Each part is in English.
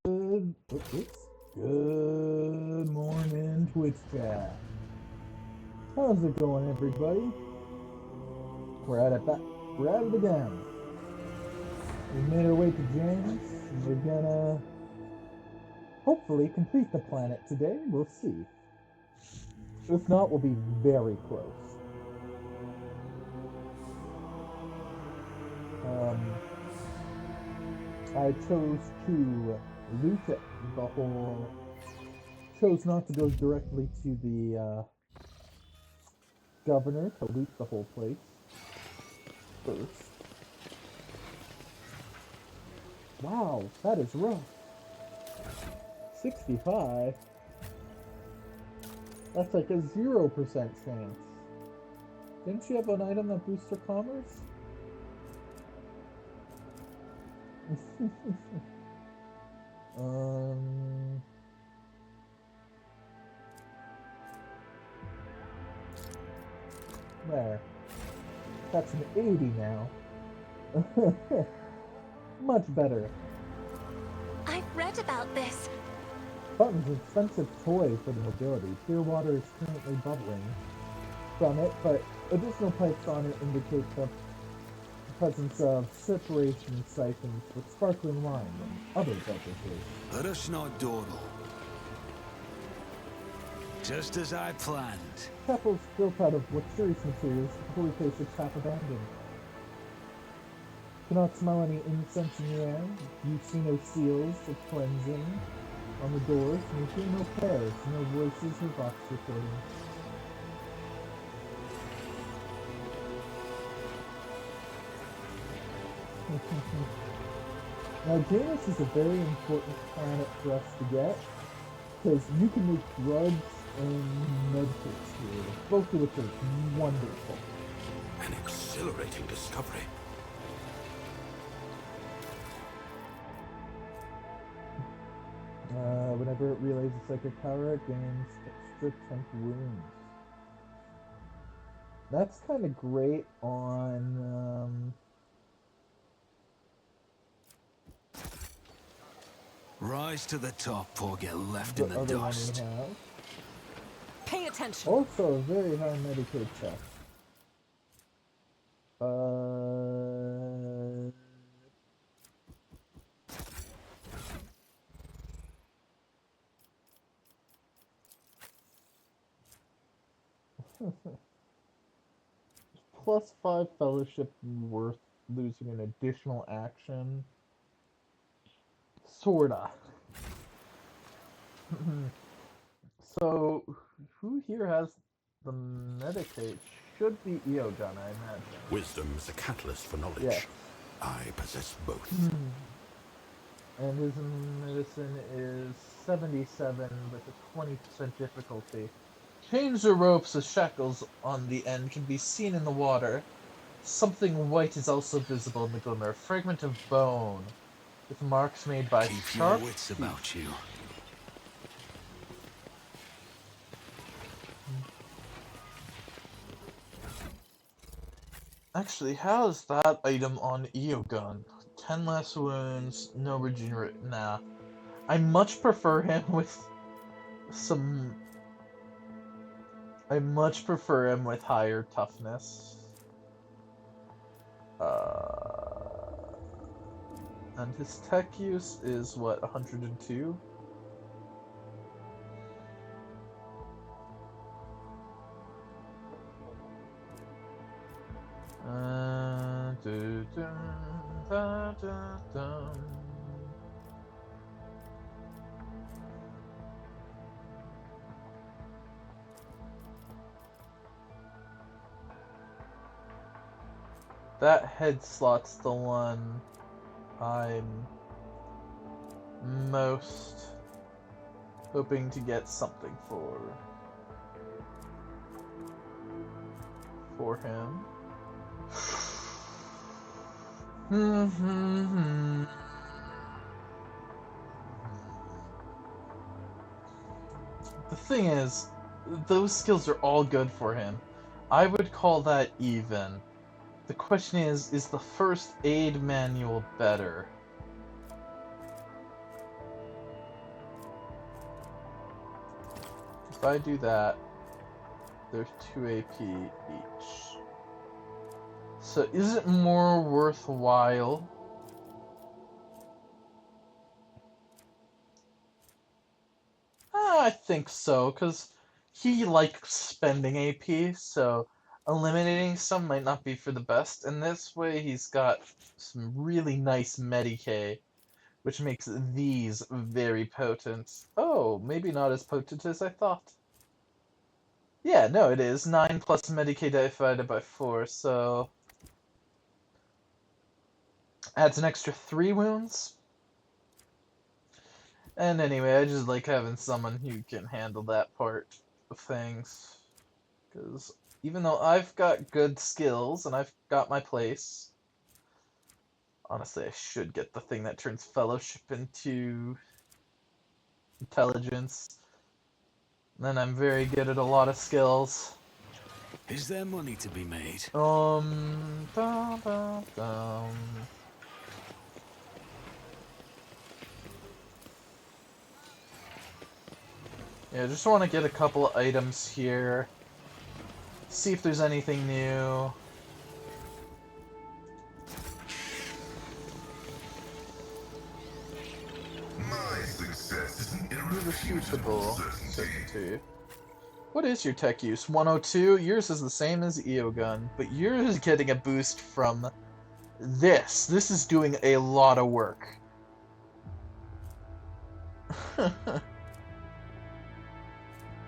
Good morning, Twitch chat. How's it going, everybody? We're at it back. We're at it again. We made our way to Janus, and we're gonna hopefully complete the planet today. We'll see. If not, we'll be very close. I chose to loot it. Chose not to go directly to the governor to loot the whole place first. Wow, that is rough. 65? That's like a 0% chance. Didn't you have an item that boosts your commerce? There. That's an 80 now. Much better. I've read about this. Button's an expensive toy for the mobility. Clear water is currently bubbling from it, but additional pipes on it indicate the presence of separation siphons with sparkling wine and other beverages. Dawdle. Just as I planned. Chapel's built out of luxurious materials, the holy place is half abandoned. Cannot smell any incense in the air. You see no seals of cleansing on the doors, and you hear no prayers, no voices or box recordings. Now, Janus is a very important planet for us to get, because you can make drugs and medkits here, both of which are wonderful. An exhilarating discovery. Whenever it relays a psychic power, it gains extra temp wounds. That's kind of great on Rise to the top or get left the in the other one dust. we have. Pay attention. Also, a very high Medicaid check. Plus 5 fellowship worth losing an additional action. Sorta. So, who here has the Medicaid? Should be Eogun, I imagine. Wisdom is a catalyst for knowledge. Yeah. I possess both. And his medicine is 77 with a 20% difficulty. Chains or ropes with shackles on the end can be seen in the water. Something white is also visible in the glimmer. A fragment of bone with marks made by Keep sharp your wits teeth. about you. Actually, how's that item on Eogun? 10 less wounds, no regenerate. Nah. I much prefer him with some. I much prefer him with higher toughness. And his tech use is what, 102? That head slot's the one I'm most hoping to get something for him. The thing is, those skills are all good for him. I would call that even. The question is the first aid manual better? if I do that, there's 2 AP each. So is it more worthwhile? I think so, because he likes spending AP, so eliminating some might not be for the best. And this way he's got some really nice Medicae, which makes these very potent. Oh, maybe not as potent as I thought. Yeah, no, it is. 9 plus Medicae divided by 4, so adds an extra 3 wounds. And anyway, I just like having someone who can handle that part of things. Because even though I've got good skills and I've got my place, honestly, I should get the thing that turns fellowship into intelligence. Then I'm very good at a lot of skills. Is there money to be made? Dum, dum, dum. Yeah, I just want to get a couple items here. See if there's anything new. My success is an Irrefutable irrefutable certainty. certainty. What is your tech use? 102? Yours is the same as Eogun, but yours is getting a boost from this. This is doing a lot of work.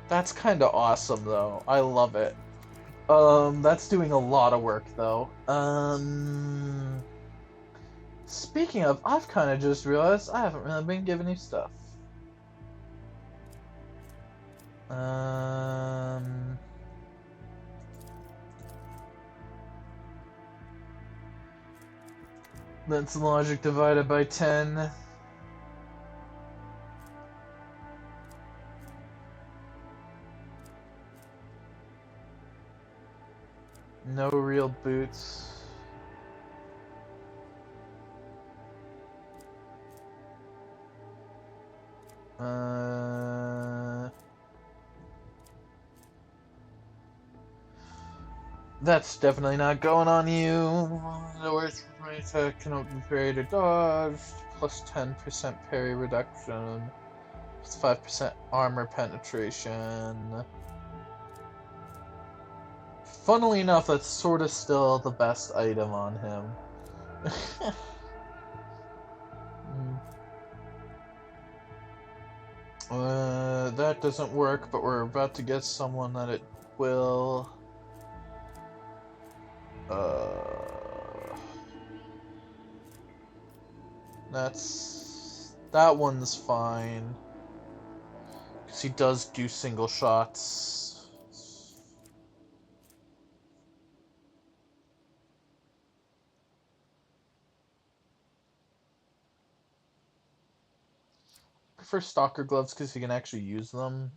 That's kind of awesome, though. I love it. That's doing a lot of work, though. Speaking of, I've kind of just realized I haven't really been giving you stuff. That's logic divided by 10. No real boots. That's definitely not going on you. The worst attack can open parry to dodge, plus 10% parry reduction, plus 5% armor penetration. Funnily enough, that's sort of still the best item on him. That doesn't work, but we're about to get someone that it will. That one's fine. Because he does do single shots. I prefer Stalker gloves because you can actually use them.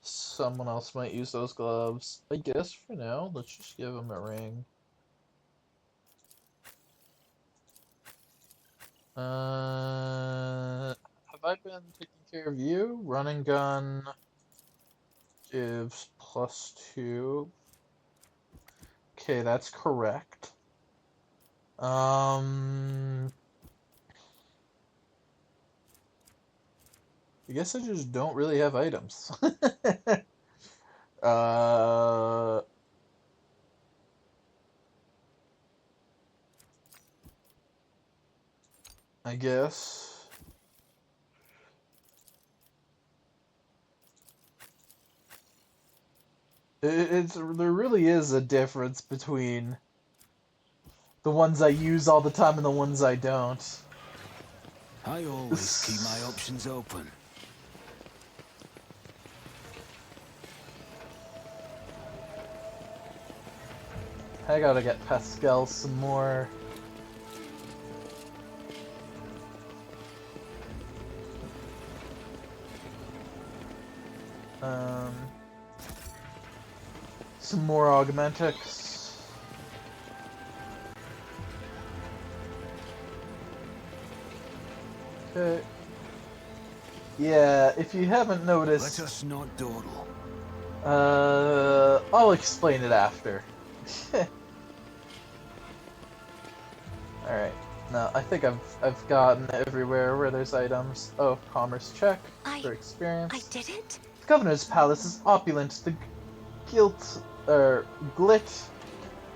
Someone else might use those gloves. I guess for now, let's just give him a ring. Have I been taking care of you? Run and gun gives +2. Okay, that's correct. I guess I just don't really have items. I guess. There really is a difference between the ones I use all the time and the ones I don't. I always keep my options open. I gotta get Pascal some more. Some more Augmentics. Okay. Yeah, if you haven't Let noticed, us not dawdle. I'll explain it after. Alright. No, I think I've gotten everywhere where there's items. Oh, commerce check for I experience. did it? The governor's palace is opulent. The gilt glit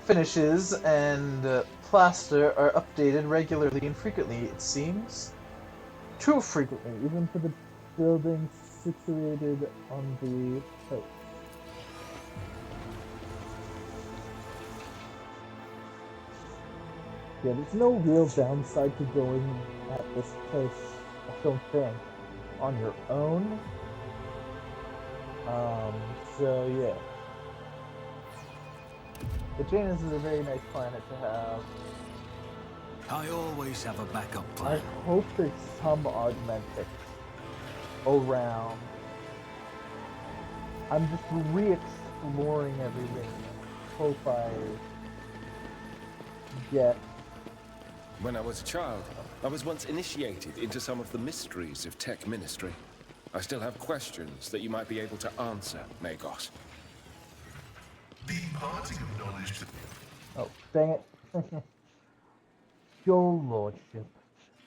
finishes and plaster are updated regularly and frequently, it seems. Too frequently, even for the buildings situated on the coast. Yeah, there's no real downside to going at this place, I don't think, on your own. So yeah. But Janus is a very nice planet to have. I always have a backup I plan. hope there's some augmented around. I'm just re-exploring everything. Hope I get. When I was a child, I was once initiated into some of the mysteries of tech ministry. I still have questions that you might be able to answer, Magos. The imparting of knowledge to Oh, dang it. Your lordship,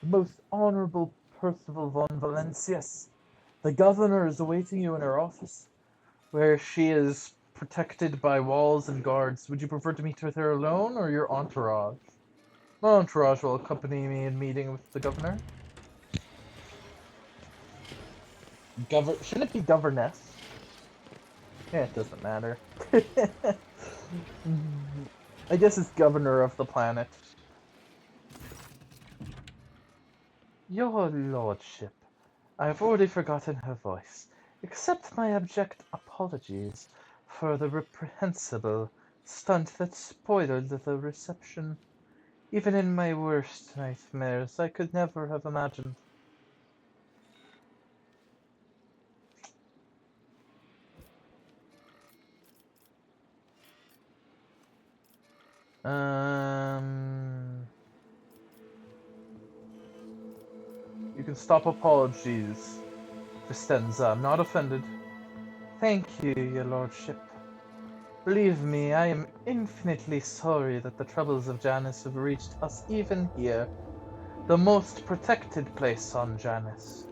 the most honorable Percival von Valencius. The governor is awaiting you in her office, where she is protected by walls and guards. Would you prefer to meet with her alone or your entourage? My entourage will accompany me in meeting with the governor. Shouldn't it be governess? Yeah, it doesn't matter. I guess it's governor of the planet. Your lordship, I have already forgotten her voice. Accept my abject apologies for the reprehensible stunt that spoiled the reception. Even in my worst nightmares, I could never have imagined. Um, you can stop apologies, Vistenza. I'm not offended. Thank you, your lordship. Believe me, I am infinitely sorry that the troubles of Janus have reached us even here, the most protected place on Janus.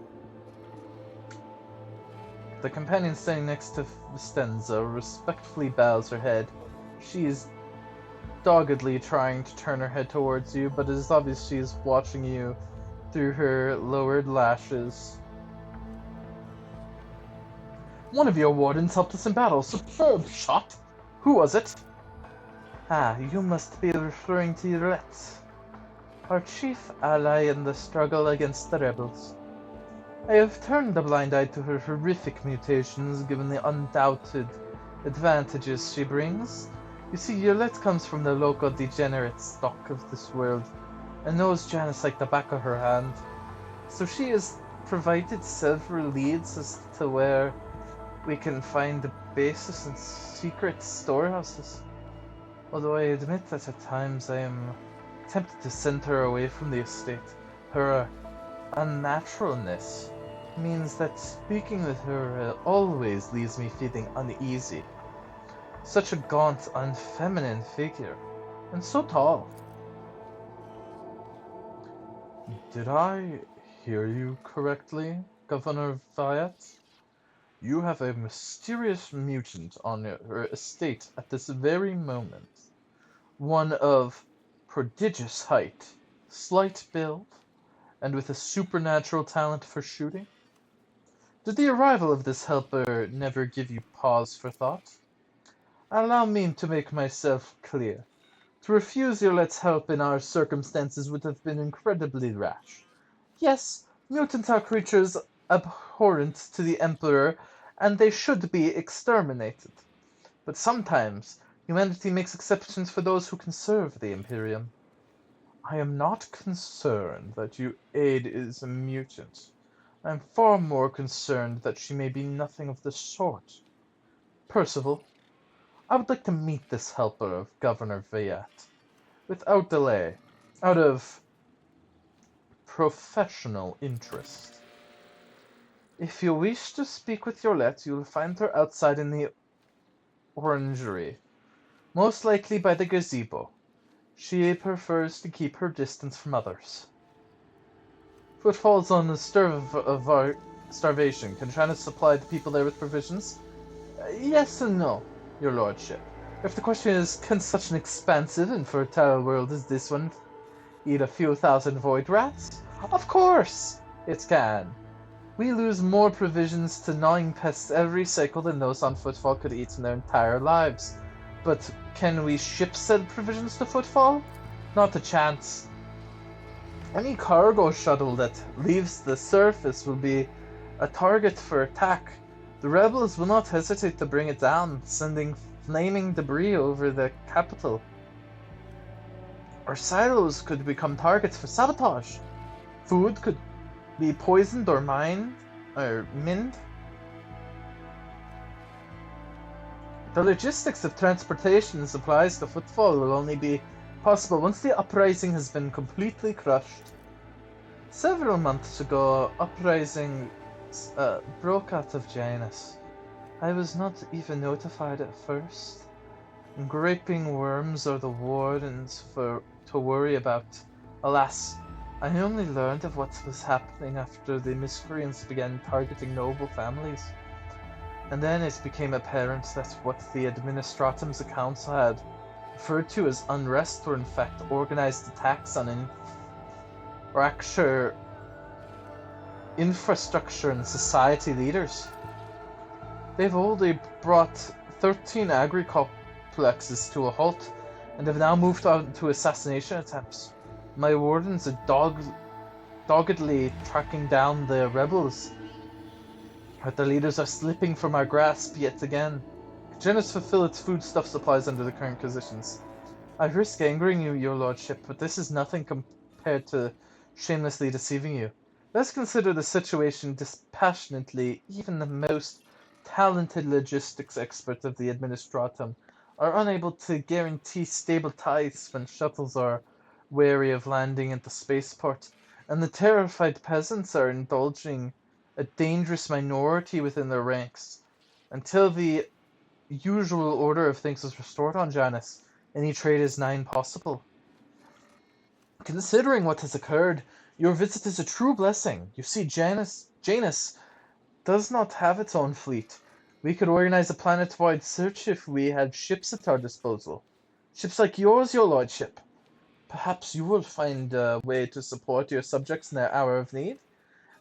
The companion standing next to Vistenza respectfully bows her head. She is doggedly trying to turn her head towards you, but it is obvious she is watching you through her lowered lashes. One of your wardens helped us in battle. Superb shot! Who was it? Ah, you must be referring to Yurette, our chief ally in the struggle against the rebels. I have turned a blind eye to her horrific mutations, given the undoubted advantages she brings. You see, Yolette comes from the local degenerate stock of this world, and knows Janus like the back of her hand. So she has provided several leads as to where we can find the bases and secret storehouses. Although I admit that at times I am tempted to send her away from the estate. Her unnaturalness means that speaking with her always leaves me feeling uneasy. Such a gaunt, unfeminine figure, and so tall. Did I hear you correctly, Governor Viat? You have a mysterious mutant on your estate at this very moment. One of prodigious height, slight build, and with a supernatural talent for shooting? Did the arrival of this helper never give you pause for thought? Allow me to make myself clear. To refuse Yolette's help in our circumstances would have been incredibly rash. Yes, mutants are creatures abhorrent to the Emperor, and they should be exterminated. But sometimes humanity makes exceptions for those who can serve the Imperium. I am not concerned that you aid is a mutant. I am far more concerned that she may be nothing of the sort. Percival, I would like to meet this helper of Governor Viat, without delay, out of professional interest. If you wish to speak with Yolette, you'll find her outside in the orangery, most likely by the gazebo. She prefers to keep her distance from others. Footfall's on the starvation. Can Janus supply the people there with provisions? Yes and no, your lordship. If the question is, can such an expansive and fertile world as this one eat a few thousand void rats? Of course it can. We lose more provisions to gnawing pests every cycle than those on Footfall could eat in their entire lives. But can we ship said provisions to Footfall? Not a chance. Any cargo shuttle that leaves the surface will be a target for attack. The rebels will not hesitate to bring it down, sending flaming debris over the capital. Our silos could become targets for sabotage. Food could be poisoned or mined. The logistics of transportation and supplies to Footfall will only be possible once the uprising has been completely crushed. Several months ago, uprising broke out of Janus. I was not even notified at first. Graping worms are the wardens to worry about. Alas, I only learned of what was happening after the miscreants began targeting noble families. And then it became apparent that what the Administratum's accounts had referred to as unrest were in fact organized attacks on infrastructure and society leaders. They've already brought 13 agri-complexes to a halt and have now moved on to assassination attempts. My wardens are doggedly tracking down the rebels, but the leaders are slipping from our grasp yet again. Janus fulfill its foodstuff supplies under the current conditions. I risk angering you, your lordship, but this is nothing compared to shamelessly deceiving you. Let's consider the situation dispassionately. Even the most talented logistics experts of the Administratum are unable to guarantee stable ties when shuttles are wary of landing at the spaceport, and the terrified peasants are indulging a dangerous minority within their ranks. Until the usual order of things is restored on Janus, any trade is nigh impossible. Considering what has occurred, your visit is a true blessing. You see, Janus does not have its own fleet. We could organize a planet-wide search if we had ships at our disposal. Ships like yours, your lordship. Perhaps you will find a way to support your subjects in their hour of need.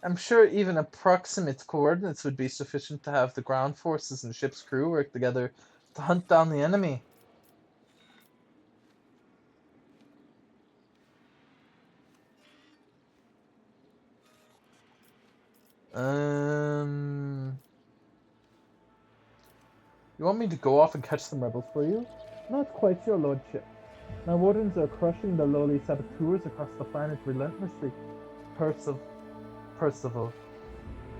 I'm sure even approximate coordinates would be sufficient to have the ground forces and ship's crew work together to hunt down the enemy. You want me to go off and catch some rebels for you? Not quite, your lordship. My wardens are crushing the lowly saboteurs across the planet relentlessly. Percival.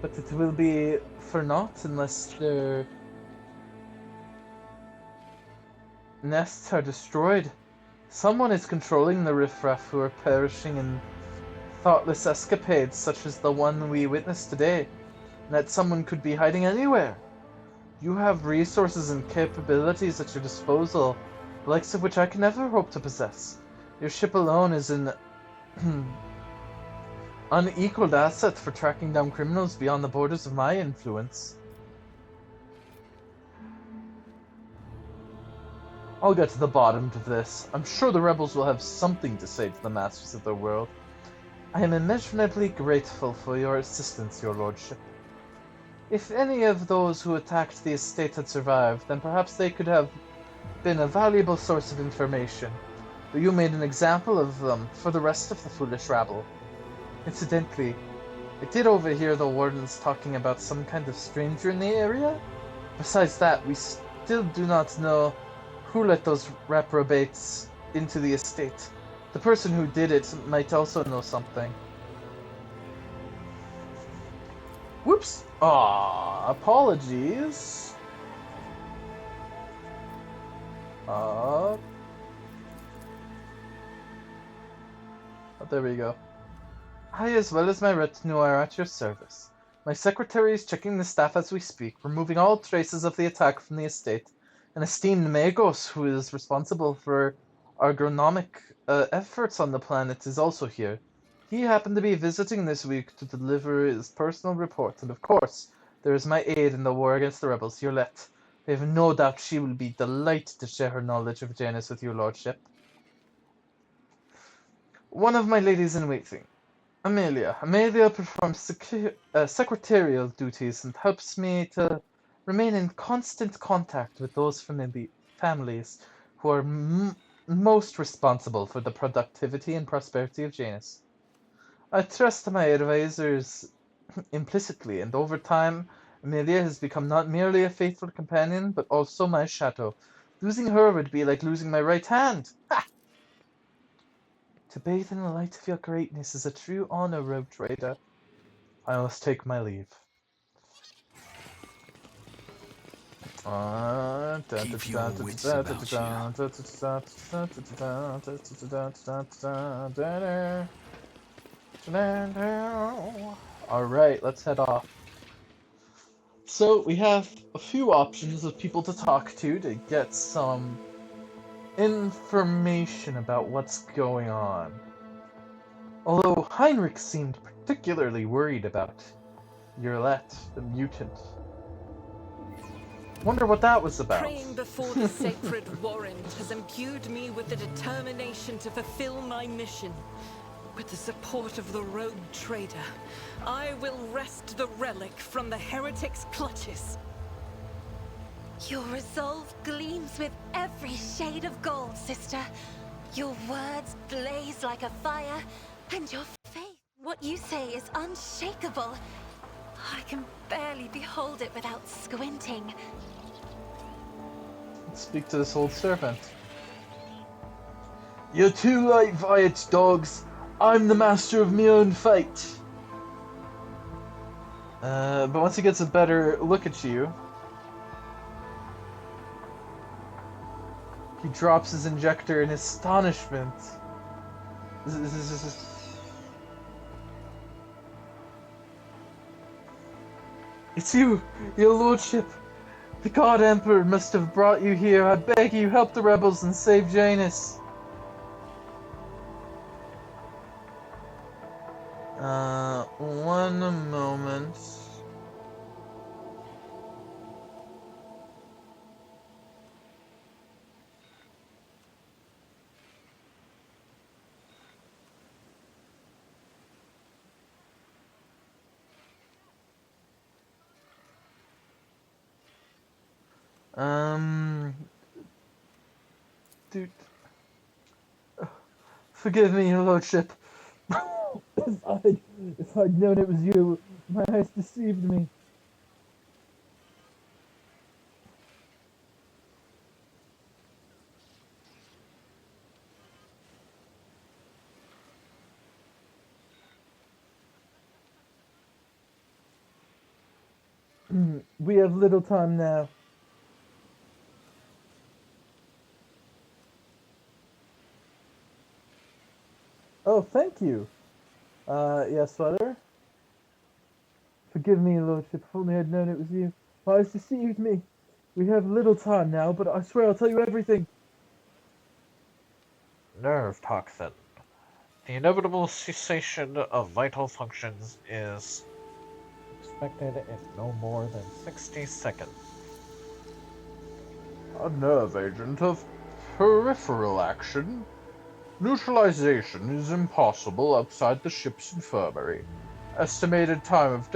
But it will be for naught unless their nests are destroyed. Someone is controlling the riffraff who are perishing in thoughtless escapades such as the one we witnessed today, and that someone could be hiding anywhere. You have resources and capabilities at your disposal, the likes of which I can never hope to possess. Your ship alone is an unequaled asset for tracking down criminals beyond the borders of my influence. I'll get to the bottom of this. I'm sure the rebels will have something to say to the masters of their world. I am immeasurably grateful for your assistance, your lordship. If any of those who attacked the estate had survived, then perhaps they could have been a valuable source of information. But you made an example of them for the rest of the foolish rabble. Incidentally, I did overhear the wardens talking about some kind of stranger in the area. Besides that, we still do not know who let those reprobates into the estate. The person who did it might also know something. Whoops! Apologies. Oh, there we go. I, as well as my retinue, are at your service. My secretary is checking the staff as we speak, removing all traces of the attack from the estate. An esteemed Magos, who is responsible for agronomic efforts on the planet, is also here. He happened to be visiting this week to deliver his personal report, and of course, there is my aide in the war against the rebels, Yolette. I have no doubt she will be delighted to share her knowledge of Janus with your lordship. One of my ladies in waiting, Amelia. Amelia performs secretarial duties and helps me to remain in constant contact with those families who are most responsible for the productivity and prosperity of Janus. I trust my advisors implicitly, and over time, Amelia has become not merely a faithful companion, but also my shadow. Losing her would be like losing my right hand. Ha! To bathe in the light of your greatness is a true honor, road trader. I must take my leave. Keep your wits about Alright, let's head off. So, we have a few options of people to talk to get some information about what's going on. Although Heinrich seemed particularly worried about Yolette, the mutant. Wonder what that was about. Praying before the sacred warrant has imbued me with the determination to fulfill my mission. With the support of the rogue trader, I will wrest the relic from the heretic's clutches. Your resolve gleams with every shade of gold, sister. Your words blaze like a fire, and your faith, what you say, is unshakable. I can barely behold it without squinting. Let's speak to this old servant. You're too late, Viet dogs. I'm the master of my own fate. But once he gets a better look at you, he drops his injector in astonishment. It's you, your lordship. The God Emperor must have brought you here. I beg you, help the rebels and save Janus. One moment. Dude. Forgive me, your lordship. If I'd known it was you, my eyes deceived me. We have little time now. Oh, thank you. Yes, father? Forgive me, lordship, if only I'd known it was you. My eyes deceived me. We have little time now, but I swear I'll tell you everything. Nerve toxin. The inevitable cessation of vital functions is expected in no more than 60 seconds. A nerve agent of peripheral action. Neutralization is impossible outside the ship's infirmary. Estimated time until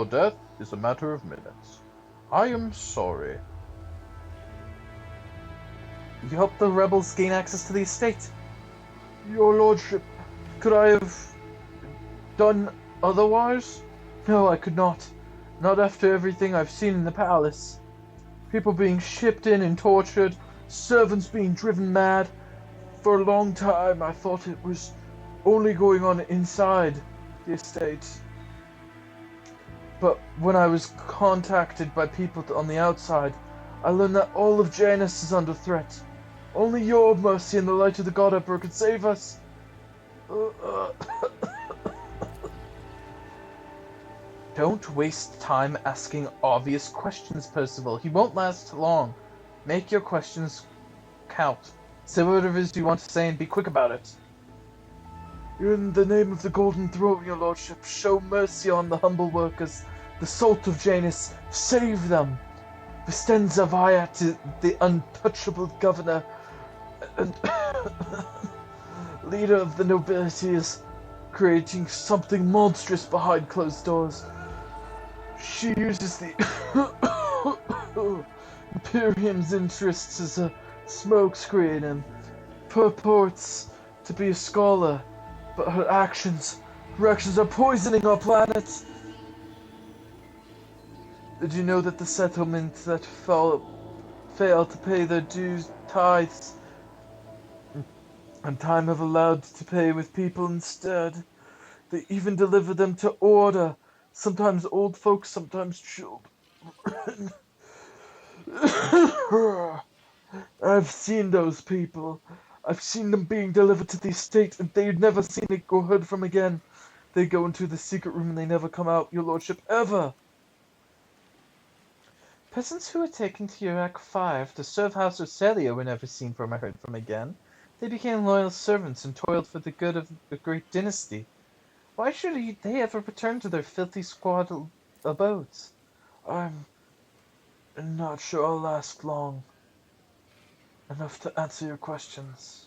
death is a matter of minutes. I am sorry. You helped the rebels gain access to the estate. Your lordship, could I have done otherwise? No, I could not. Not after everything I've seen in the palace. People being shipped in and tortured, servants being driven mad. For a long time, I thought it was only going on inside the estate. But when I was contacted by people on the outside, I learned that all of Janus is under threat. Only your mercy and the light of the God Emperor could save us. Don't waste time asking obvious questions, Percival. He won't last long. Make your questions count. Say whatever it is you want to say and be quick about it. In the name of the Golden Throne, your lordship, show mercy on the humble workers, the salt of Janus. Save them. Vistenza via to the untouchable governor and leader of the nobility is creating something monstrous behind closed doors. She uses the Imperium's interests as a smokescreen and purports to be a scholar, but her actions are poisoning our planet. Did you know that the settlements that fail to pay their dues, tithes, and time have allowed to pay with people instead? They even deliver them to order, sometimes old folks, sometimes children. I've seen those people. I've seen them being delivered to the estate, and they've never seen it or heard from again. They go into the secret room and they never come out, your lordship, ever. Peasants who were taken to Iraq 5 to serve House Ursalia were never seen from or heard from again. They became loyal servants and toiled for the good of the great dynasty. Why should they ever return to their filthy squalid abodes? I'm not sure I'll last long enough to answer your questions.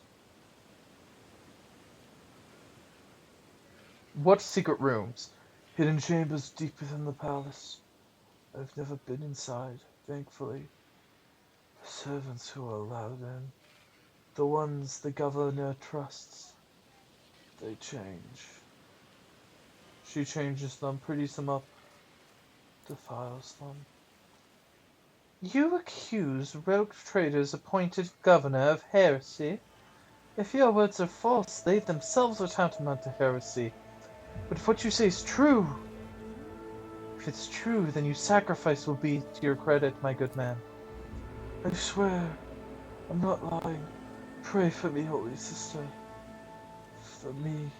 What secret rooms? Hidden chambers deep within the palace. I've never been inside, thankfully. The servants who are allowed in, the ones the governor trusts, they change. She changes them, pretties them up, defiles them. You accuse rogue traders appointed governor of heresy? If your words are false, they themselves are tantamount to heresy. But if what you say is true, if it's true, then your sacrifice will be to your credit, my good man. I swear, I'm not lying. Pray for me, holy sister. For me,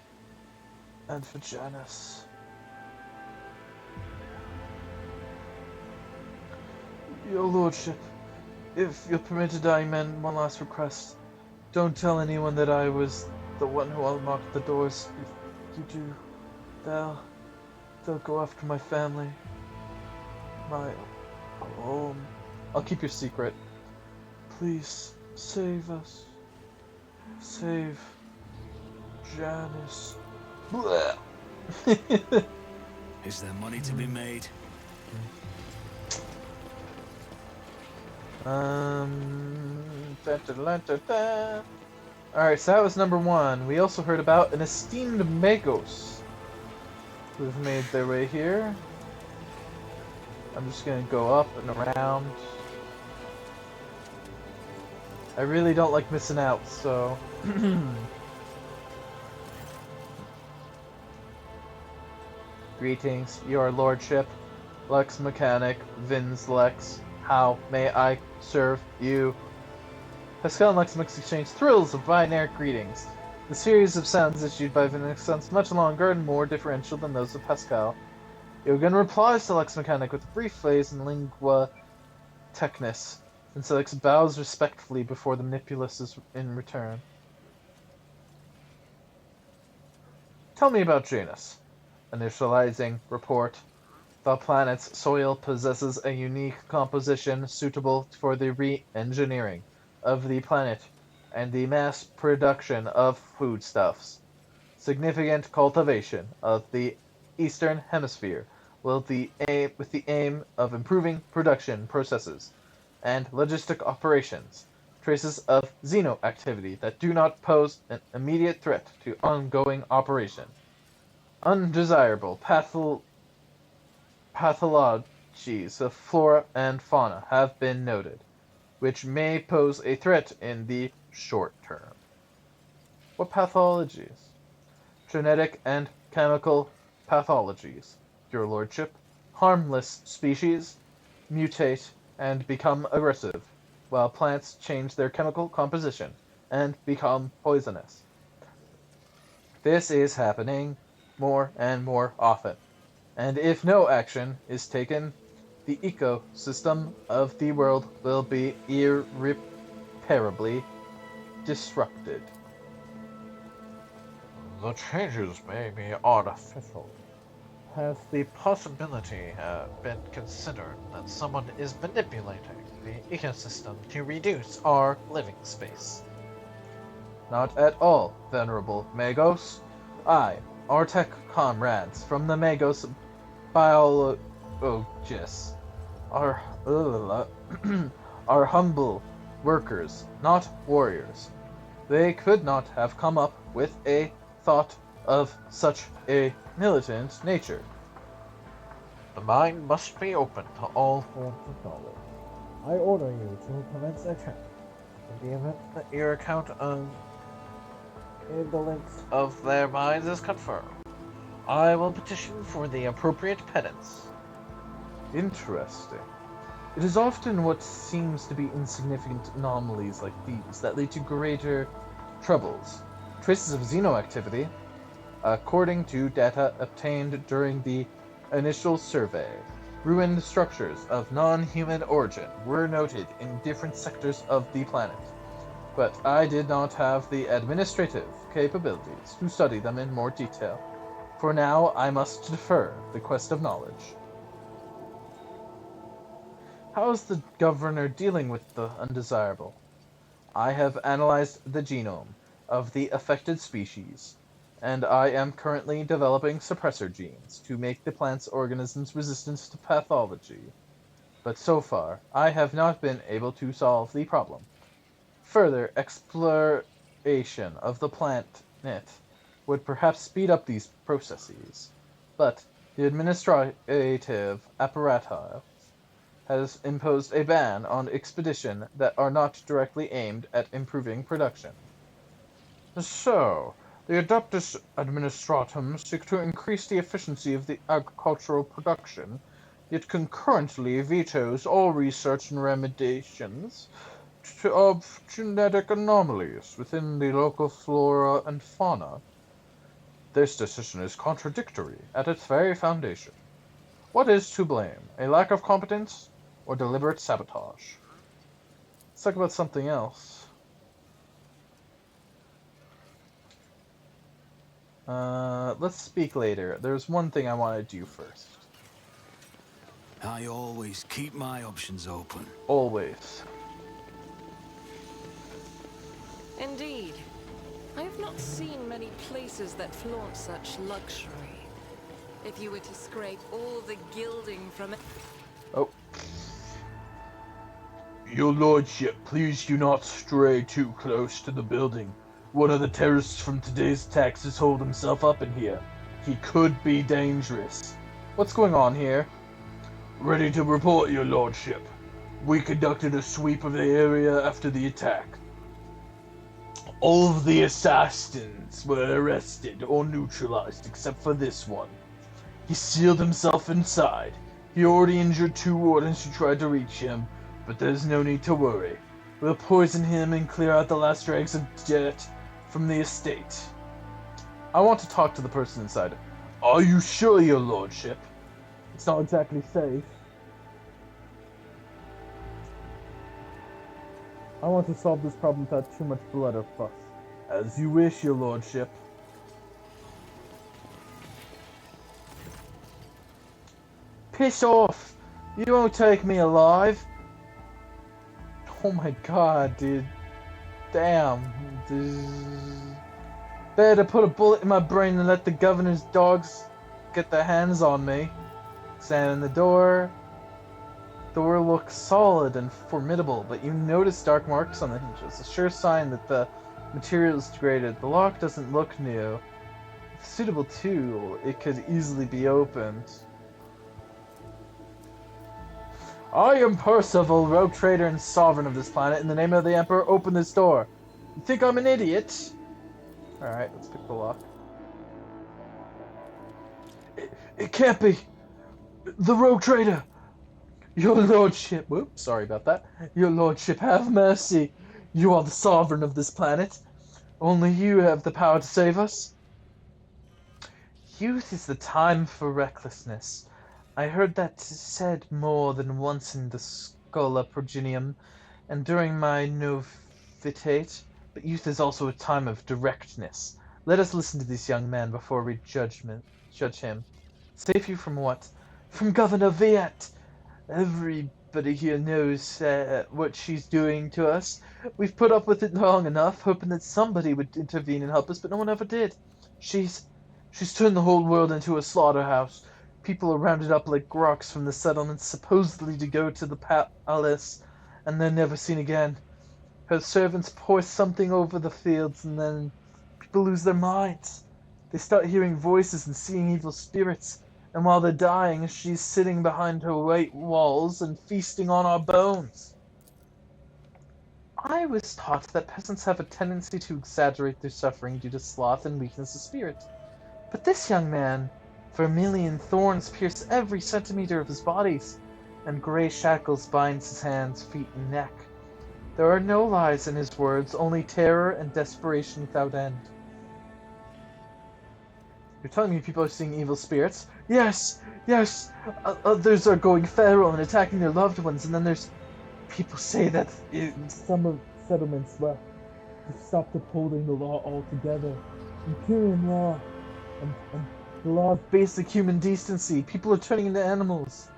and for Janus. Your lordship, if you'll permit a dying man one last request. Don't tell anyone that I was the one who unlocked the doors. If you do, they'll go after my family. My home. I'll keep your secret. Please, save us. Save Janus. Is there money to be made? Alright, so that was number 1. We also heard about an esteemed Magos who've made their way here. I'm just gonna go up and around. I really don't like missing out, so... Greetings, your lordship. Lex Mechanic, Vin's Lex. How may I serve you? Pascal and Lex Mix exchange thrills of binary greetings. The series of sounds issued by Vin sounds much longer and more differential than those of Pascal. Yogan replies to Lex Mechanic with a brief phrase in lingua technis, and Lex bows respectfully before the manipulus is in return. Tell me about Janus. Initializing report. The planet's soil possesses a unique composition suitable for the re-engineering of the planet and the mass production of foodstuffs. Significant cultivation of the Eastern Hemisphere with the aim of improving production processes and logistic operations. Traces of xeno activity that do not pose an immediate threat to ongoing operation. Undesirable pathologies of flora and fauna have been noted, which may pose a threat in the short term. What pathologies? Genetic and chemical pathologies, your lordship. Harmless species mutate and become aggressive, while plants change their chemical composition and become poisonous. This is happening more and more often. And if no action is taken, the ecosystem of the world will be irreparably disrupted. The changes may be artificial. Has the possibility been considered that someone is manipulating the ecosystem to reduce our living space? Not at all, Venerable Magos. Our tech comrades from the Magos Biologists are, are humble workers, not warriors. They could not have come up with a thought of such a militant nature. The mind must be open to all forms of knowledge. I order you to commence action. In the event that your account of indolence of their minds is confirmed, I will petition for the appropriate penance. Interesting. It is often what seems to be insignificant anomalies like these that lead to greater troubles. Traces of xenoactivity, according to data obtained during the initial survey, ruined structures of non-human origin were noted in different sectors of the planet, but I did not have the administrative capabilities to study them in more detail. For now, I must defer the quest of knowledge. How is the governor dealing with the undesirable? I have analyzed the genome of the affected species, and I am currently developing suppressor genes to make the plant's organisms resistant to pathology. But so far, I have not been able to solve the problem. Further exploration of the planet would perhaps speed up these processes, but the administrative apparatus has imposed a ban on expedition that are not directly aimed at improving production. So, the Adeptus Administratum seek to increase the efficiency of the agricultural production, yet concurrently vetoes all research and remediations of genetic anomalies within the local flora and fauna. This decision is contradictory at its very foundation. What is to blame, a lack of competence or deliberate sabotage? Let's talk about something else. Let's speak later. There's one thing I want to do first. I always keep my options open. Always. Indeed. I have not seen many places that flaunt such luxury. If you were to scrape all the gilding from it... Oh. Your lordship, please do not stray too close to the building. One of the terrorists from today's attacks has holed himself up in here. He could be dangerous. What's going on here? Ready to report, your lordship. We conducted a sweep of the area after the attack. All of the assassins were arrested or neutralized except for this one. He sealed himself inside. He already injured 2 wardens who tried to reach him, but there's no need to worry. We'll poison him and clear out the last dregs of dirt from the estate. I want to talk to the person inside. Are you sure, your lordship? It's not exactly safe. I want to solve this problem without too much blood or fuss. As you wish, your lordship. Piss off! You won't take me alive! Oh my god, dude. Damn. Better put a bullet in my brain than let the governor's dogs get their hands on me. Examine the door. Door looks solid and formidable, but you notice dark marks on the hinges, a sure sign that the material is degraded. The lock doesn't look new. With a suitable tool, it could easily be opened. I am Percival, rogue trader and sovereign of this planet. In the name of the Emperor, open this door. You think I'm an idiot? Alright, let's pick the lock. It can't be. The rogue trader. Your lordship, whoops, sorry about that. Your lordship, have mercy. You are the sovereign of this planet. Only you have the power to save us. Youth is the time for recklessness. I heard that said more than once in the Schola Progenium and during my novitate, but youth is also a time of directness. Let us listen to this young man before we judge him. Save you from what? From Governor Viet! Everybody here knows what she's doing to us. We've put up with it long enough, hoping that somebody would intervene and help us, but no one ever did. She's she's turned the whole world into a slaughterhouse. People are rounded up like rocks from the settlements, supposedly to go to the palace, and then never seen again. Her servants pour something over the fields, and then people lose their minds. They start hearing voices and seeing evil spirits. And while they're dying, she's sitting behind her white walls and feasting on our bones. I was taught that peasants have a tendency to exaggerate their suffering due to sloth and weakness of spirit. But this young man, vermilion thorns pierce every centimeter of his body, and gray shackles binds his hands, feet, and neck. There are no lies in his words, only terror and desperation without end. You're telling me people are seeing evil spirits? Yes, yes. Others are going feral and attacking their loved ones, and then there's people say that Some of settlements left to stop upholding the law altogether. Imperium law and the law of basic human decency. People are turning into animals.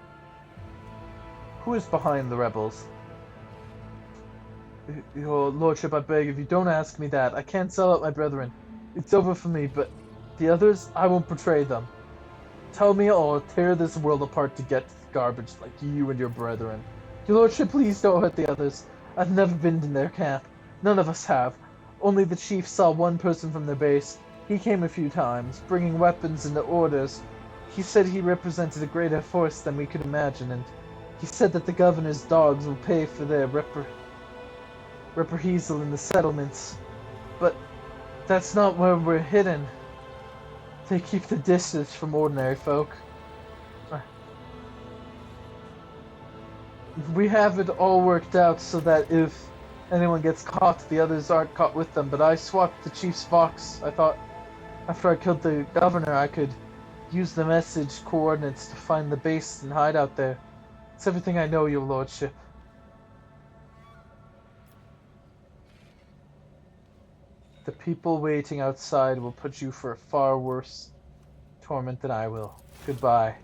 Who is behind the rebels? Your lordship, I beg, if you don't ask me that, I can't sell out my brethren. It's over for me, but the others, I won't betray them. Tell me or I'll tear this world apart to get garbage like you and your brethren. Your lordship, please don't hurt the others. I've never been in their camp. None of us have. Only the chief saw one person from their base. He came a few times, bringing weapons and orders. He said he represented a greater force than we could imagine, and he said that the governor's dogs will pay for their reprisal in the settlements. But that's not where we're hidden. They keep the distance from ordinary folk. We have it all worked out so that if anyone gets caught, the others aren't caught with them. But I swapped the chief's box. I thought after I killed the governor, I could use the message coordinates to find the base and hide out there. It's everything I know, your lordship. The people waiting outside will put you for a far worse torment than I will. Goodbye.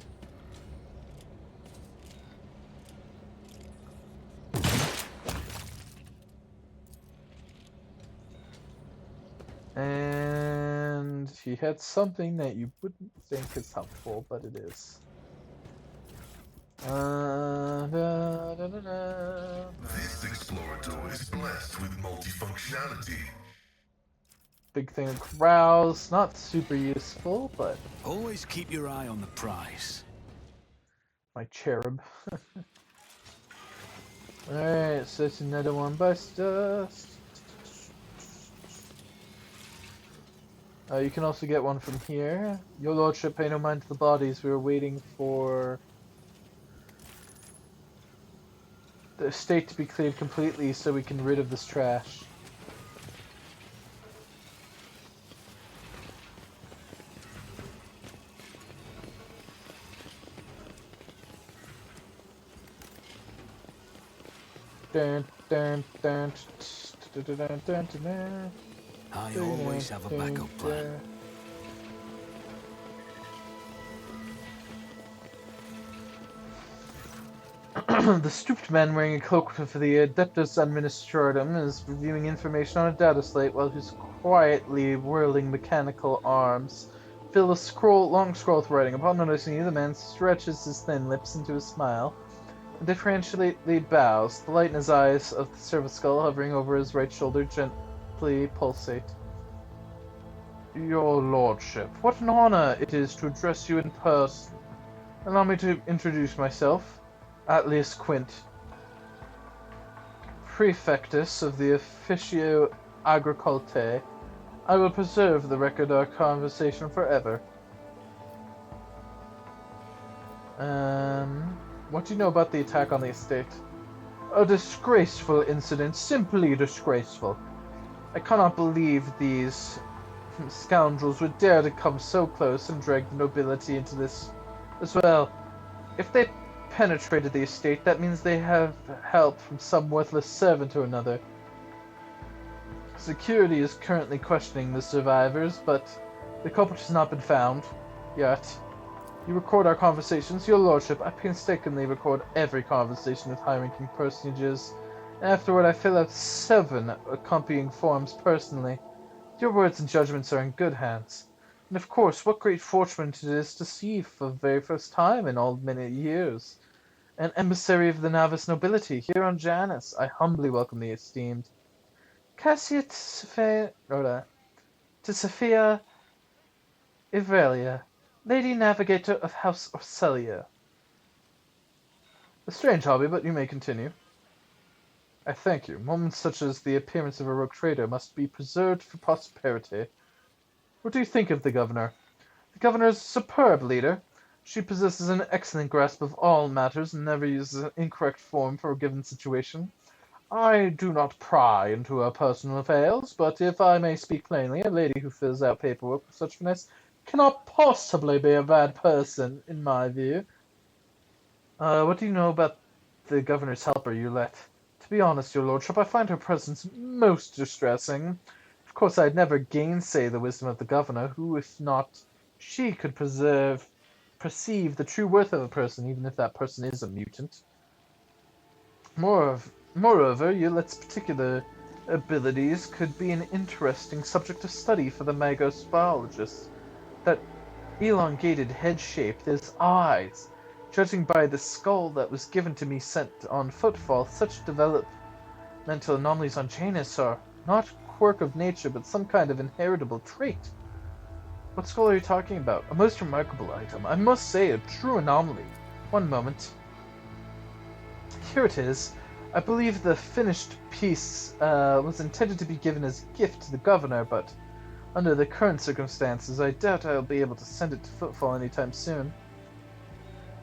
And he had something that you wouldn't think is helpful, but it is. This explorator is blessed with multifunctionality. Big thing of carouse, not super useful, but Always keep your eye on the prize. my cherub. Alright, so it's another one bust dust. You can also get one from here. Your lordship, pay no mind to the bodies. We were waiting for the estate to be cleared completely so we can rid of this trash. Dun, dun, dun, dun, dun, dun, dun, dun. I always have a backup plan. The stooped man wearing a cloak for the Adeptus Administratum is reviewing information on a data slate while he's quietly whirling mechanical arms. Fill a long scroll with writing. Upon noticing you, the man stretches his thin lips into a smile and differentially bows. The light in his eyes of the service skull hovering over his right shoulder gently pulsate. Your lordship, what an honor it is to address you in person. Allow me to introduce myself. Atlius Quint, Prefectus of the Officio Agricolte. I will preserve the record of our conversation forever. What do you know about the attack on the estate? A disgraceful incident, simply disgraceful. I cannot believe these scoundrels would dare to come so close and drag the nobility into this as well. If they penetrated the estate, that means they have help from some worthless servant or another. Security is currently questioning the survivors, but the culprit has not been found yet. You record our conversations, your lordship. I painstakingly record every conversation with high-ranking personages, and afterward I fill out 7 accompanying forms personally. Your words and judgments are in good hands. And of course, what great fortune it is to see for the very first time in all many years an emissary of the Navis nobility here on Janus. I humbly welcome the esteemed Cassia to Sophia Ivelia, Lady Navigator of House Orcelia. A strange hobby, but you may continue. I thank you. Moments such as the appearance of a rogue trader must be preserved for posterity. What do you think of the governor? The governor is a superb leader. She possesses an excellent grasp of all matters and never uses an incorrect form for a given situation. I do not pry into her personal affairs, but if I may speak plainly, a lady who fills out paperwork with such finesse cannot possibly be a bad person, in my view. What do you know about the governor's helper you let? To be honest, your lordship, I find her presence most distressing. Of course, I'd never gainsay the wisdom of the governor, who, if not she, could perceive the true worth of a person, even if that person is a mutant. Moreover, Yulet's particular abilities could be an interesting subject of study for the Magos biologists. That elongated head shape, those eyes. Judging by the skull that was given to me sent on footfall, such developmental anomalies on Janus are not quirk of nature, but some kind of inheritable trait. What skull are you talking about? A most remarkable item. I must say, a true anomaly. One moment. Here it is. I believe the finished piece was intended to be given as a gift to the governor, but under the current circumstances, I doubt I'll be able to send it to Footfall anytime soon.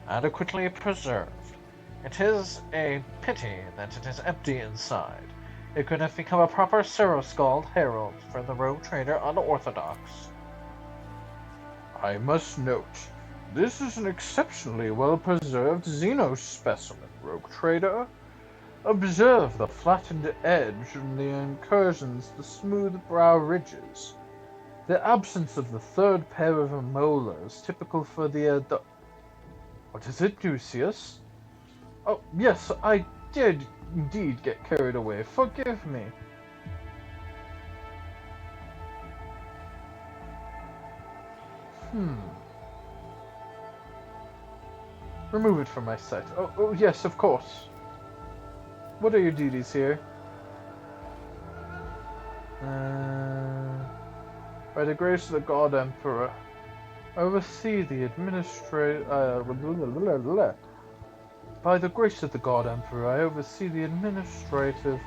Adequately preserved. It is a pity that it is empty inside. It could have become a proper Ceroscald herald for the rogue trader unorthodox. I must note, this is an exceptionally well-preserved Xenos specimen, rogue trader. Observe the flattened edge and the incursions, the smooth brow ridges. The absence of the third pair of molars, typical for the What is it, Lucius? Oh, yes, I did indeed get carried away. Forgive me. Remove it from my sight. Oh, yes, of course. What are your duties here? By the grace of the God Emperor, I oversee the By the grace of the God Emperor, I oversee the administrative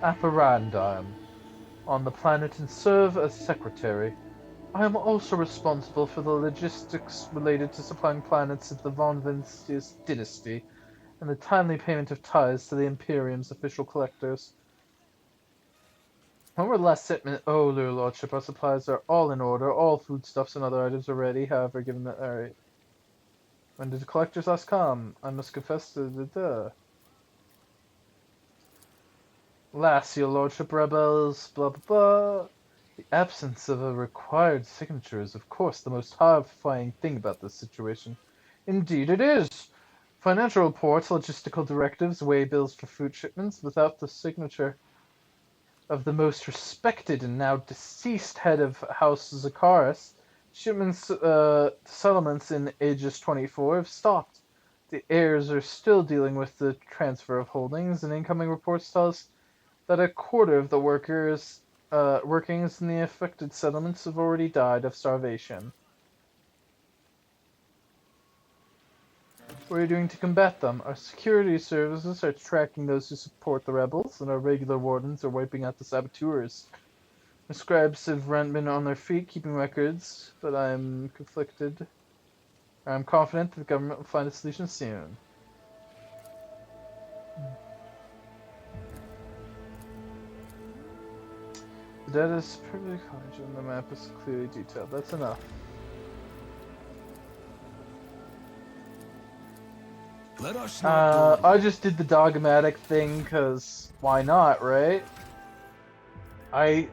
apparandum on the planet and serve as secretary. I am also responsible for the logistics related to supplying planets of the Von Vincius dynasty and the timely payment of tithes to the Imperium's official collectors. When we're last shipment, oh, your lordship, our supplies are all in order. All foodstuffs and other items are ready. However, given that, alright. When did the collectors last come? I must confess to Last, your lordship, rebels, blah blah blah. The absence of a required signature is, of course, the most horrifying thing about this situation. Indeed it is! Financial reports, logistical directives, way bills for food shipments, without the signature of the most respected and now deceased head of House Zakaris, shipments to settlements in Aegis 24 have stopped. The heirs are still dealing with the transfer of holdings, and incoming reports tell us that a quarter of the workings in the affected settlements have already died of starvation. What are you doing to combat them? Our security services are tracking those who support the rebels, and our regular wardens are wiping out the saboteurs. The scribes have been on their feet, keeping records, but I'm conflicted. I'm confident that the government will find a solution soon. That is perfectly fine, and the map is clearly detailed. That's enough. Let us not I just did the dogmatic thing, cause why not, right? I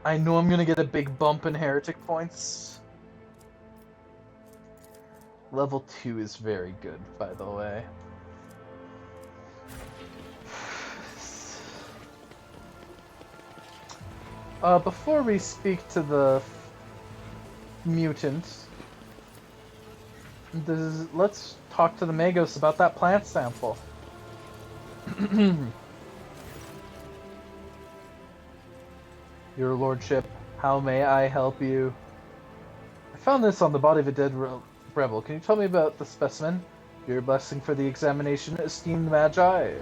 know I'm gonna get a big bump in heretic points. Level 2 is very good, by the way. Before we speak to the mutant, let's talk to the Magos about that plant sample. Your lordship, how may I help you? I found this on the body of a dead rebel. Can you tell me about the specimen? Your blessing for the examination, esteemed magi.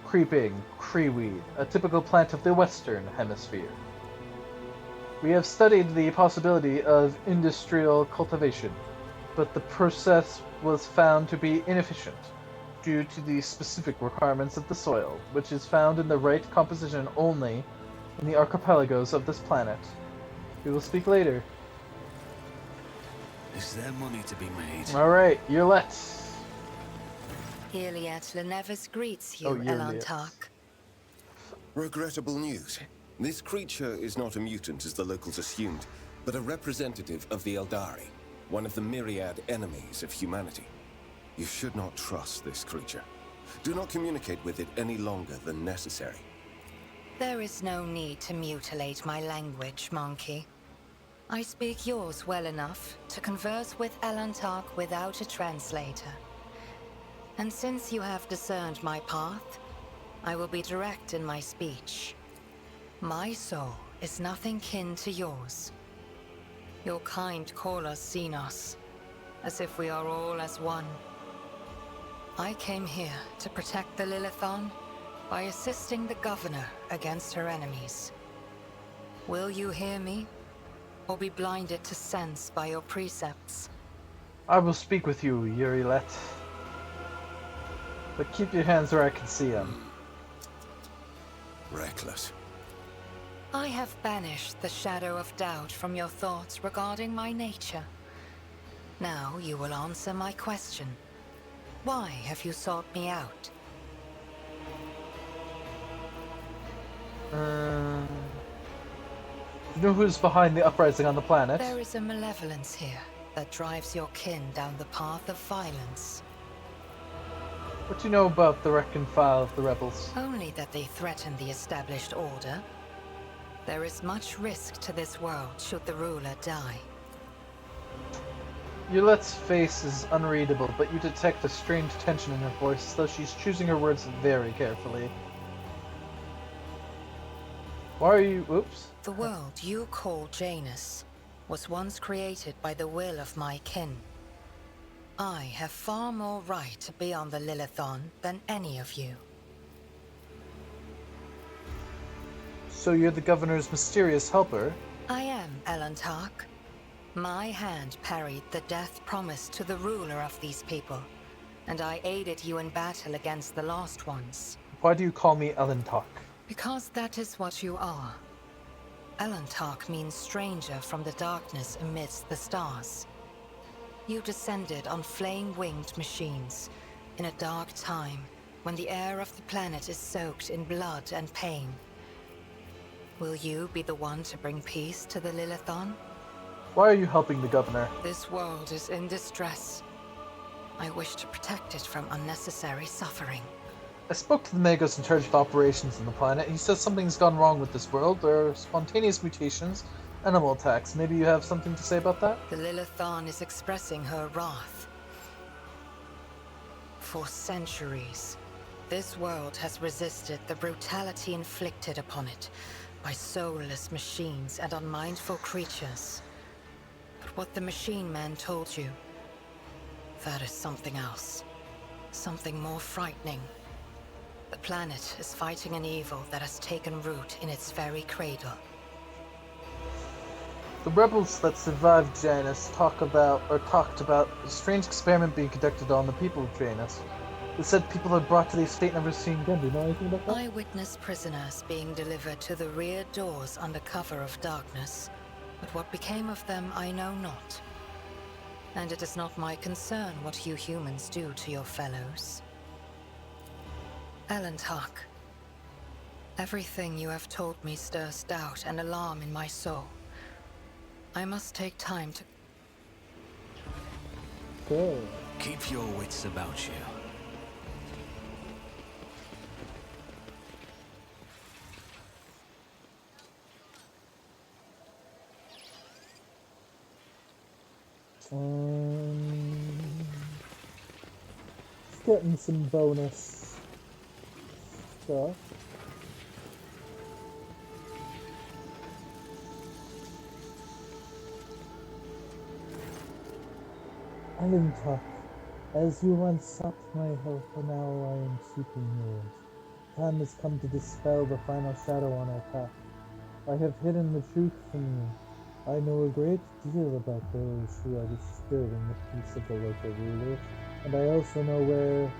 Creeping creeweed, a typical plant of the Western Hemisphere. We have studied the possibility of industrial cultivation, but the process was found to be inefficient due to the specific requirements of the soil, which is found in the right composition only in the archipelagos of this planet. We will speak later. Is there money to be made? Alright, Yurlet. Iliad Lenevis greets you, Oh, Iliad. Elantark. Regrettable news. This creature is not a mutant as the locals assumed, but a representative of the Eldari, one of the myriad enemies of humanity. You should not trust this creature. Do not communicate with it any longer than necessary. There is no need to mutilate my language, monkey. I speak yours well enough to converse with Elantark without a translator. And since you have discerned my path, I will be direct in my speech. My soul is nothing kin to yours. Your kind call us Xenos, as if we are all as one. I came here to protect the Lilithon by assisting the governor against her enemies. Will you hear me, or be blinded to sense by your precepts? I will speak with you, Yurilet. But keep your hands where I can see them. Reckless. I have banished the shadow of doubt from your thoughts regarding my nature. Now you will answer my question. Why have you sought me out? You know who's behind the uprising on the planet? There is a malevolence here that drives your kin down the path of violence. What do you know about the rank and file of the rebels? Only that they threaten the established order. There is much risk to this world should the ruler die. Yulette's face is unreadable, but you detect a strange tension in her voice, as though she's choosing her words very carefully. Why are you... Oops. The world you call Janus was once created by the will of my kin. I have far more right to be on the Lilithon than any of you. So you're the governor's mysterious helper? I am Elantark. My hand parried the death promised to the ruler of these people, and I aided you in battle against the Lost Ones. Why do you call me Elantark? Because that is what you are. Elantark means stranger from the darkness amidst the stars. You descended on flame-winged machines in a dark time when the air of the planet is soaked in blood and pain. Will you be the one to bring peace to the Lilithon? Why are you helping the governor? This world is in distress. I wish to protect it from unnecessary suffering. I spoke to the Magos in charge of operations on the planet. He says something's gone wrong with this world. There are spontaneous mutations, animal attacks. Maybe you have something to say about that? The Lilithon is expressing her wrath. For centuries, this world has resisted the brutality inflicted upon it by soulless machines and unmindful creatures. But what the machine man told you, that is something else. Something more frightening. The planet is fighting an evil that has taken root in its very cradle. The rebels that survived Janus talked about a strange experiment being conducted on the people of Janus. They said people are brought to the estate never seen again. Do you know anything about that? I witnessed prisoners being delivered to the rear doors under cover of darkness, but what became of them I know not. And it is not my concern what you humans do to your fellows. Alantark, everything you have told me stirs doubt and alarm in my soul. I must take time to... Okay. Keep your wits about you. Just getting some bonus stuff. Alintok, as you once sought my help, and now I am seeking yours. Time has come to dispel the final shadow on our path. I have hidden the truth from you. I know a great deal about those who are disturbing the peace of the local rulers, and I also know where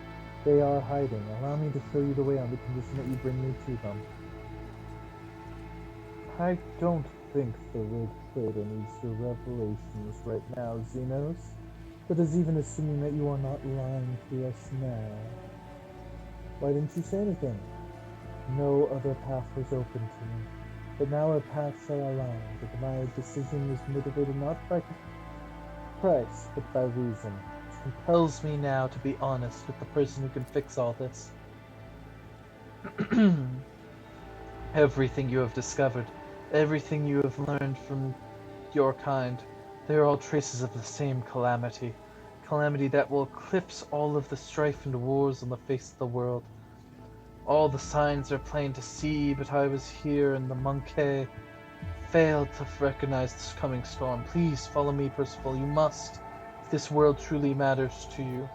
they are hiding. Allow me to show you the way on the condition that you bring me to them. I don't think the Red Trader needs your revelations right now, Xenos. But is even assuming that you are not lying to us now. Why didn't you say anything? No other path was open to me. But now our paths are aligned, and my decision was motivated not by price, but by reason. It compels me now to be honest with the person who can fix all this. Everything you have discovered, everything you have learned from your kind, they are all traces of the same calamity. Calamity that will eclipse all of the strife and wars on the face of the world. All the signs are plain to see, but I was here and the monkey failed to recognize this coming storm. Please follow me, Percival. You must, if this world truly matters to you.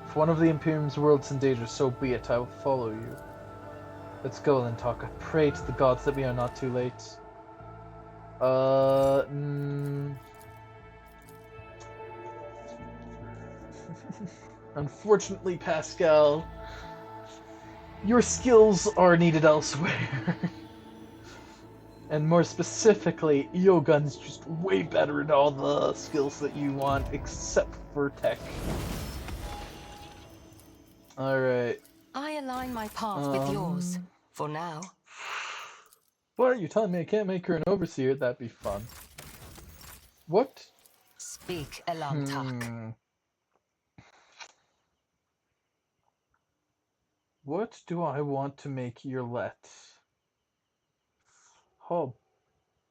If one of the Imperium's worlds in danger, so be it. I will follow you. Let's go, Lintalk. I pray to the gods that we are not too late. Unfortunately, Pascal, your skills are needed elsewhere. And more specifically, Yogun's just way better at all the skills that you want, except for tech. Alright. I align my path with yours, for now. What? You're telling me I can't make her an overseer? That'd be fun. What? Speak, Alantark. What do I want to make Yerlet? Oh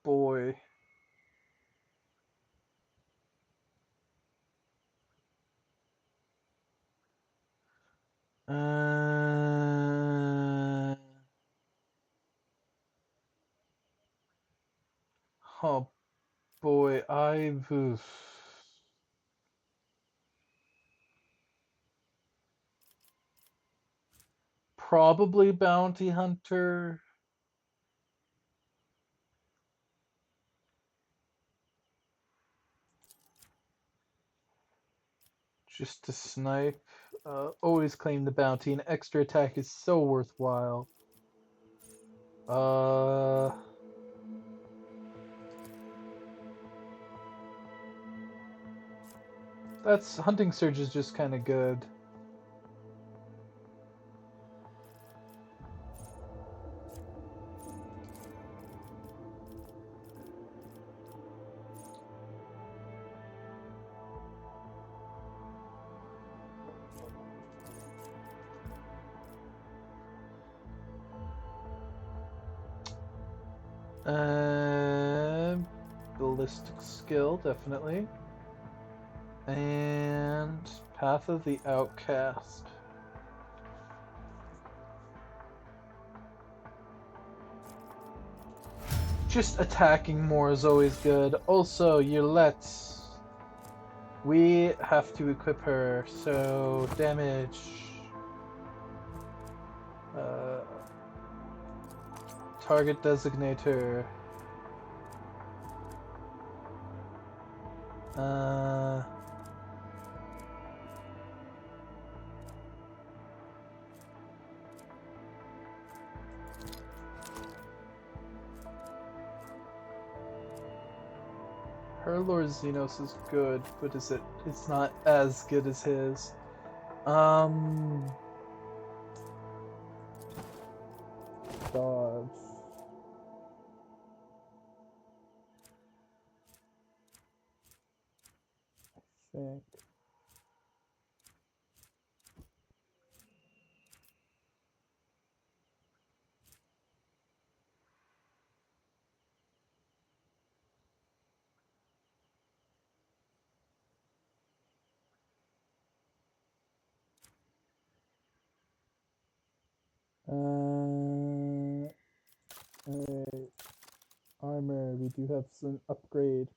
boy. Oh boy, I've... Probably bounty hunter. Just to snipe. Always claim the bounty. An extra attack is so worthwhile. That's hunting surge is just kind of good. Ballistic skill, definitely. And Path of the Outcast. Just attacking more is always good. Also, Yolette. We have to equip her, so damage. Target designator. Her Lord Xenos is good, but it's not as good as his. Dodge. I think. Alright. Armor, we do have some upgrade.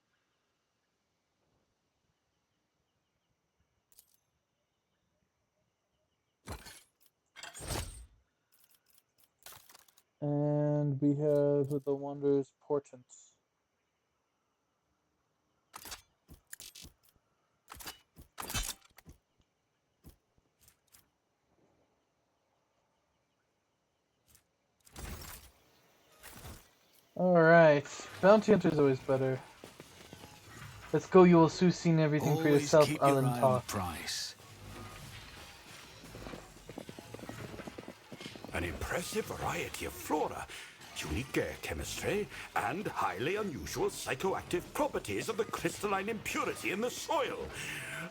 And we have the Wanderer's Portent. Alright, Bounty Hunter's always better. Let's go, you will soon see everything for Always yourself, keep your Alan eye on the Talk. price. An impressive variety of flora, unique air chemistry, and highly unusual psychoactive properties of the crystalline impurity in the soil.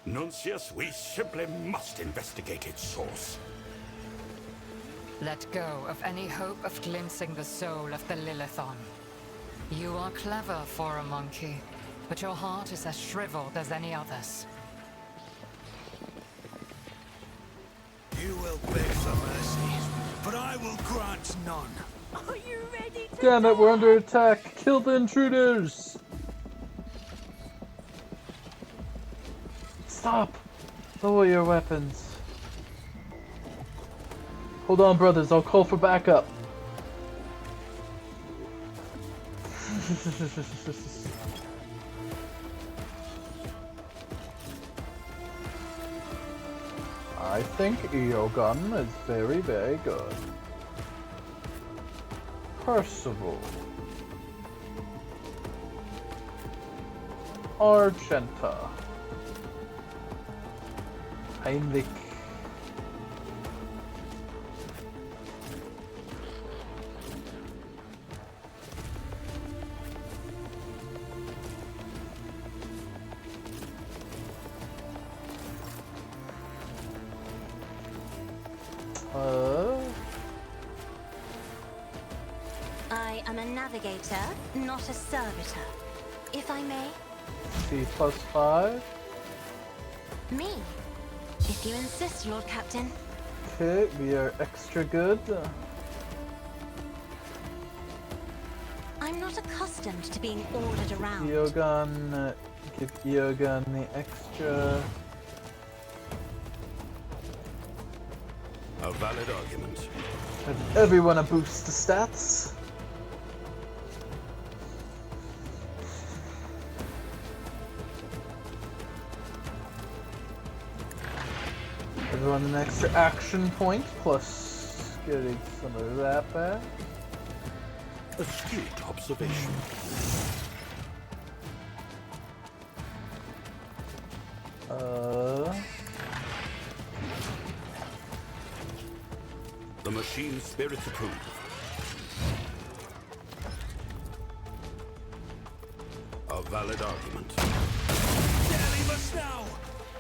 Nuncius, we simply must investigate its source. Let go of any hope of glimpsing the soul of the Lilithon. You are clever for a monkey, but your heart is as shriveled as any other's. You will beg for mercy, but I will grant none. Are you ready to Damn it, we're under attack! Kill the intruders! Stop! Lower your weapons. Hold on, brothers, I'll call for backup. I think Eogun is very, very good. Percival. Argenta. Heinrich. I am a navigator, not a servitor. If I may? C+5. Me? If you insist, Lord Captain. Okay, we are extra good. I'm not accustomed to being ordered around. Eogun, give Eogun the extra. A valid argument. Give everyone a boost to stats. Everyone an extra action point, plus getting some of that back. Astute observation. The machine spirits approved. A valid argument. Leave us now!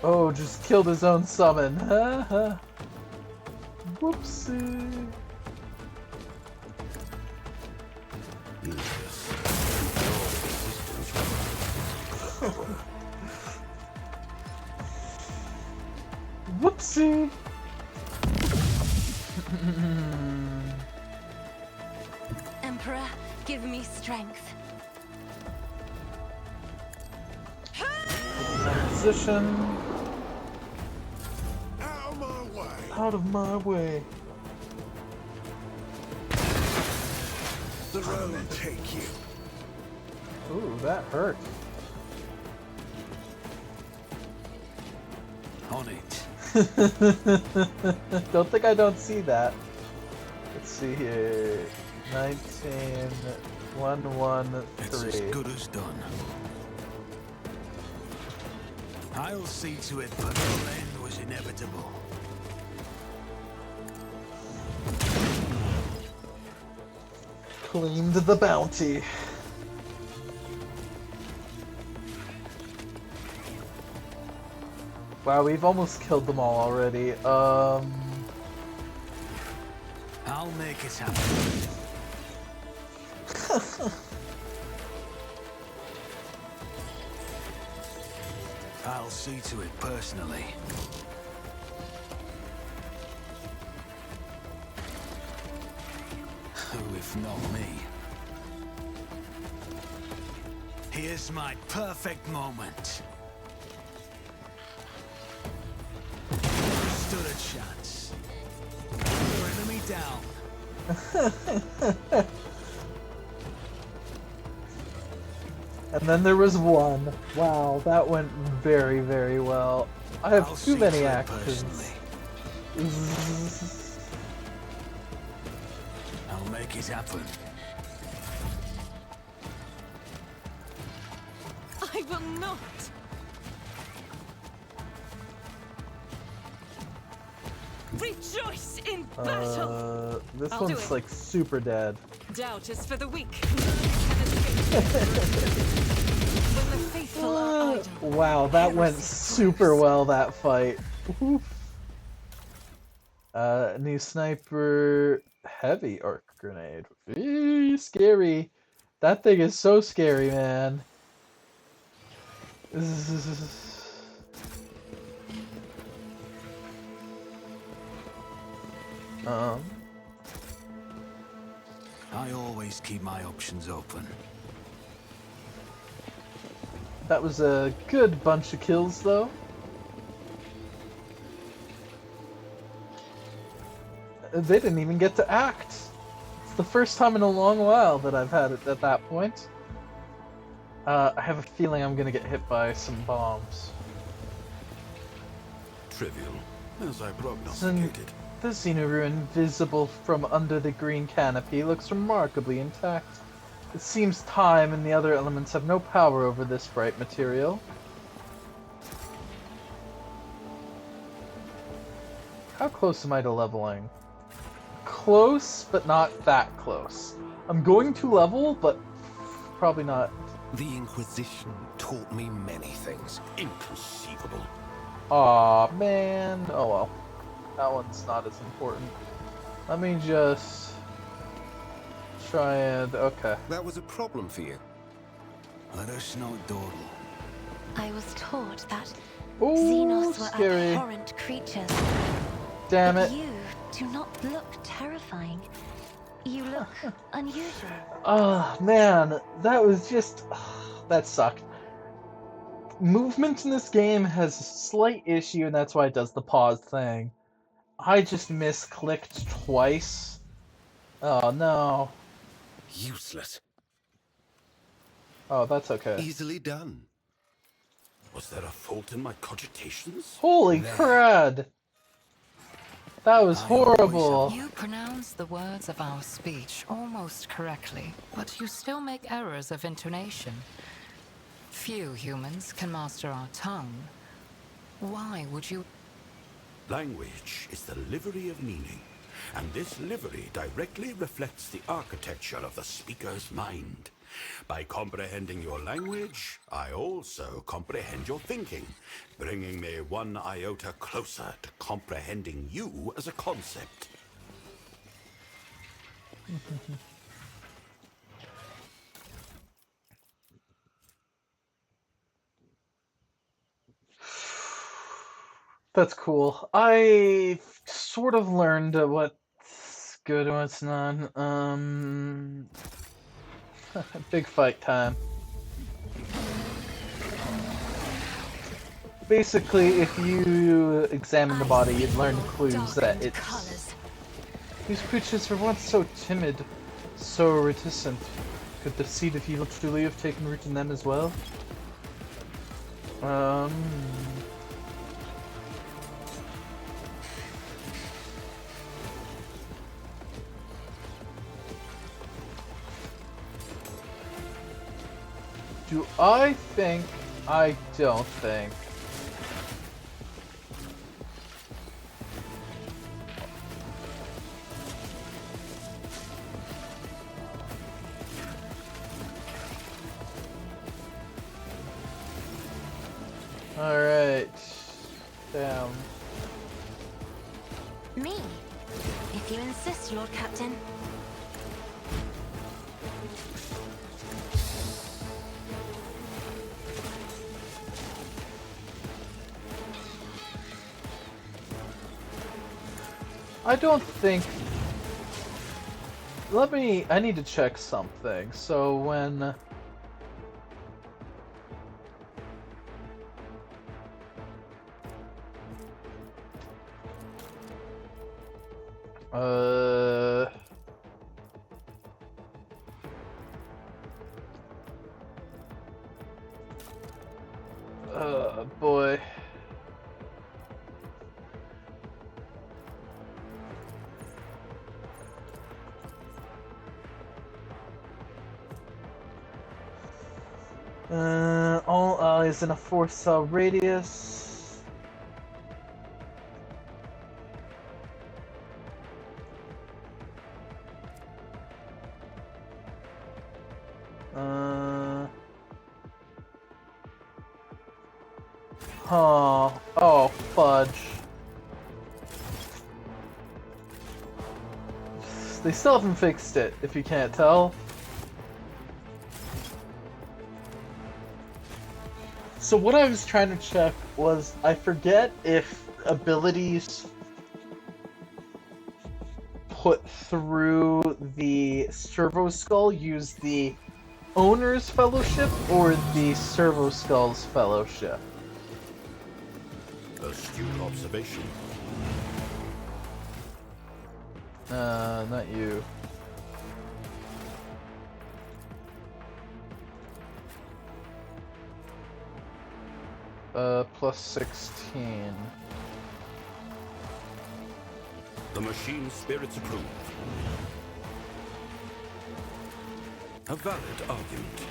Oh, just killed his own summon. Whoopsie. Whoopsie. Emperor, give me strength. Position. Out of my way! Out of my way. The road will take you. Ooh, that hurt. On it. Don't think I don't see that. Let's see here. 19, 1, 1, 3. It's as good as done. I'll see to it, but the end was inevitable. Claimed the bounty. Wow, we've almost killed them all already. I'll make it happen. I'll see to it personally. Who if not me? Here's my perfect moment. Stood a chance. Your enemy down. And then there was one. Wow, that went very, very well. I have I'll too see many to it actions. I'll make it happen. I will not. Rejoice in battle. This I'll do one's it. like super dead. Doubt is for the weak. None can escape. When the faithful are idle, Wow, that went heresy super grows. well, that fight. Oof. New sniper heavy arc grenade. Eee, scary. That thing is so scary, man. I always keep my options open. That was a good bunch of kills, though. They didn't even get to act. It's the first time in a long while that I've had it at that point. I have a feeling I'm gonna get hit by some bombs. Trivial, as I prognosticated. The Xeno ruin visible from under the green canopy looks remarkably intact. It seems time and the other elements have no power over this bright material. How close am I to leveling? Close, but not that close. I'm going to level, but probably not. The Inquisition taught me many things. Inconceivable. Aw, man. Oh well. That one's not as important. Let me just try and... okay. That was a problem for you. Let us not dawdle. I was taught that Ooh, Xenos were scary. abhorrent creatures. Damn But it. you do not look terrifying. You look unusual. Oh, man. That was just... that sucked. Movement in this game has a slight issue, and that's why it does the pause thing. I just misclicked twice. Oh, no. Useless. Oh, that's okay. Easily done. Was there a fault in my cogitations? Holy crud! That was horrible. You pronounce the words of our speech almost correctly, but you still make errors of intonation. Few humans can master our tongue. Why would you... Language is the livery of meaning, and this livery directly reflects the architecture of the speaker's mind. By comprehending your language, I also comprehend your thinking, bringing me one iota closer to comprehending you as a concept. That's cool. I sort of learned what's good and what's not. Big fight time. Basically, if you examine the body, you'd learn clues that it's... These creatures were once so timid, so reticent. Could the seed of evil truly have taken root in them as well? Do I think? I don't think. Alright. Damn. Me? If you insist, Lord Captain. I don't think... I need to check something. So when... boy. All eyes in a 4-cell radius. Oh, fudge. They still haven't fixed it, if you can't tell. So what I was trying to check was, I forget if abilities put through the Servo Skull use the Owner's Fellowship or the Servo Skull's Fellowship. Astute observation. Not you. Plus 16. The machine spirits approve. A valid argument.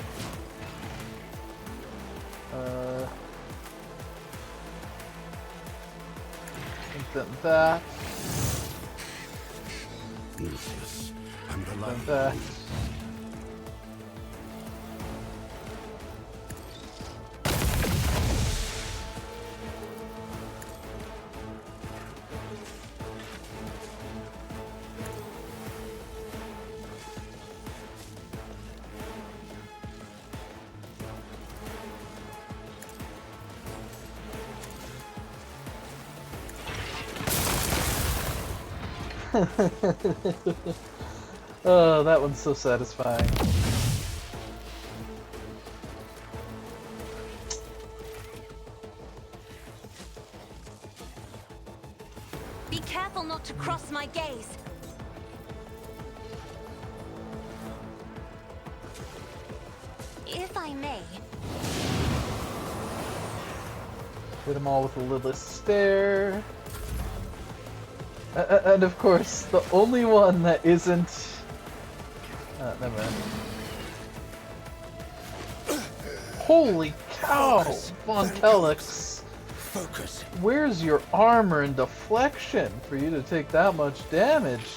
Then that. Lucius, and the Then light. that. Oh, that one's so satisfying. Be careful not to cross my gaze. If I may. Hit them all with a Lilith stare. And of course, the only one that isn't... never mind. Holy cow! Von Kelix! Focus. Where's your armor and deflection for you to take that much damage?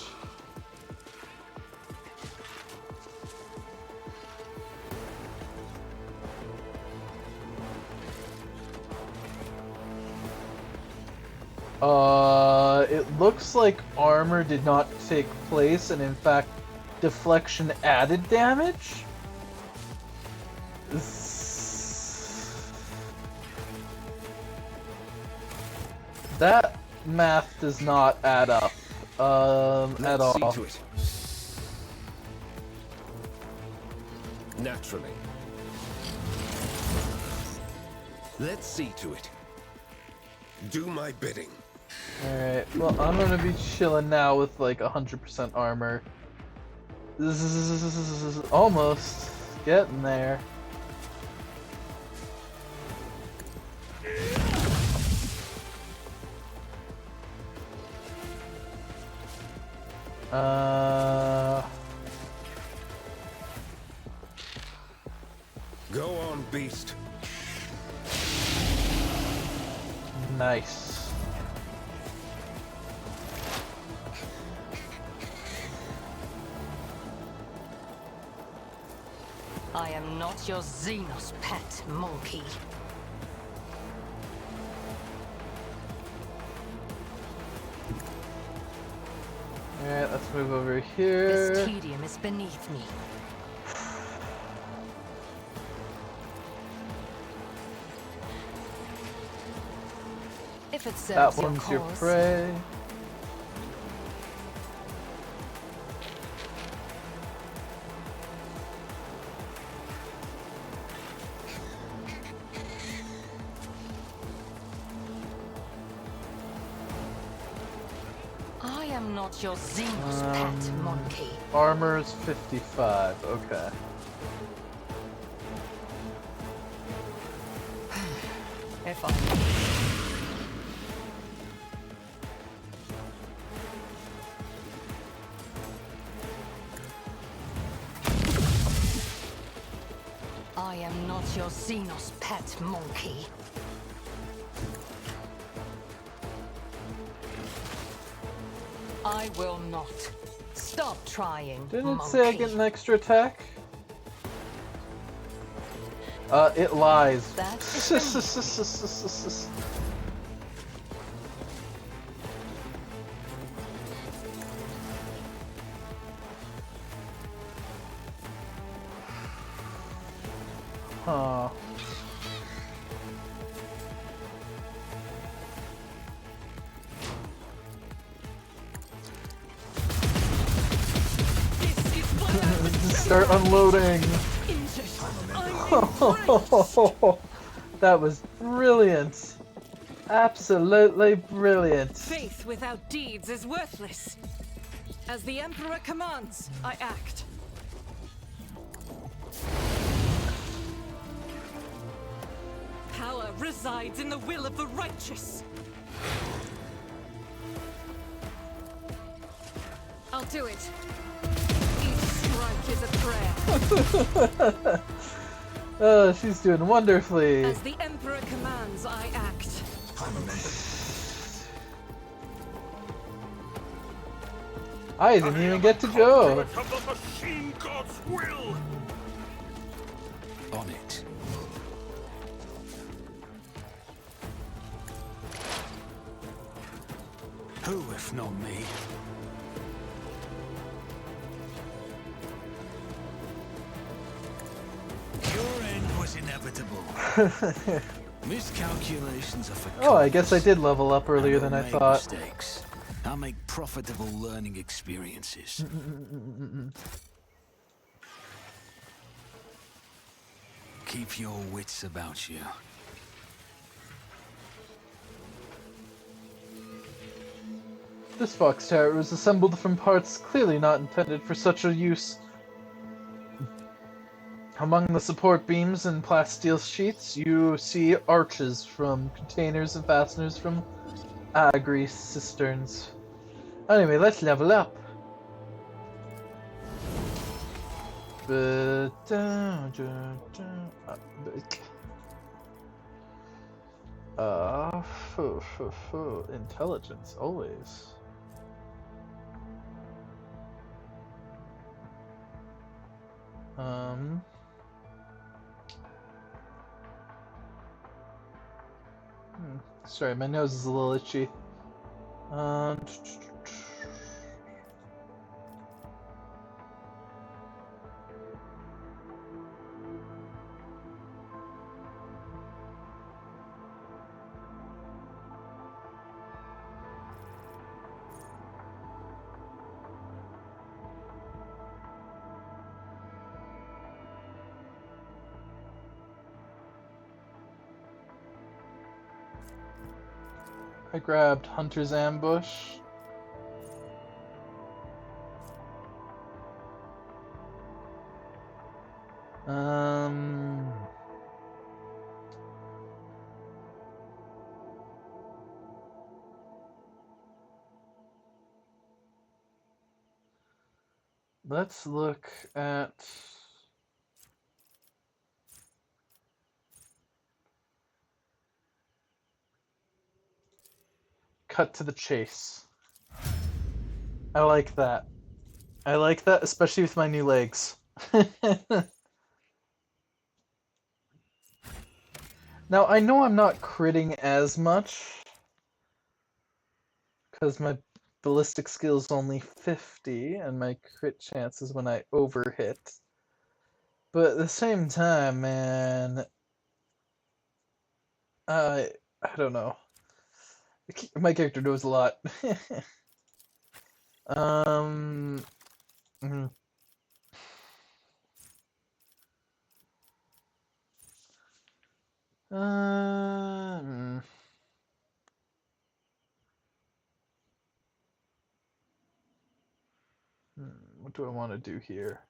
It looks like armor did not take place, and in fact, deflection added damage? That math does not add up, at all. Let's see to it. Naturally. Let's see to it. Do my bidding. Alright, well, I'm gonna be chilling now with like 100% armor. This is almost getting there. Go on, beast. Nice. I am not your Xenos pet, monkey. Alright, let's move over This here. tedium is beneath me. If it serves That your one's your cause. prey. I am not your Xenos pet monkey. Armor's 55, okay. If I... I am not your Xenos pet monkey. I will not. Stop trying, Didn't it monkey. say I get an extra attack? It lies. That is Huh. This is what I was Start unloading! That was brilliant! Absolutely brilliant! Faith without deeds is worthless. As the Emperor commands, I act. Power resides in the will of the righteous. I'll do it. Each strike is a prayer. Oh, she's doing wonderfully! As the Emperor commands, I act. I didn't even get to go! Of the machine god's will! On it. Who, if not me? Your end was inevitable. Miscalculations are for Oh, I guess I cowards. did level up earlier than I make thought. Mistakes. I'll make profitable learning experiences. Keep your wits about you. This box tower was assembled from parts clearly not intended for such a use. Among the support beams and plasteel sheets, you see arches from containers and fasteners from agri cisterns. Anyway, let's level up. Intelligence, always. Sorry, my nose is a little itchy. I grabbed Hunter's Ambush. Let's look at cut to the chase. I like that. I like that, especially with my new legs. Now, I know I'm not critting as much, because my ballistic skill's only 50, and my crit chance is when I overhit. But at the same time, man, I don't know. My character knows a lot. Mhm. Um, what do I want to do here?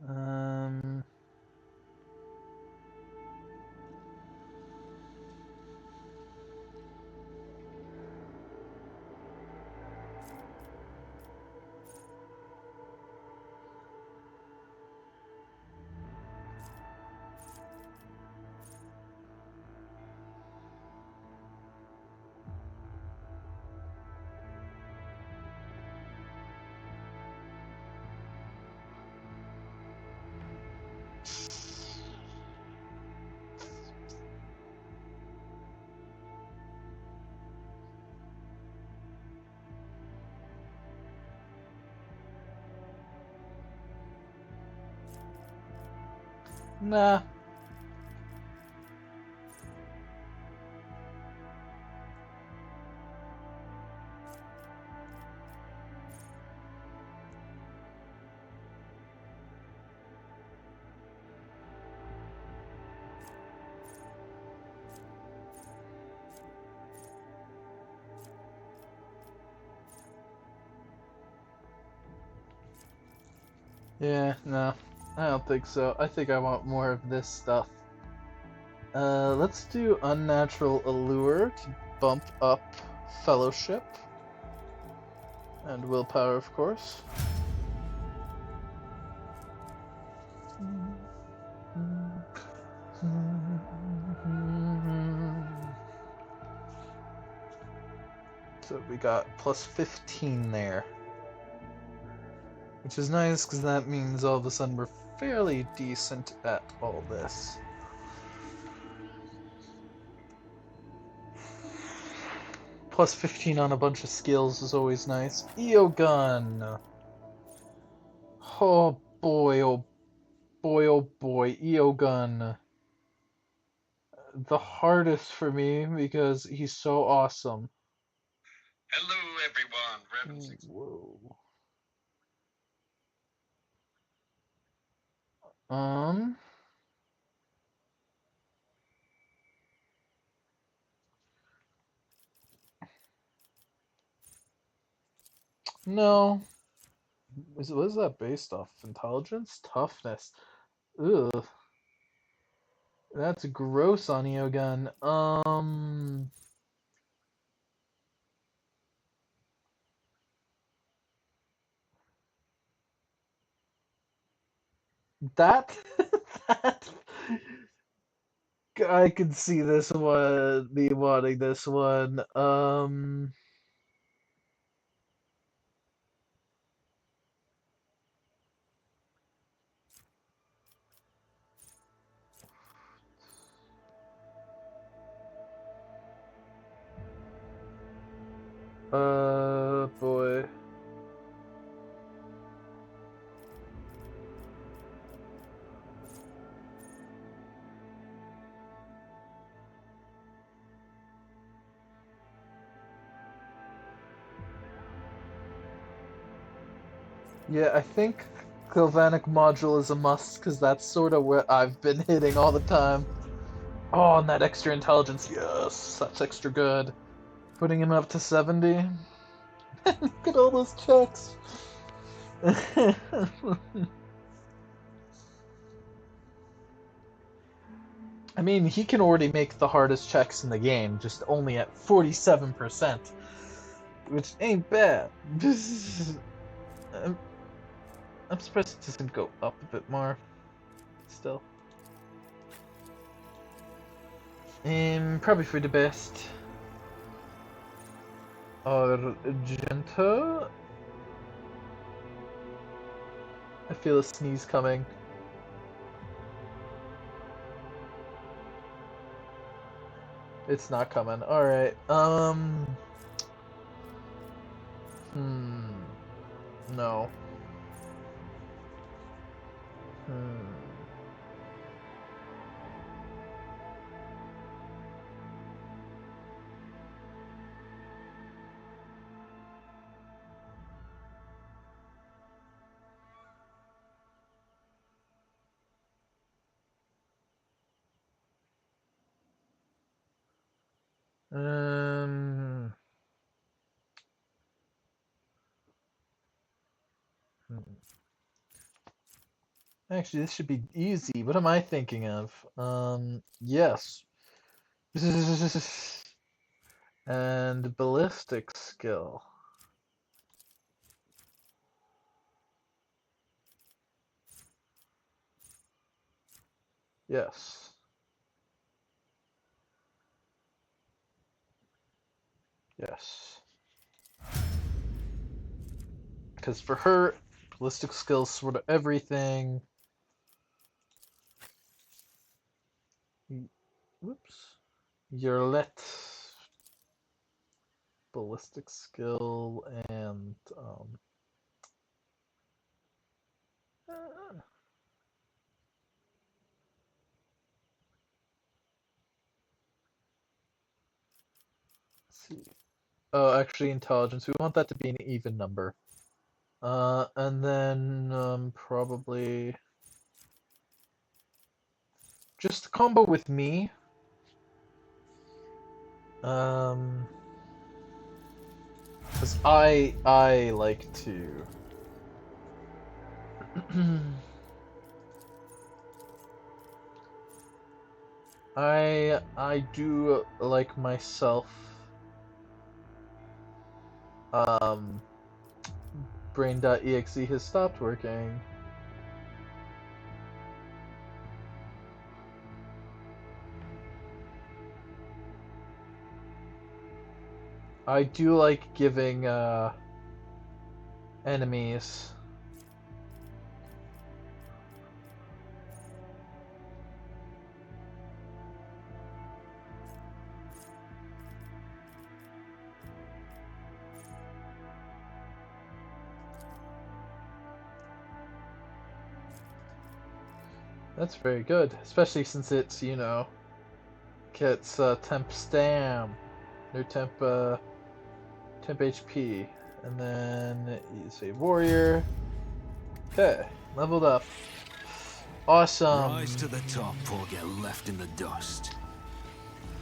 Um, nah. Yeah, no. I don't think so. I think I want more of this stuff. Let's do Unnatural Allure to bump up Fellowship. And Willpower, of course. So we got plus 15 there. Which is nice, because that means all of a sudden we're fairly decent at all this. Plus 15 on a bunch of skills is always nice. EO Gun! Oh boy, oh boy, oh boy, EO Gun. The hardest for me, because he's so awesome. Hello, everyone. Whoa. No. What is that based off? Intelligence? Toughness? Ugh. That's gross on Eogun. That that I can see this one, me wanting this one. Boy. Yeah, I think Galvanic Module is a must, because that's sort of what I've been hitting all the time. Oh, and that extra intelligence, yes, that's extra good. Putting him up to 70. Look at all those checks. I mean, he can already make the hardest checks in the game, just only at 47%, which ain't bad. I'm surprised it doesn't go up a bit more, still. Probably for the best. Argento. I feel a sneeze coming. It's not coming. Alright, no. Um, Actually, this should be easy. What am I thinking of? Yes. And ballistic skill. Yes. Yes. Because for her, ballistic skills sort of everything. Whoops. Your let ballistic skill and let's see. Oh, actually, intelligence. We want that to be an even number. And then probably just combo with me. Because I like to. I do like myself. Brain.exe has stopped working. I do like giving enemies That's very good, especially since it's, you know, gets temp stam, or temp HP, and then you say warrior. Okay, leveled up. Awesome. Rise to the top or get left in the dust.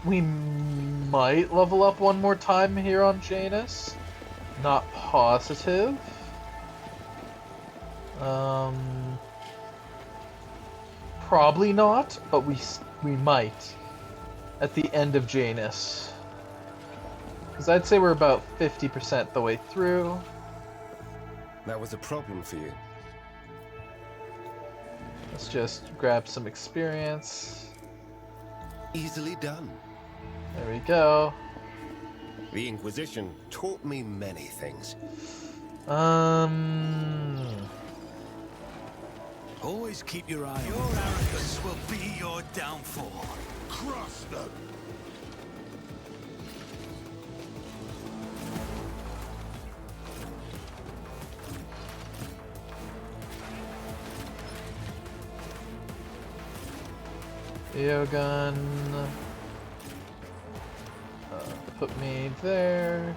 We might level up one more time here on Janus. Not positive. Probably not, but we might at the end of Janus. Because I'd say we're about 50% the way through. That was a problem for you. Let's just grab some experience. Easily done. There we go. The Inquisition taught me many things. Always keep your eye on your arrogance will be your downfall. Cross them. Gun. Put me there.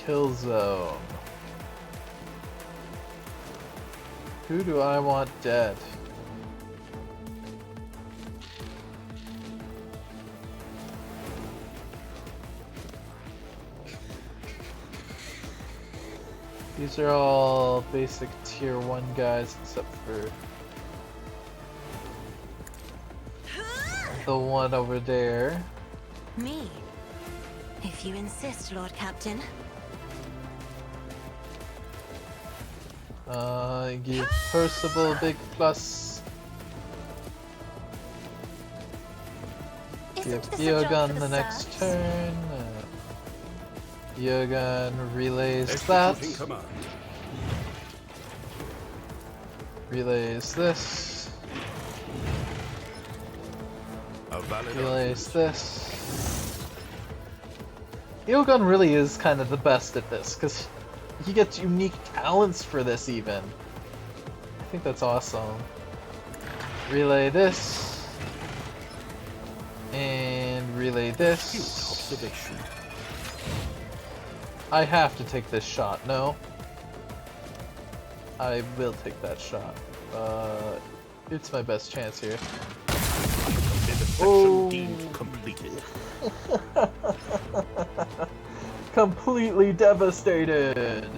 Kill zone. Who do I want dead? These are all basic tier 1 guys except for the one over there. Me? If you insist, Lord Captain. Give Percival a big plus. give Isn't this a job Biogun for the the next serfs? turn. Biogun relays that. Executing command. Relays this. A valid Relays argument. this. Biogun really is kind of the best at this, because he gets unique talents for this even. I think that's awesome. Relay this. And relay this. Observation. I have to take this shot, no? I will take that shot. It's my best chance here. Intersection deemed completed. Completely devastated.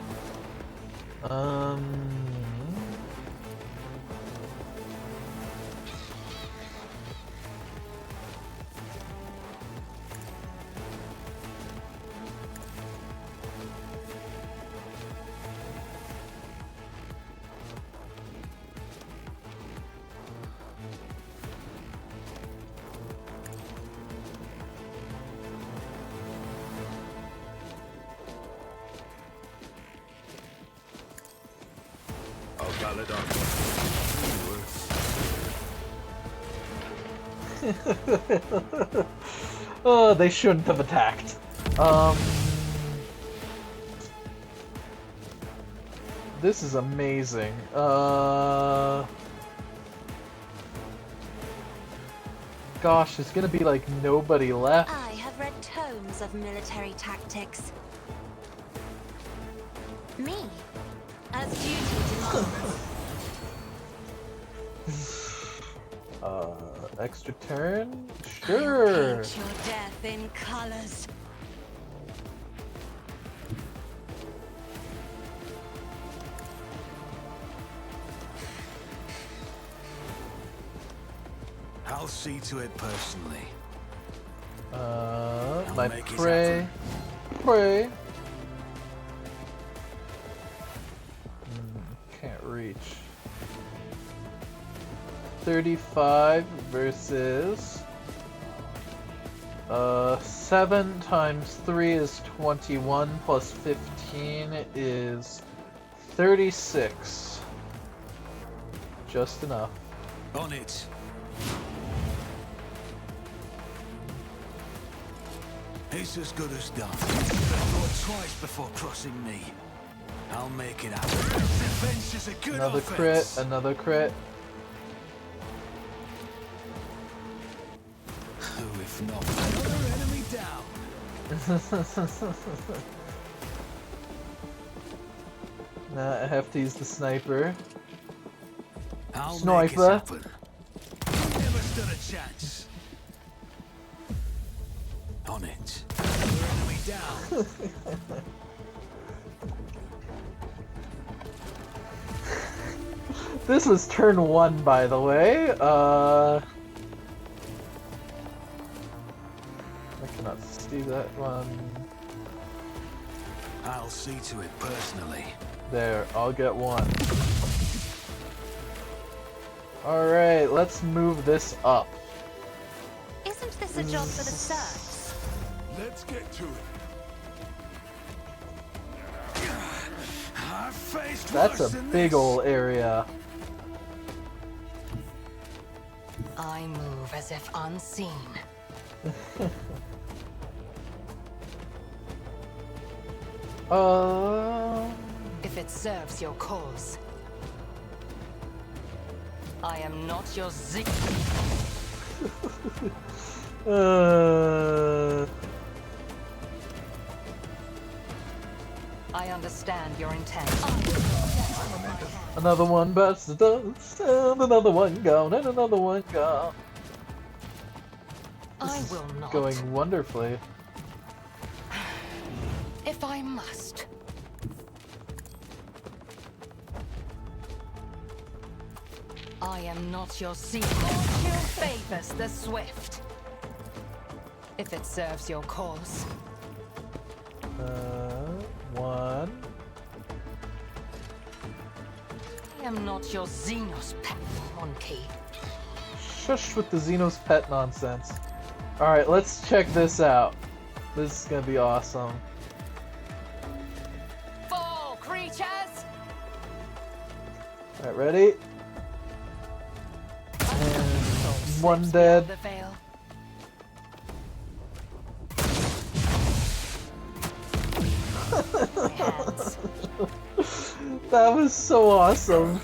A valid argument. Oh, they shouldn't have attacked. This is amazing. Gosh, there's gonna be like nobody left. I have read tomes of military tactics. Me, as duty demands. Extra turn? I'll Sure. paint your death in colors. I'll see to it personally. My make it prey. Prey. Can't reach. 35 versus 7 times 3 is 21 plus 15 is 36. Just enough. On it. It's as good as done. Thought twice before crossing me. I'll make it happen. Defense is a good Another offense. crit, another crit. Who if not another enemy down? Now I have to use the sniper. I'll Sniper. make it happen. Never stood a chance. On it. Another enemy down. This was turn 1, by the way. I cannot see that one. I'll see to it personally. There, I'll get one. Alright, let's move this up. Isn't this a job for the serfs? Let's get to it. I faced That's worse a than big this. ol' area. I move as if unseen. If it serves your cause. I am not your I understand your intent. Another one bursts the dust, and another one gone, and another one gone. I will not. Going wonderfully. If I must. I am not your seed. Fortune favors the swift. If it serves your cause. One. I am not your Xenos pet monkey. Shush with the Xenos pet nonsense. Alright, let's check this out. This is gonna be awesome. Fall, creatures! Alright, ready? And one dead. The veil. That was so awesome.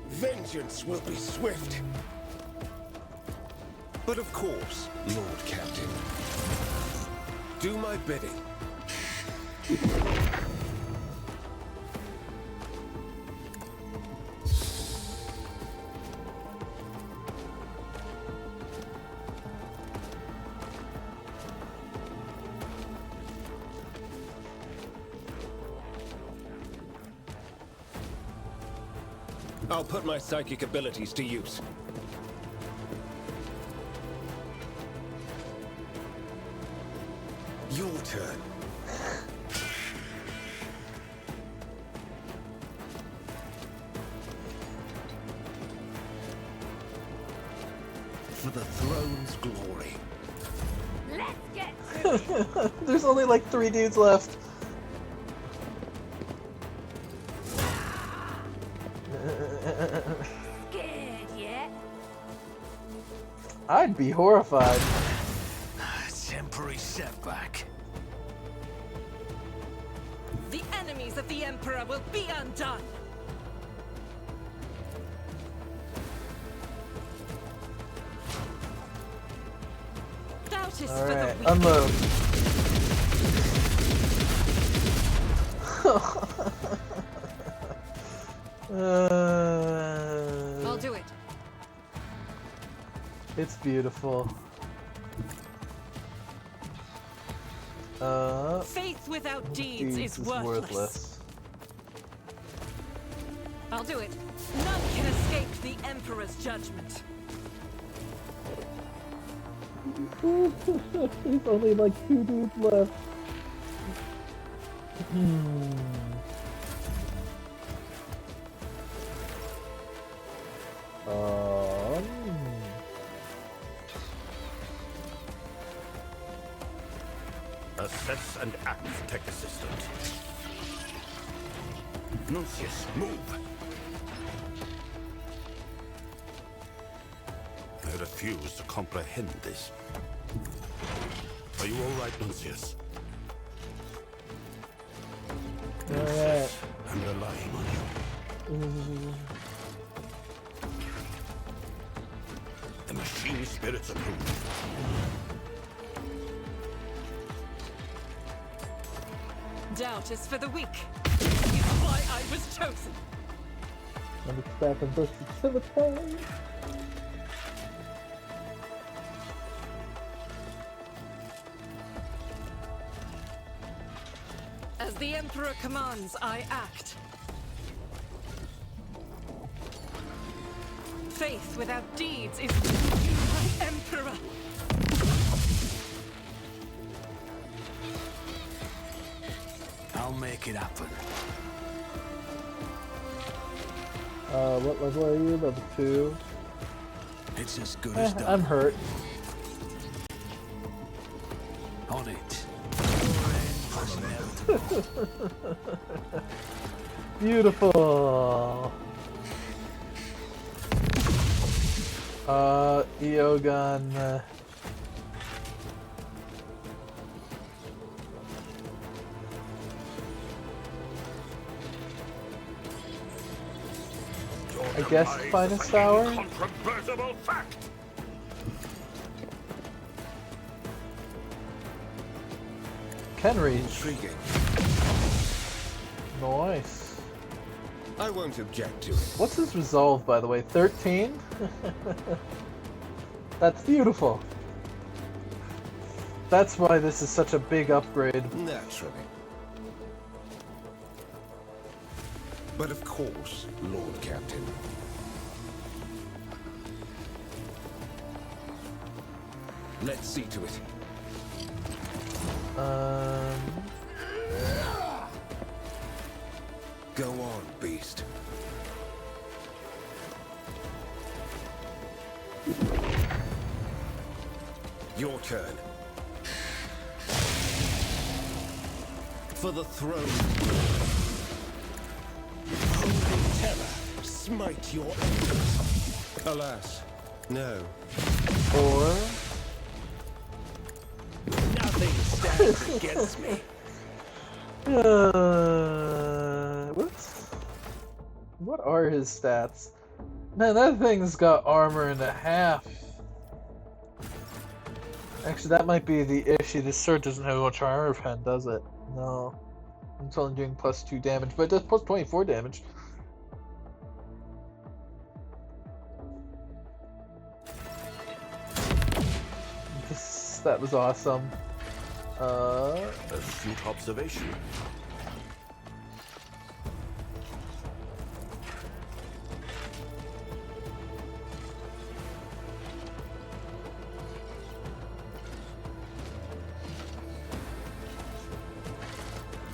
Vengeance will be swift. But of course, Lord Captain. Do my bidding. I'll put my psychic abilities to use. Your turn. For the throne's glory. Let's get There's only like 3 dudes left. scared yet. I'd be horrified. Temporary setback. The enemies of the Emperor will be undone! Doubt is for the Alright, weak. unload. I'll do it. It's beautiful. Faith without deeds is worthless. I'll do it. None can escape the Emperor's judgment. There's only like 2 dudes left. Assess and act, Tech Assistant. Nuncius, move! I refuse to comprehend this. Are you all right, Nuncius? Alright. I'm relying on you. The machine spirits approve. Doubt is for the weak. It's why I was chosen. Let me back and burst the cemetery. As the Emperor commands, I act. Faith without deeds is my Emperor. I'll make it happen. What level are you? Level 2? It's as good as done. I'm hurt. On it. Beautiful. Eogan. I guess finest hour. Incontrovertible fact. Can reach. Intriguing. Nice. I won't object to it. What's his resolve, by the way? 13? That's beautiful. That's why this is such a big upgrade. Naturally. But of course, Lord Captain. Let's see to it. Go on, beast. Your turn. For the throne. Holy terror, smite your enemies. Alas, no. Or Nothing stands against me. whoops. What are his stats? Man, that thing's got armor and a half. Actually, that might be the issue. This sword doesn't have much armor pen, does it? No. It's only doing +2 damage, but it does plus 24 damage. That was awesome. Astute observation.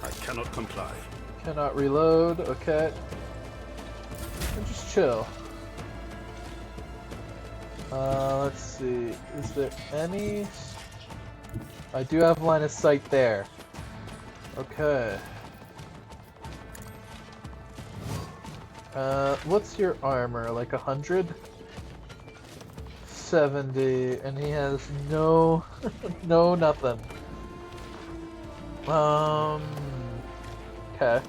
I cannot comply. Cannot reload, okay. And just chill. Let's see. Is there any... I do have line of sight there. Okay. What's your armor? Like 100? 70, and he has no... no nothing. Okay.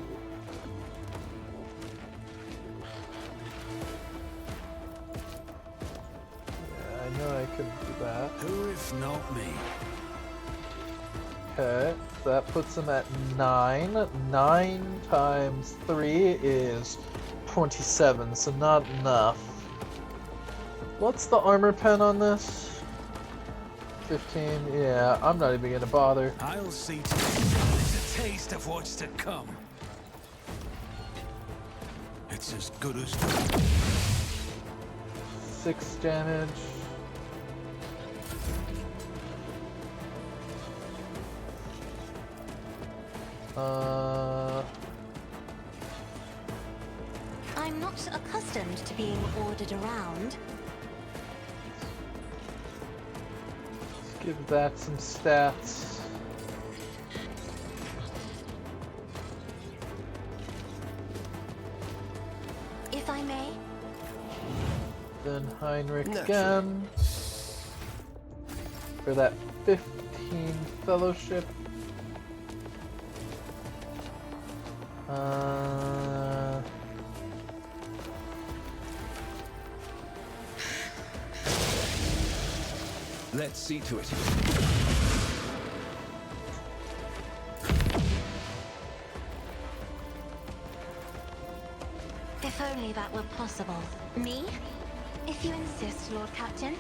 Yeah, I know I can do that. Who if not me? Okay, so that puts him at 9. 9 times 3 is 27, so not enough. What's the armor pen on this? 15, yeah, I'm not even gonna bother. I'll see to it. There's a taste of what's to come. It's as good as done. 6 damage. I'm not accustomed to being ordered around. Let's give that some stats. If I may. Then Heinrich Naturally. again. For that 15 fellowship. Let's see to it. If only that were possible. Me? If you insist, Lord Captain.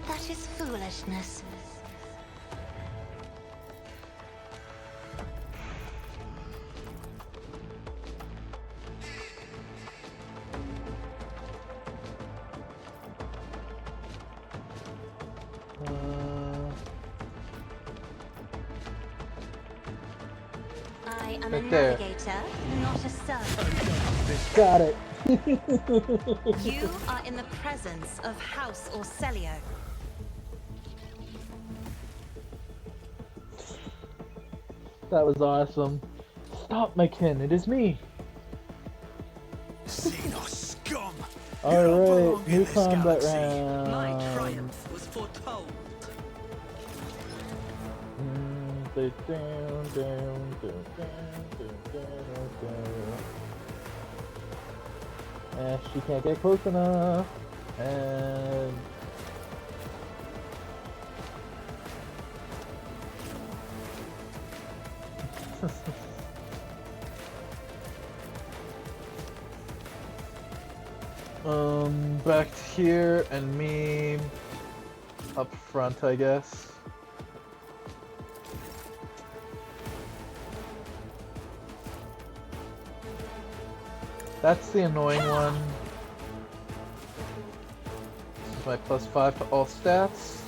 That is foolishness. I am a Right there. navigator, not a servant. Got it. You are in the presence of House Orcelio. That was awesome. Stop, my kin, it is me. Xenos scum! Alright, new this combat galaxy. My round. triumph was foretold. And she can't get close enough. And back to here and me up front, I guess. That's the annoying one. This is my +5 to all stats.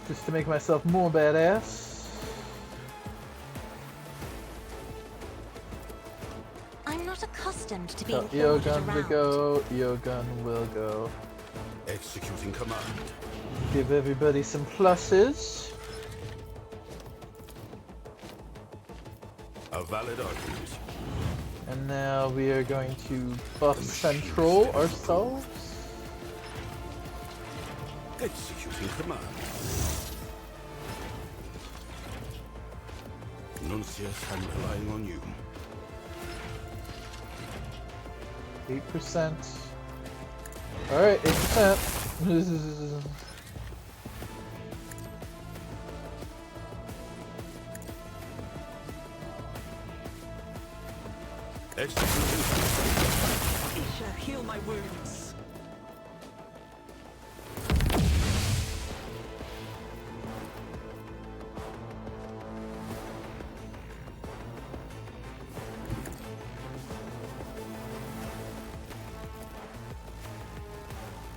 Just to make myself more badass. I'm not accustomed to So being ordered Eogun will around. go. Eogun will go. Executing command. Give everybody some pluses. A valid argument. And now we are going to buff Central ourselves. Executing command. Nuncius, I'm relying on you. 8%. Alright, 8%. Executing. Isha, heal my wounds.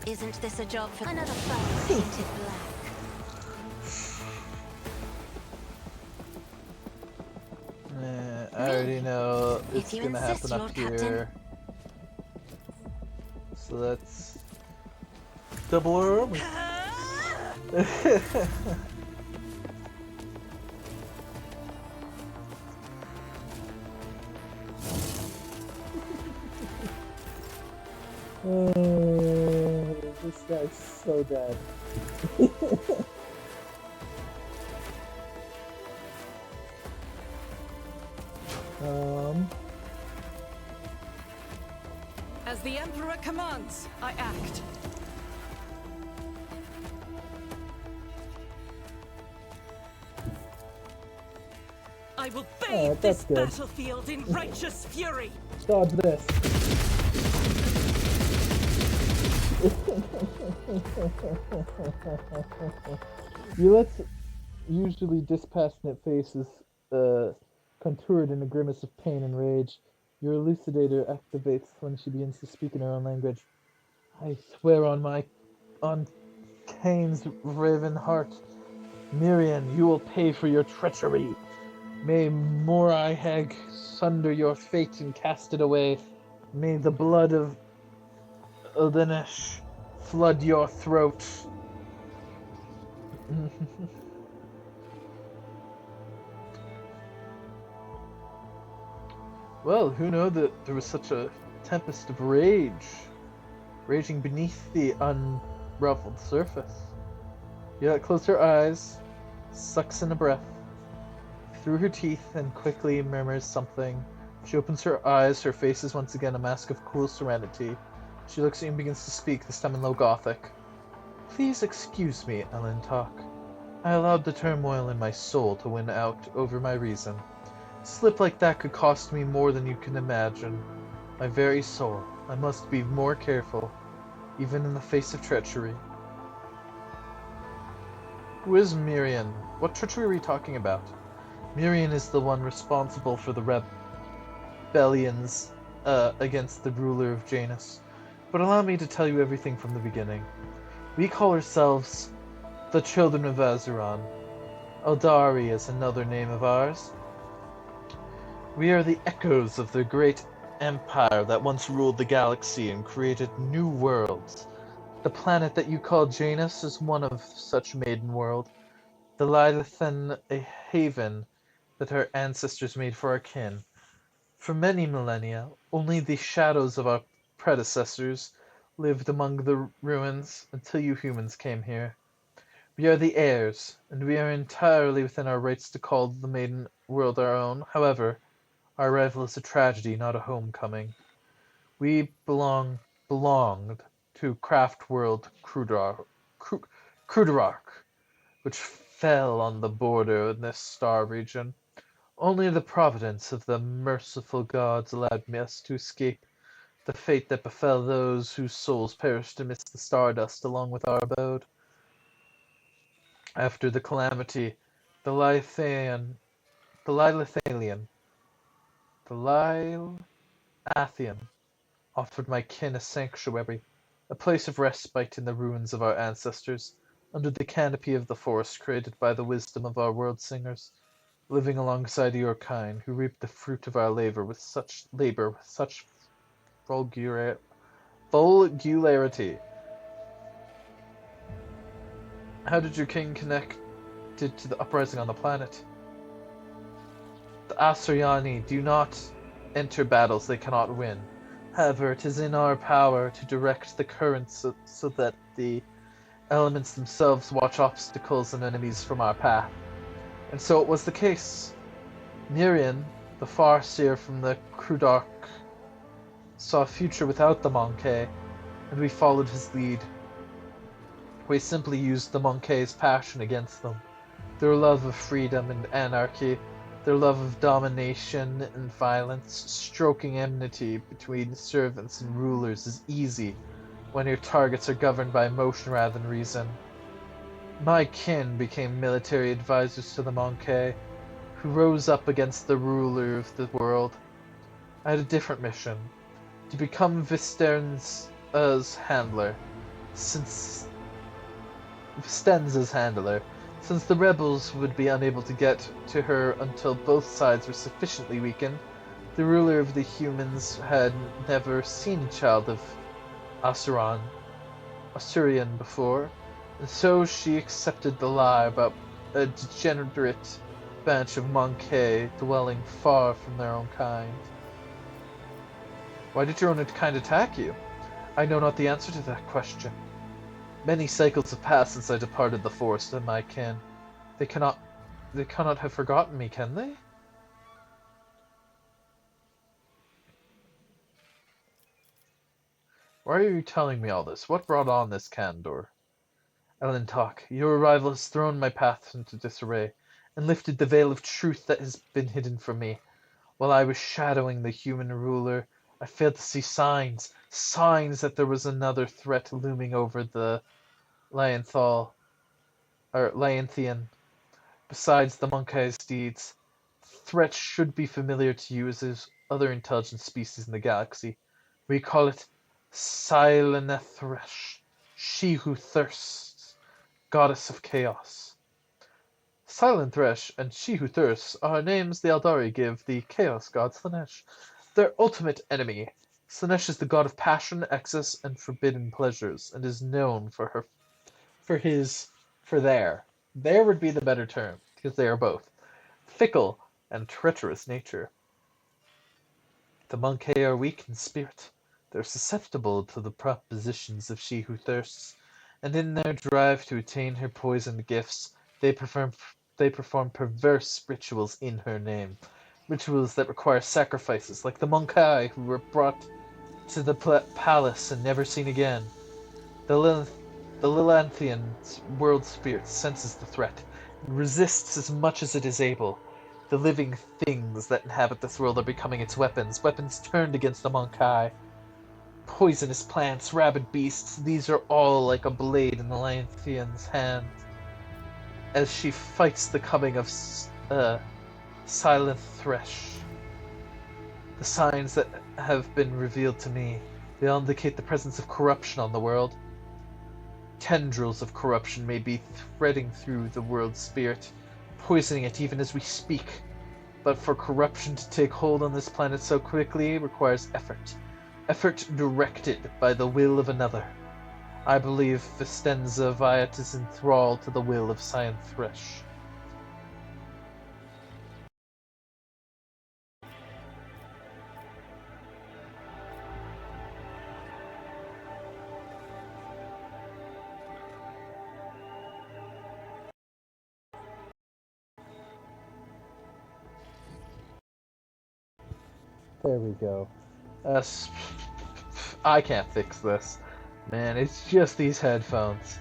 Isn't this a job for another foe painted black? I already know it's If you gonna insist, happen up Lord here. Captain. So let's double our armor. Oh, this guy's so dead. As the Emperor commands, I act. I will bathe that's this good. battlefield in righteous fury. Dodge this. You let usually dispassionate faces contoured in a grimace of pain and rage. Your elucidator activates when she begins to speak in her own language. I swear on Cain's raven heart, Mirian, you will pay for your treachery. May Morai Heg sunder your fate and cast it away. May the blood of Ildinesh flood your throat. Well, who knew that there was such a tempest of rage raging beneath the unruffled surface? Yet closed her eyes, sucks in a breath, through her teeth, and quickly murmurs something. She opens her eyes, her face is once again a mask of cool serenity. She looks at you and begins to speak, this time in low Gothic. Please excuse me, Ellen Talk. I allowed the turmoil in my soul to win out over my reason. A slip like that could cost me more than you can imagine. My very soul. I must be more careful, even in the face of treachery. Who is Mirian? What treachery are we talking about? Mirian is the one responsible for the rebellions against the ruler of Janus. But allow me to tell you everything from the beginning. We call ourselves the Children of Azeron. Eldari is another name of ours. We are the echoes of the great empire that once ruled the galaxy and created new worlds. The planet that you call Janus is one of such maiden world. The Lilithan, a haven that our ancestors made for our kin. For many millennia, only the shadows of our predecessors lived among the ruins until you humans came here. We are the heirs, and we are entirely within our rights to call the maiden world our own. However, our arrival is a tragedy, not a homecoming. We belonged to craft world Krudarok, which fell on the border in this star region. Only the providence of the merciful gods allowed us to escape the fate that befell those whose souls perished amidst the stardust along with our abode. After the calamity, the Lithathian, the Lilithalian, the Lilathian offered my kin a sanctuary, a place of respite in the ruins of our ancestors, under the canopy of the forest created by the wisdom of our world singers, living alongside your kind, who reaped the fruit of our labor with such Vulgarity. How did your king connect to the uprising on the planet? The Asuryani do not enter battles they cannot win. However, it is in our power to direct the currents so that the elements themselves watch obstacles and enemies from our path. And so it was the case. Mirian, the Farseer from the Krudark, saw a future without the Monkey, and we followed his lead. We simply used the Monkey's passion against them. Their love of freedom and anarchy, their love of domination and violence, stroking enmity between servants and rulers is easy when your targets are governed by emotion rather than reason. My kin became military advisors to the Monkey, who rose up against the ruler of the world. I had a different mission, to become Vistenza's handler, since the rebels would be unable to get to her until both sides were sufficiently weakened. The ruler of the humans had never seen a child of Asurian before, and so she accepted the lie about a degenerate batch of Monkey dwelling far from their own kind. Why did your own kind attack you? I know not the answer to that question. Many cycles have passed since I departed the forest and my kin. They cannot have forgotten me, can they? Why are you telling me all this? What brought on this candor? Ellen, talk. Your arrival has thrown my path into disarray, and lifted the veil of truth that has been hidden from me. While I was shadowing the human ruler, I failed to see signs that there was another threat looming over the Lyanthal, or Lyanthian, besides the Monkey's deeds. Threat should be familiar to you as there's other intelligent species in the galaxy. We call it Silenthress, she who thirsts, goddess of chaos. Silenthress and she who thirsts are names the Eldari give the chaos god Slanesh, their ultimate enemy. Slanesh is the god of passion, excess, and forbidden pleasures, and is known for there would be the better term, because they are both fickle and treacherous nature. The Monkey are weak in spirit. They're susceptible to the propositions of she who thirsts, and in their drive to attain her poisoned gifts, they perform perverse rituals in her name. Rituals that require sacrifices, like the Monkey who were brought to the palace and never seen again. The Lilanthian world spirit senses the threat, and resists as much as it is able. The living things that inhabit this world are becoming its weapons turned against the Monkey. Poisonous plants, rabid beasts, these are all like a blade in the Lanthian's hand. As she fights the coming of Silenthress, the signs that have been revealed to me, they all indicate the presence of corruption on the world. Tendrils of corruption may be threading through the world's spirit, poisoning it even as we speak. But for corruption to take hold on this planet so quickly requires effort. Effort directed by the will of another. I believe Vistenza Viat is enthralled to the will of Silenthress. There we go. I can't fix this. Man, it's just these headphones.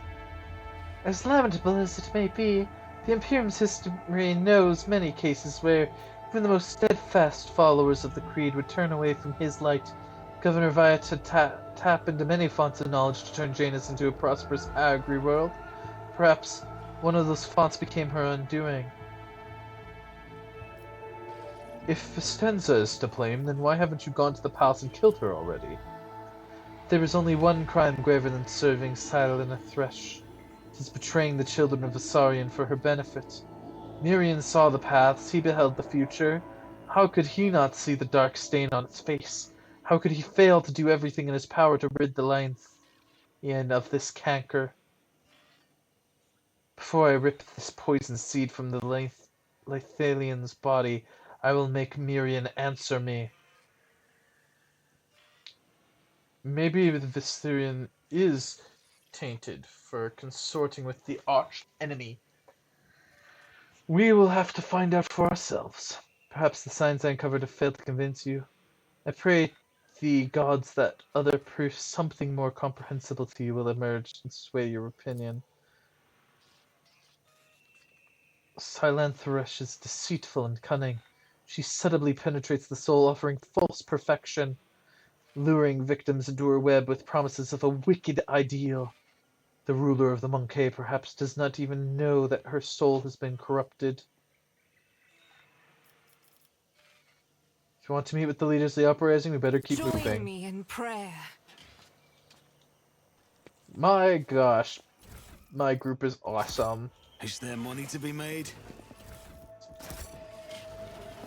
As lamentable as it may be, the Imperium's history knows many cases where even the most steadfast followers of the Creed would turn away from his light. Governor Viat had tap into many fonts of knowledge to turn Janus into a prosperous agri-world. Perhaps one of those fonts became her undoing. If Vistenza is to blame, then why haven't you gone to the palace and killed her already? There is only one crime graver than serving Silenthress. It is betraying the children of Asarian for her benefit. Mirian saw the paths, he beheld the future. How could he not see the dark stain on its face? How could he fail to do everything in his power to rid the Lion of this canker? Before I rip this poison seed from the Lithalian's body, I will make Mirian answer me. Maybe the Viserion is tainted for consorting with the arch enemy. We will have to find out for ourselves. Perhaps the signs I uncovered have failed to convince you. I pray the gods that other proofs, something more comprehensible to you, will emerge and sway your opinion. Silanthresh is deceitful and cunning. She subtly penetrates the soul, offering false perfection, luring victims into her web with promises of a wicked ideal. The ruler of the Monkey perhaps does not even know that her soul has been corrupted. If you want to meet with the leaders of the uprising, we better keep Join moving. me in prayer. My gosh, my group is awesome. Is there money to be made?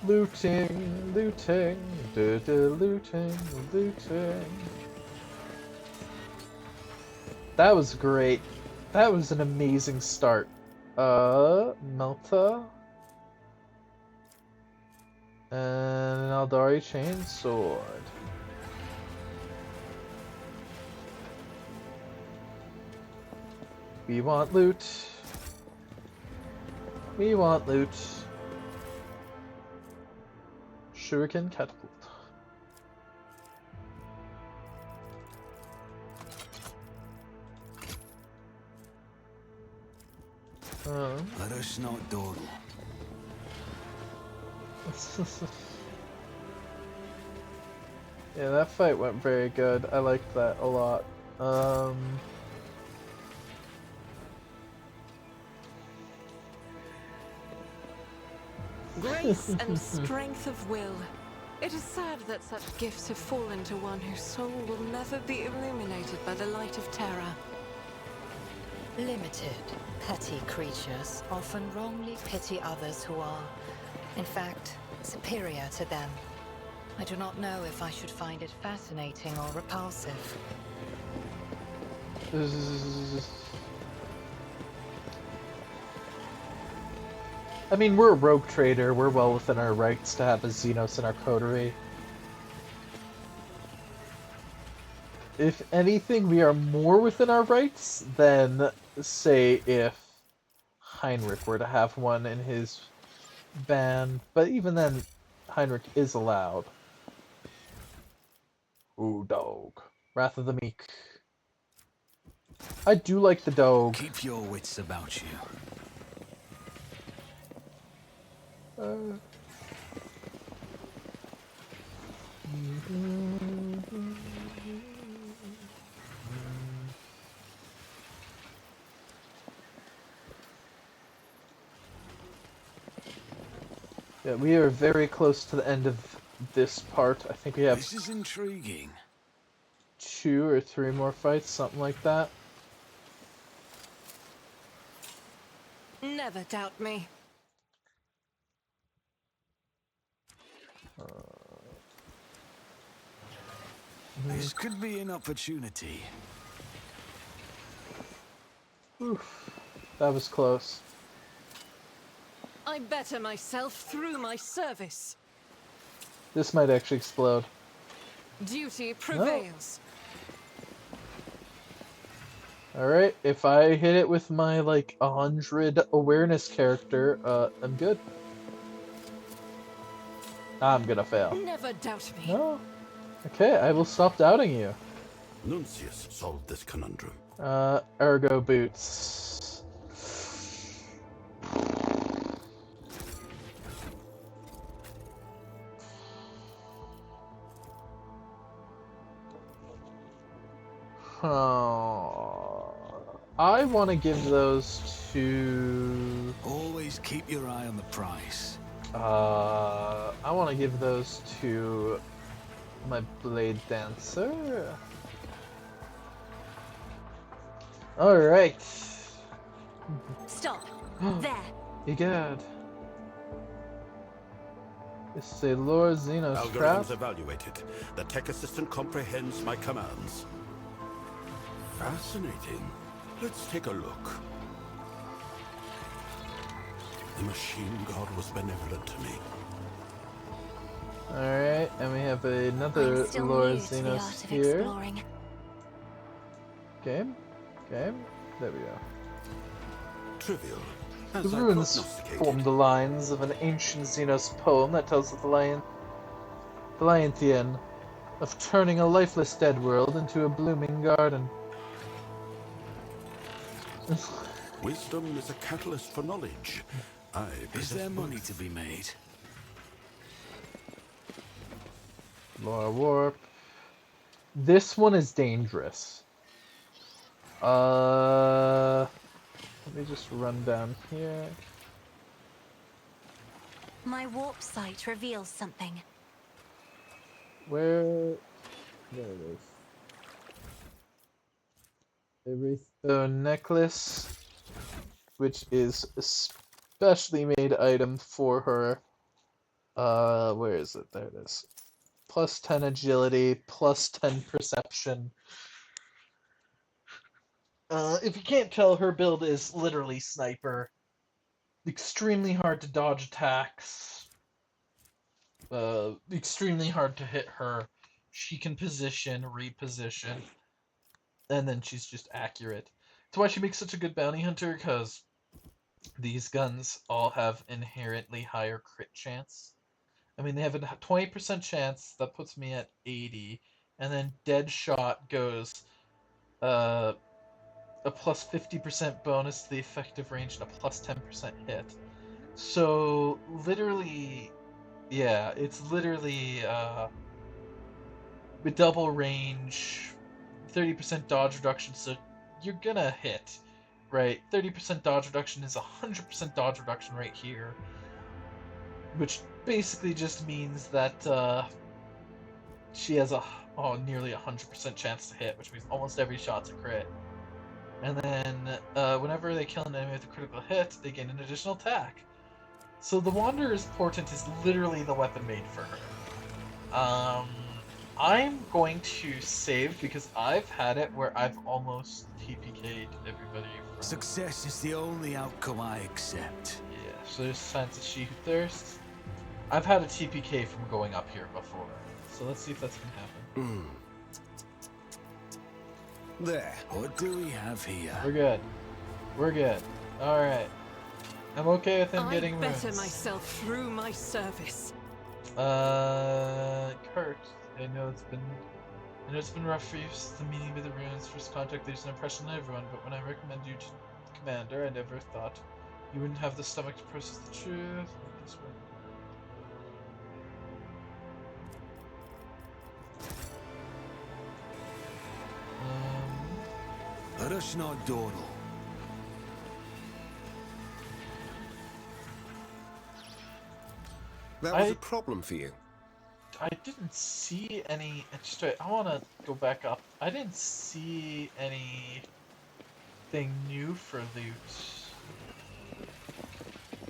Looting, looting, looting, looting. That was great. That was an amazing start. Melta. And an Aldari chain sword. We want loot. We want loot. Shuriken catapult. Let us not dawdle. Yeah, that fight went very good. I liked that a lot. Grace and strength of will. It is sad that such gifts have fallen to one whose soul will never be illuminated by the light of terror. Limited, petty creatures often wrongly pity others who are, in fact, superior to them. I do not know if I should find it fascinating or repulsive. I mean, we're a rogue trader. We're well within our rights to have a Xenos in our coterie. If anything, we are more within our rights than, say, if Heinrich were to have one in his band. But even then, Heinrich is allowed. Ooh, dog. Wrath of the Meek. I do like the dog. Keep your wits about you. Yeah, we are very close to the end of this part. I think we have This is intriguing. 2 or 3 more fights, something like that. Never doubt me. This could be an opportunity. Oof, that was close. I better myself through my service. This might actually explode. Duty prevails. Alright, if I hit it with my, like, 100 awareness character, I'm good. I'm gonna fail. Never doubt me. No? Okay, I will stop doubting you. Nuncius solved this conundrum. Ergo boots. Oh, I want to give those to... Always keep your eye on the price. I want to give those to my Blade Dancer. Alright. Stop. There. You good? This is a Lord Xenos Algorithms craft. evaluated. The tech assistant comprehends my commands. Fascinating. Let's take a look. The machine god was benevolent to me. Alright, and we have another I'm still Lord new to the Xenos art of here. exploring. Game. There we go. Trivial. The As I ruins prognosticated. form the lines of an ancient Xenos poem that tells of the Lianthian of turning a lifeless dead world into a blooming garden. Wisdom is a catalyst for knowledge. Is there money to be made? Lore warp. This one is dangerous. Let me just run down here. My warp sight reveals something. Where? There it is. The necklace, which is a specially made item for her. Where is it? There it is. Plus 10 agility, plus 10 perception. If you can't tell, her build is literally sniper. Extremely hard to dodge attacks. Extremely hard to hit her. She can position, reposition, and then she's just accurate. That's why she makes such a good bounty hunter, because these guns all have inherently higher crit chance. I mean, they have a 20% chance, that puts me at 80, and then dead shot goes a plus 50% bonus to the effective range and a plus 10% hit. So, literally, yeah, it's literally with double range, 30% dodge reduction, so you're gonna hit, right? 30% dodge reduction is 100% dodge reduction right here, which basically just means that she has a nearly 100% chance to hit, which means almost every shot's a crit. And then whenever they kill an enemy with a critical hit, they gain an additional attack. So the Wanderer's Portent is literally the weapon made for her. I'm going to save because I've had it where I've almost TPK'd everybody from... Success is the only outcome I accept. Yeah, so there's signs of She Who Thirsts. I've had a TPK from going up here before, so let's see if that's gonna happen. There. What do we have here? We're good. We're good. Alright. I'm okay with him getting I better runes. myself through my service. Kurt, I know it's been rough for you since the meeting with the runes. First contact leaves an impression on everyone, but when I recommend you to the commander, I never thought you wouldn't have the stomach to process the truth. This way. Let us not dawdle. That was a problem for you. I didn't see any. Just wait, I want to go back up. I didn't see anything new for loot.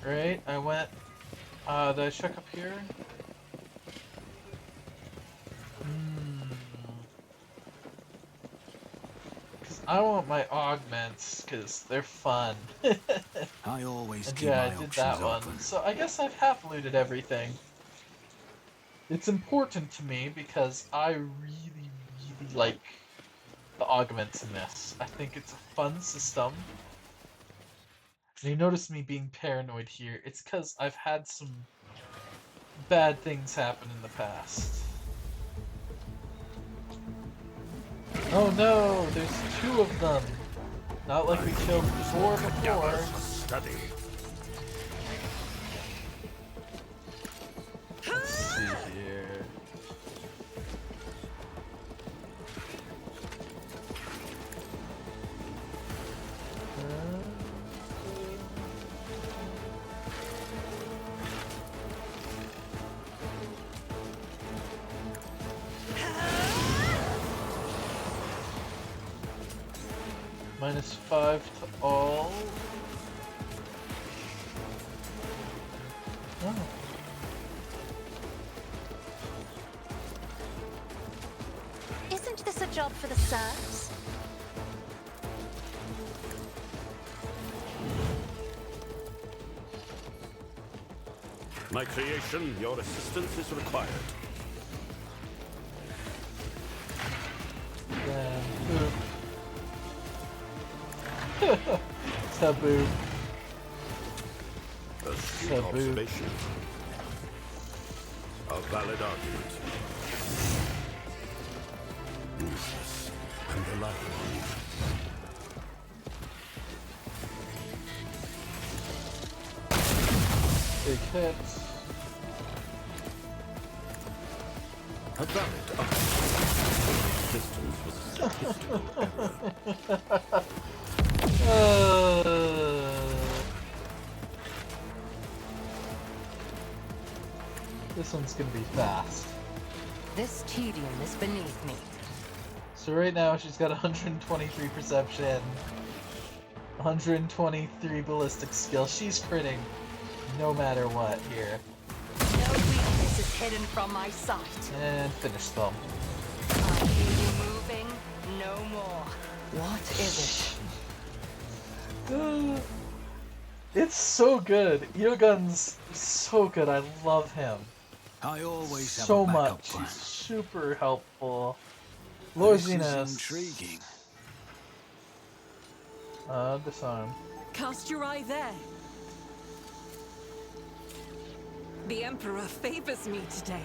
Right? I went. Did I check up here? Because I want my augments, because they're fun. I always And keep yeah, my I did options that one. open. So I guess I've half looted everything. It's important to me because I really, really like the augments in this. I think it's a fun system. And you notice me being paranoid here. It's because I've had some bad things happen in the past. Oh no, there's 2 of them. Not like we killed 4 before. Study. Let's see here. -5 to all. Oh. job for the serfs? My creation, your assistance is required. Taboo. Astute Taboo. observation. A valid argument. Useless and reliable. Big hit. A valid argument. Existence was a statistical error. This one's gonna be fast. This tedium is beneath me. So right now she's got 123 perception, 123 ballistic skill. She's critting no matter what here. No weakness is hidden from my sight. And finish them. I hear you moving, no more. What is it? It's so good. Yogun's so good. I love him I always have so a backup much. plan. He's super helpful. Lord This is Janus. intriguing. Disarm. Cast your eye there. The Emperor favors me today.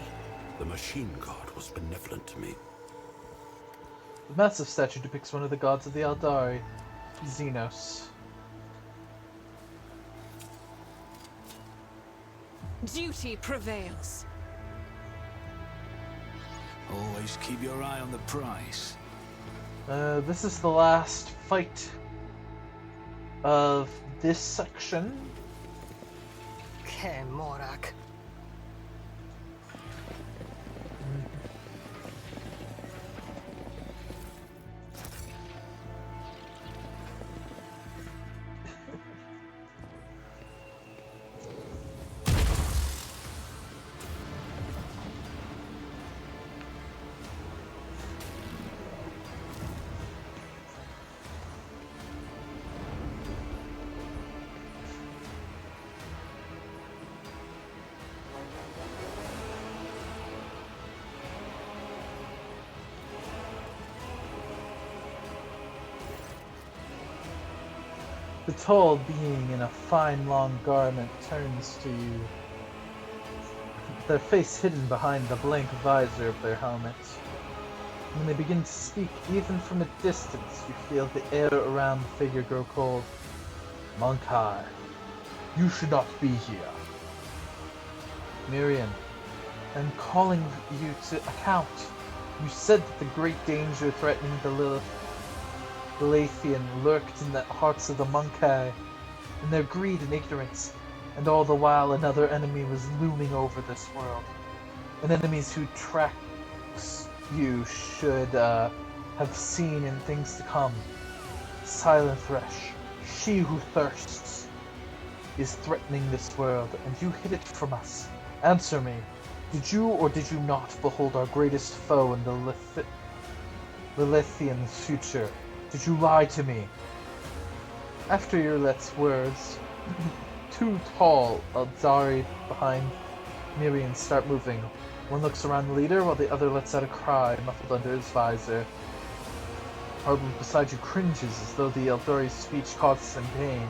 The machine god was benevolent to me. The massive statue depicts one of the gods of the Eldari, Janus. Duty prevails. Always keep your eye on the prize. This is the last fight of this section. Kemorak. The tall being in a fine long garment turns to you, their face hidden behind the blank visor of their helmets. When they begin to speak, even from a distance, you feel the air around the figure grow cold. Monkai, you should not be here. Miriam, I'm calling you to account. You said that the great danger threatening the Galathian lurked in the hearts of the Monkai, in their greed and ignorance, and all the while another enemy was looming over this world. An enemy who tracks you should have seen in things to come. Silent Thresh, she who thirsts, is threatening this world, and you hid it from us. Answer me. Did you or did you not behold our greatest foe in the Lilithian future? Did you lie to me? After your last words, two tall Eldari behind Miriam start moving. One looks around the leader while the other lets out a cry, muffled under his visor. Harbor beside you cringes as though the Eldari's speech causes him pain.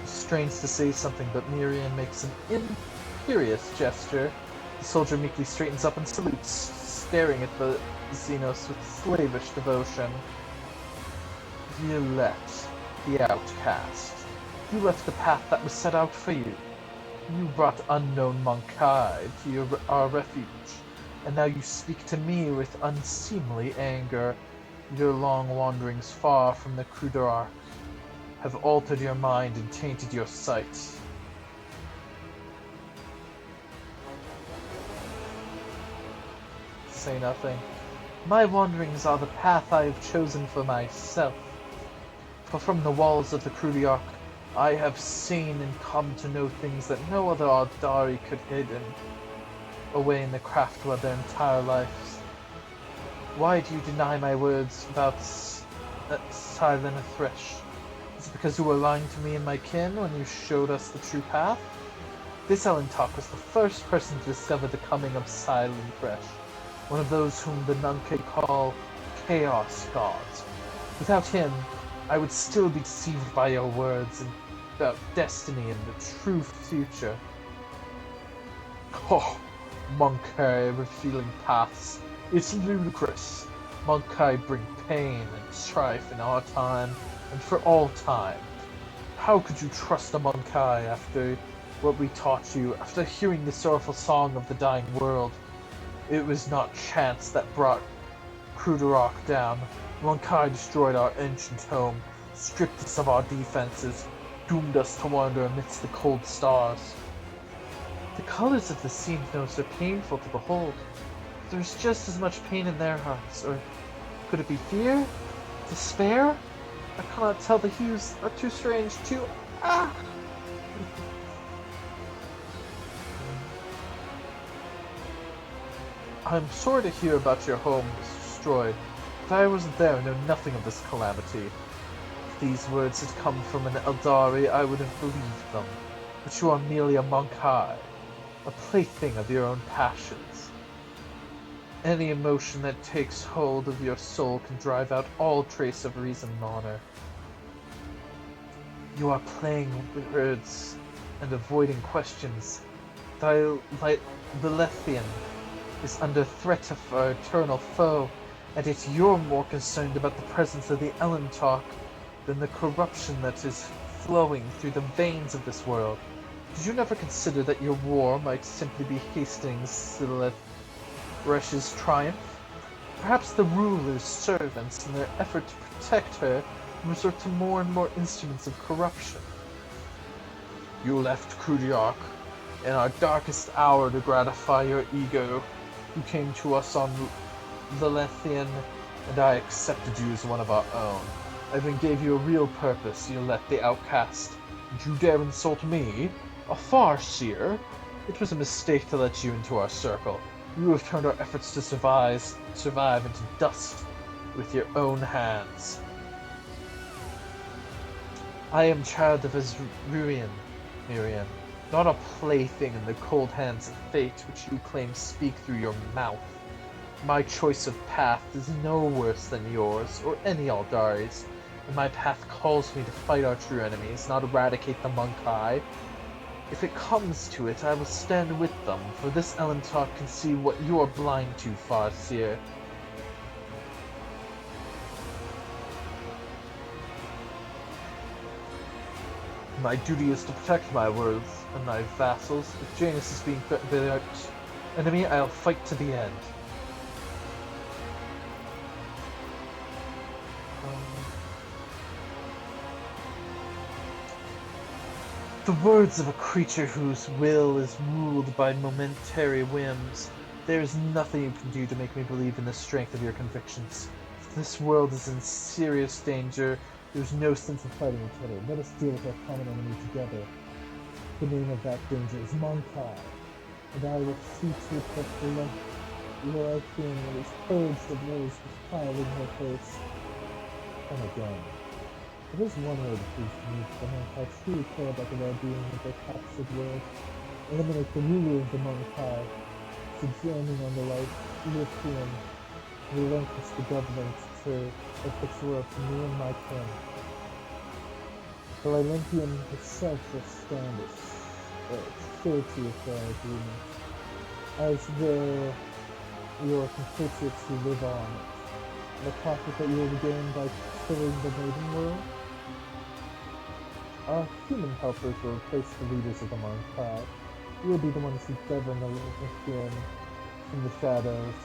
He strains to say something, but Miriam makes an imperious gesture. The soldier meekly straightens up and salutes, staring at the Xenos with slavish devotion. Violette, the outcast. You left the path that was set out for you. You brought unknown Monkai to our refuge, and now you speak to me with unseemly anger. Your long wanderings far from the Crudarch have altered your mind and tainted your sight. Say nothing. My wanderings are the path I have chosen for myself. For from the walls of the Crudarch, I have seen and come to know things that no other Eldari could hidden away in the craft of their entire lives. Why do you deny my words about Silent Thresh? Is it because you were lying to me and my kin when you showed us the true path? This Elentok was the first person to discover the coming of Silent Thresh, one of those whom the Nunke call Chaos Gods. Without him, I would still be deceived by your words about destiny and the true future. Oh, Monkey revealing paths. It's ludicrous. Monkey bring pain and strife in our time and for all time. How could you trust a Monkey after what we taught you, after hearing the sorrowful song of the dying world? It was not chance that brought Krudarok down. Monkey destroyed our ancient home, stripped us of our defenses, doomed us to wander amidst the cold stars. The colors of the sea nose are painful to behold. There's just as much pain in their hearts, or could it be fear? Despair? I cannot tell, the hues are too strange, too... Ah! I'm sorry to hear about your home was destroyed. If I wasn't there, I know nothing of this calamity. If these words had come from an Eldari, I would have believed them. But you are merely a Monkey, a plaything of your own passions. Any emotion that takes hold of your soul can drive out all trace of reason and honor. You are playing with words and avoiding questions. The Lethian is under threat of our eternal foe, and yet you're more concerned about the presence of the Elentok than the corruption that is flowing through the veins of this world. Did you never consider that your war might simply be hastening Sileth'Resh's triumph? Perhaps the ruler's servants, in their effort to protect her, resort to more and more instruments of corruption. You left Krudarok in our darkest hour to gratify your ego. You came to us on the Lethian, and I accepted you as one of our own. I even gave you a real purpose, you let the outcast. Did you dare insult me? A Farseer? It was a mistake to let you into our circle. You have turned our efforts to survive into dust with your own hands. I am child of Azurian, Miriam, not a plaything in the cold hands of fate which you claim speak through your mouth. My choice of path is no worse than yours, or any Aldari's, and my path calls me to fight our true enemies, not eradicate the Monkey. If it comes to it, I will stand with them, for this Elentok can see what you are blind to, Farseer. My duty is to protect my words and my vassals. If Janus is being threatened by the enemy, I'll fight to the end. The words of a creature whose will is ruled by momentary whims. There is nothing you can do to make me believe in the strength of your convictions. If this world is in serious danger, there's no sense of fighting each other. Let us deal with our common enemy together. The name of that danger is Monkey, and I will see to it that the Leviathan is purged of those which pile in her face. And again, there is one way to prove to me that the Monkey truly care about the well-being of their captured world. Eliminate the ruler of the Monkey, sojourning on the Lithium, relinquish the government of this world to me and my kin. The Olympian herself will stand as surety of our agreement, as your compatriots who live on it. The profit that you will gain by killing the maiden world? Our human helpers will replace the leaders of the Monkey. We will be the ones who govern the Lithium from the shadows.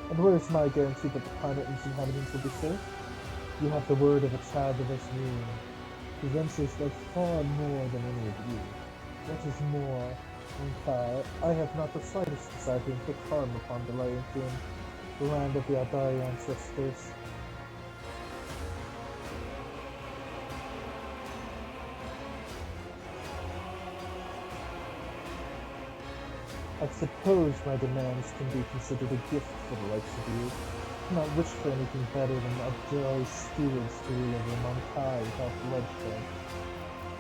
And where is my guarantee that the planet and its inhabitants will be safe? You have the word of a child of Azurian, who ventures like far more than any of you. What is more, Monkey, I have not the slightest desire to inflict harm upon the Lyanthian, the land of the Aldari ancestors. I suppose my demands can be considered a gift for the likes of you. I cannot wish for anything better than observe stewards to rule over Mount High without bloodshed.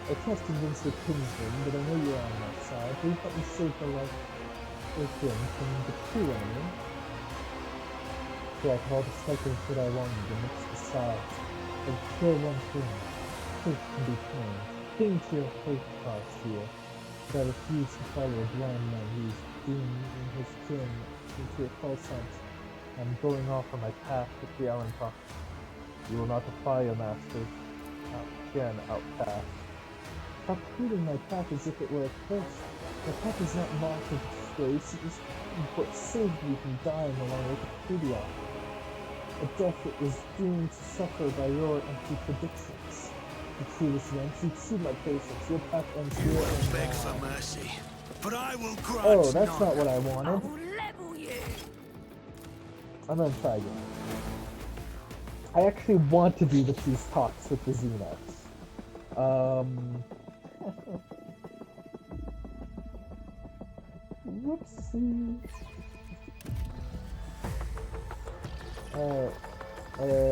I can't convince the kinsman, but I know you are on my side. Please let me save the life of him from the true enemy. So I have all the cycles that I wanted, and it's besides. But kill one thing. Faith can be tamed. Cling to your faith cause here. But I refuse to follow a blind man who is dooming his kin into a false hunt. I'm going off on my path with the Allentock. You will not defy your masters. Not again, outcast. Stop treating my path as if it were a curse. My path is not marked with disgrace, it is what saved me from dying along with Wikipedia. A death that was doomed to suffer by your empty predictions. You clueless wench, you exceed my patience. Your path ends here and Beg now. for mercy, but I will grant Oh, that's none. not what I wanted. I will level you. I'm gonna try again. I actually want to do these talks with the Xenos. Whoopsie.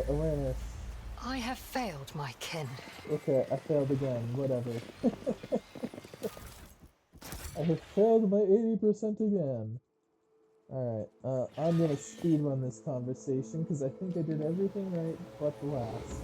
Awareness. I have failed my kin. Okay, I failed again, whatever. I have failed my 80% again. Alright, I'm gonna speedrun this conversation because I think I did everything right but the last.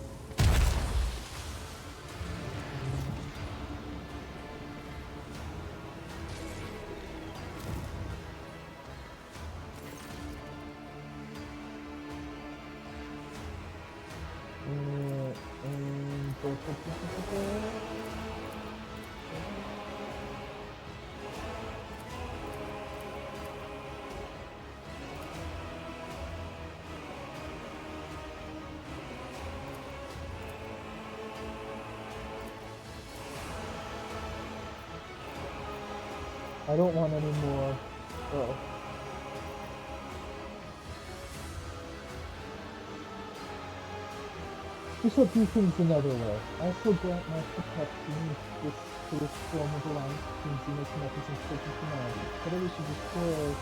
I don't want any more. Oh. We shall do things another way. I shall grant my protection to this form of alliance between Janus methods and certain humanity. But we should destroy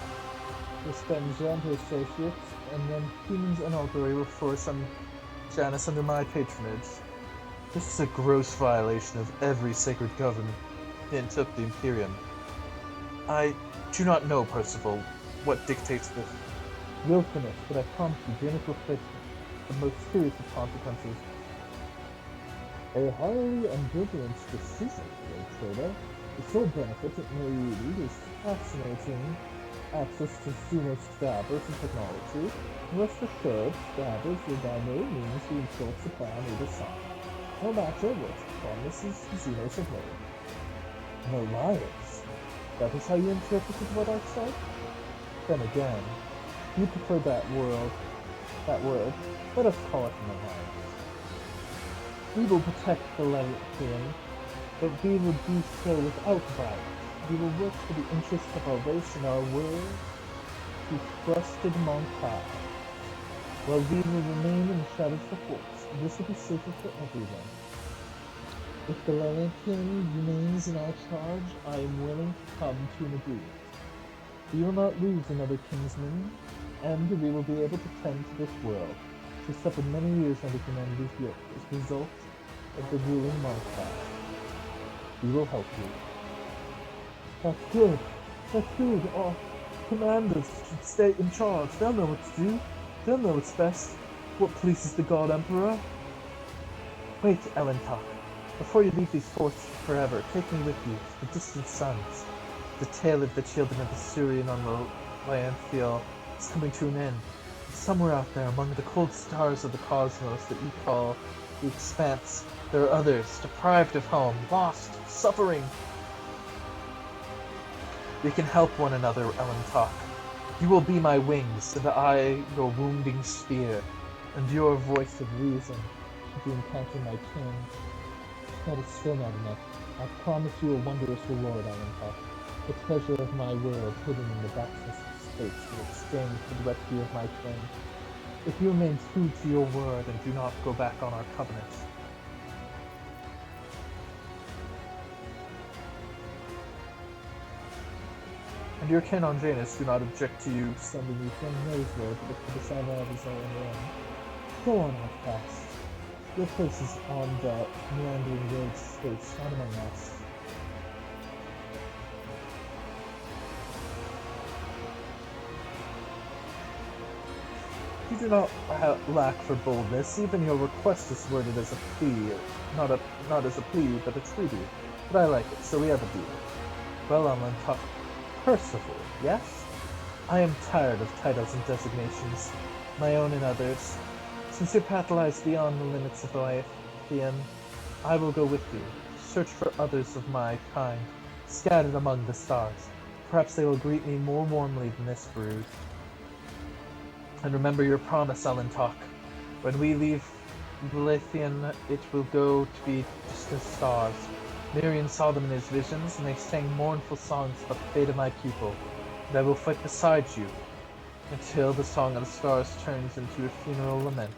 the Spencer and her associates, and then humans and Aldori will force on Janus under my patronage. This is a gross violation of every sacred covenant of the Imperium. I do not know, Percival, what dictates this willfulness, but I promise you, Janus will face the most serious of consequences. A highly ambivalent decision, Lord Trader. The sole benefit it may lead is fascinating access to Xenos stabbers and technology. Rest assured, stabbers will by no means be in short supply on either side. No matter what promises Xenos have made. An alliance? That is how you interpreted what I said? Then again, you prefer that word, let us call it an alliance. We will protect the Leviathan, but we will do so without violence. We will work for the interests of our race and our world to trusted Monkai. While we will remain in the shadows of the Force, this will be safer for everyone. If the Leviathan remains in our charge, I am willing to come to an agreement. We will not lose another kinsman, and we will be able to tend to this world, which has suffered many years under humanity's yoke as a result of the ruling Monkai. We will help you. That's good. That's good. Our commanders should stay in charge. They'll know what to do. They'll know what's best. What pleases the God Emperor. Wait, Ellentock. Before you leave these forests forever, take me with you to the distant suns. The tale of the children of the Surian on the landfill is coming to an end. Somewhere out there among the cold stars of the cosmos that you call the Expanse, there are others, deprived of home, lost, suffering. We can help one another, Ellentock. You will be my wings, and I your wounding spear, and your voice of reason should you encounter my kin. That is still not enough. I promise you a wondrous reward, Ellentock. The treasure of my world hidden in the vastness of space in exchange for the rescue of my kin. If you remain true to your word and do not go back on our covenants, And your kin on Janus do not object to you sending you from knows where to look for the Salvavis all in Rome. Go on, outcast. Your place is on the meandering road space, not among us. You do not lack for boldness. Even your request is worded as a plea, not as a plea, but a treaty. But I like it, so we have a deal. Well, Alan, talk Percival, yes? I am tired of titles and designations, my own and others. Since your path lies beyond the limits of Oaithian, I will go with you. Search for others of my kind, scattered among the stars. Perhaps they will greet me more warmly than this brood. And remember your promise, Alantok. When we leave Oaithian, it will go to be just as stars. Miriam saw them in his visions, and they sang mournful songs about the fate of my people. And I will fight beside you, until the Song of the Stars turns into a funeral lament.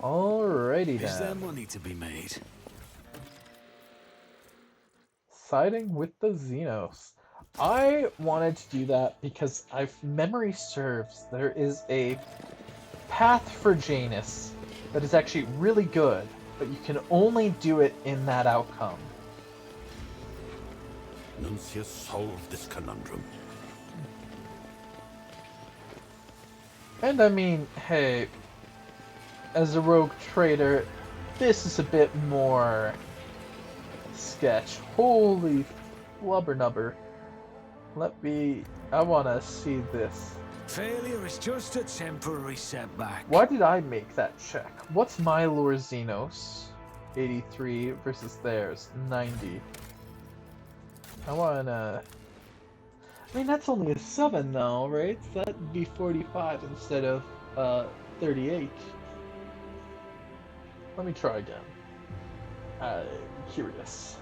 Alrighty then. Is there money to be made? Siding with the Xenos. I wanted to do that because if memory serves, there is a path for Janus that is actually really good, but you can only do it in that outcome. Nuncius solved this conundrum. And I mean, hey, as a rogue trader, this is a bit more sketch. Holy flubber-nubber. I wanna see this. Failure is just a temporary setback. Why did I make that check? What's my lore Xenos? 83 versus theirs, 90. I wanna... I mean, that's only a 7 though, right? So that'd be 45 instead of 38. Let me try again. I'm curious.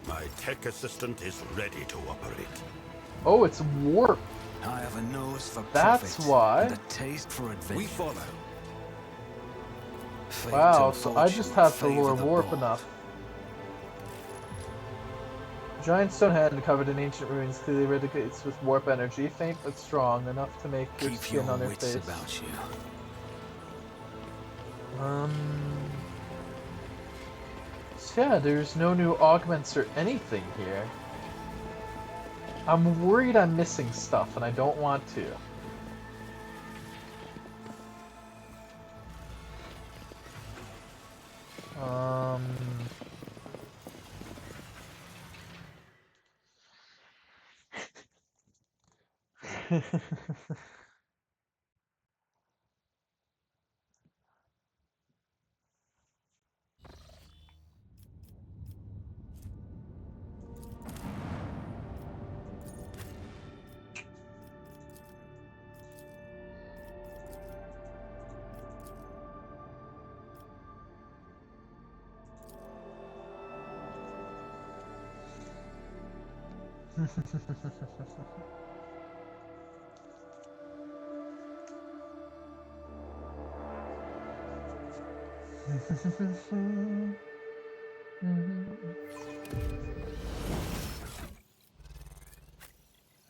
My tech assistant is ready to operate. Oh, it's warp. I have a nose for That's profit why. and a taste for adventure. We follow. Fate Wow, and so I just fortune have to favor lure the warp bold. enough. Giant stone hand covered in ancient ruins clearly radiates with warp energy, faint but strong, enough to make your Keep skin your on your wits face. about you. So yeah, there's no new augments or anything here. I'm worried I'm missing stuff, and I don't want to.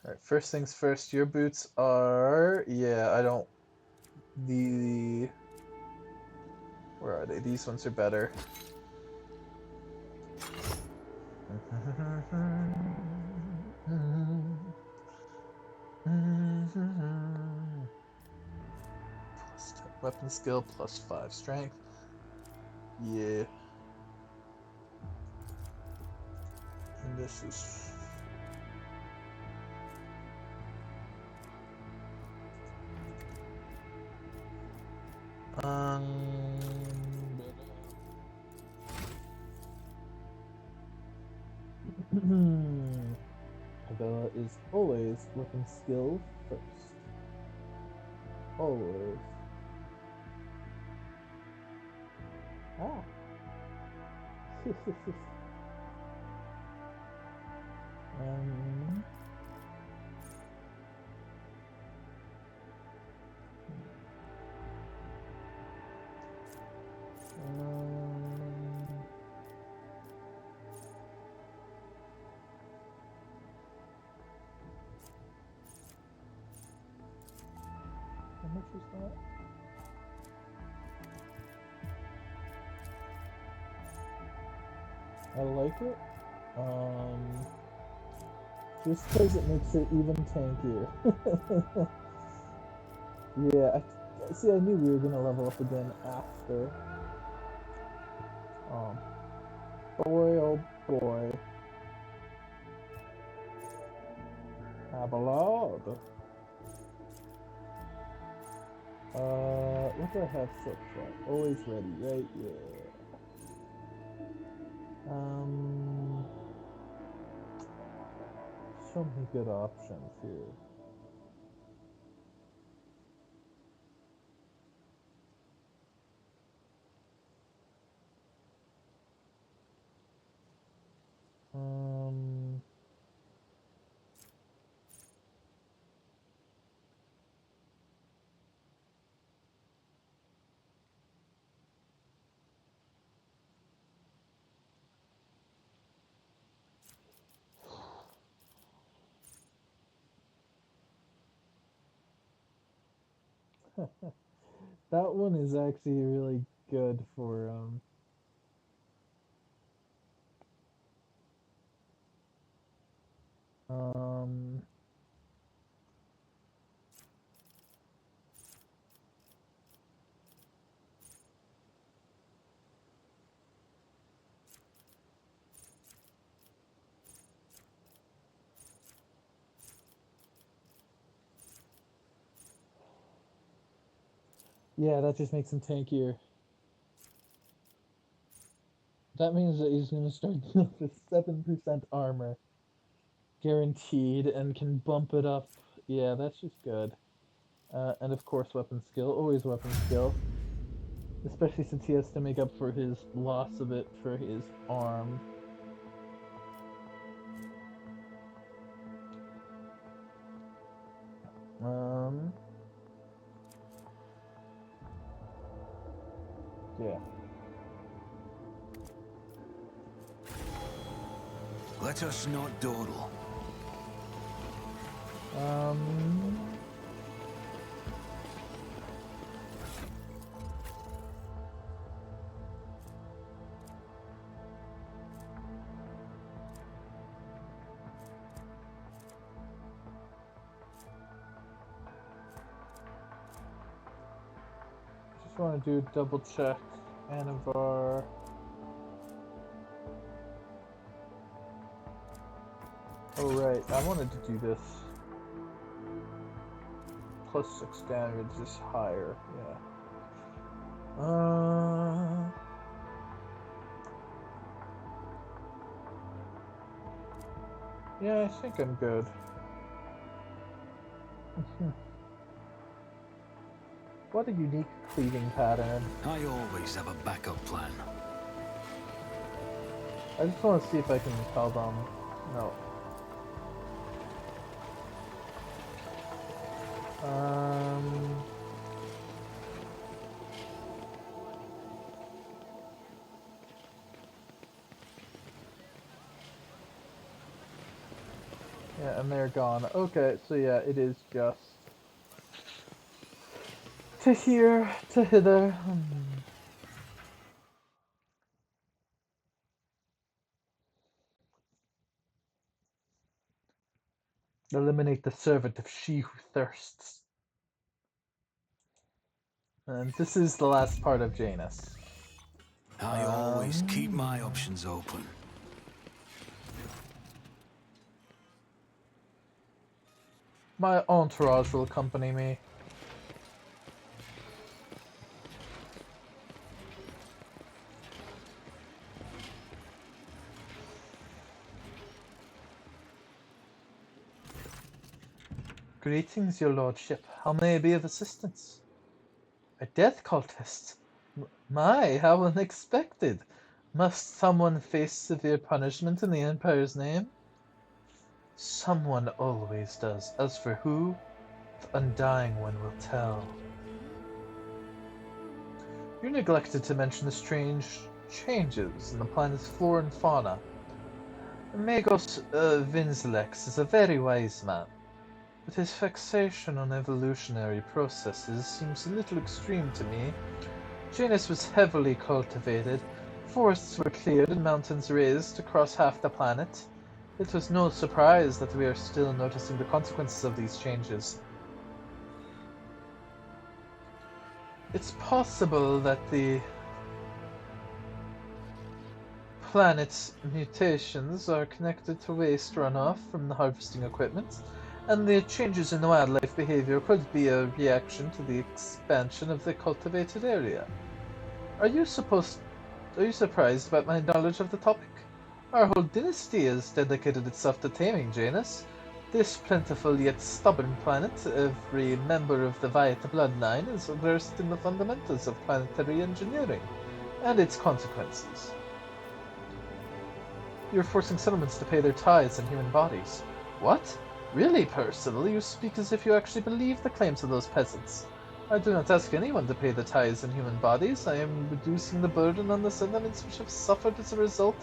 Alright, first things first, your boots are... Yeah, I don't... Where are they? These ones are better. Plus 10 weapon skill, plus 5 strength. Yeah. And this is... Abella is always weapon skill first. Always. Ah. um, much is that? I like it. Just because it makes her even tankier. Yeah, see, I knew we were gonna level up again after. Boy, oh boy. Abelard. What do I have so far? Always ready, right? Yeah. So many good options here. That one is actually really good for um yeah, that just makes him tankier. That means that he's gonna start with 7% armor. Guaranteed, and can bump it up. Yeah, that's just good. And of course weapon skill, always weapon skill. Especially since he has to make up for his loss of it for his arm. Yeah. Let us not dawdle. Just want to do a double check. Anavar. Oh right, I wanted to do this. Plus 6 damage is higher, yeah. Yeah, I think I'm good. What a unique cleaving pattern. I always have a backup plan. I just want to see if I can tell them. No. Yeah, and they're gone. Okay, so yeah, it is just to here, to hither. Eliminate the servant of she who thirsts. And this is the last part of Janus. I always keep my options open. My entourage will accompany me. Greetings, your lordship. How may I be of assistance? A death cultist? My, how unexpected. Must someone face severe punishment in the Empire's name? Someone always does. As for who, the Undying One will tell. You neglected to mention the strange changes in the planet's flora and fauna. Magos Vinzelex is a very wise man. But his fixation on evolutionary processes seems a little extreme to me. Janus was heavily cultivated, forests were cleared and mountains raised across half the planet. It was no surprise that we are still noticing the consequences of these changes. It's possible that the planet's mutations are connected to waste runoff from the harvesting equipment, and the changes in wildlife behavior could be a reaction to the expansion of the cultivated area. Are you surprised about my knowledge of the topic? Our whole dynasty has dedicated itself to taming Janus. This plentiful yet stubborn planet, every member of the Vita bloodline is versed in the fundamentals of planetary engineering and its consequences. You're forcing settlements to pay their tithes in human bodies. What? Really, Percival? You speak as if you actually believe the claims of those peasants. I do not ask anyone to pay the tithes in human bodies. I am reducing the burden on the settlements which have suffered as a result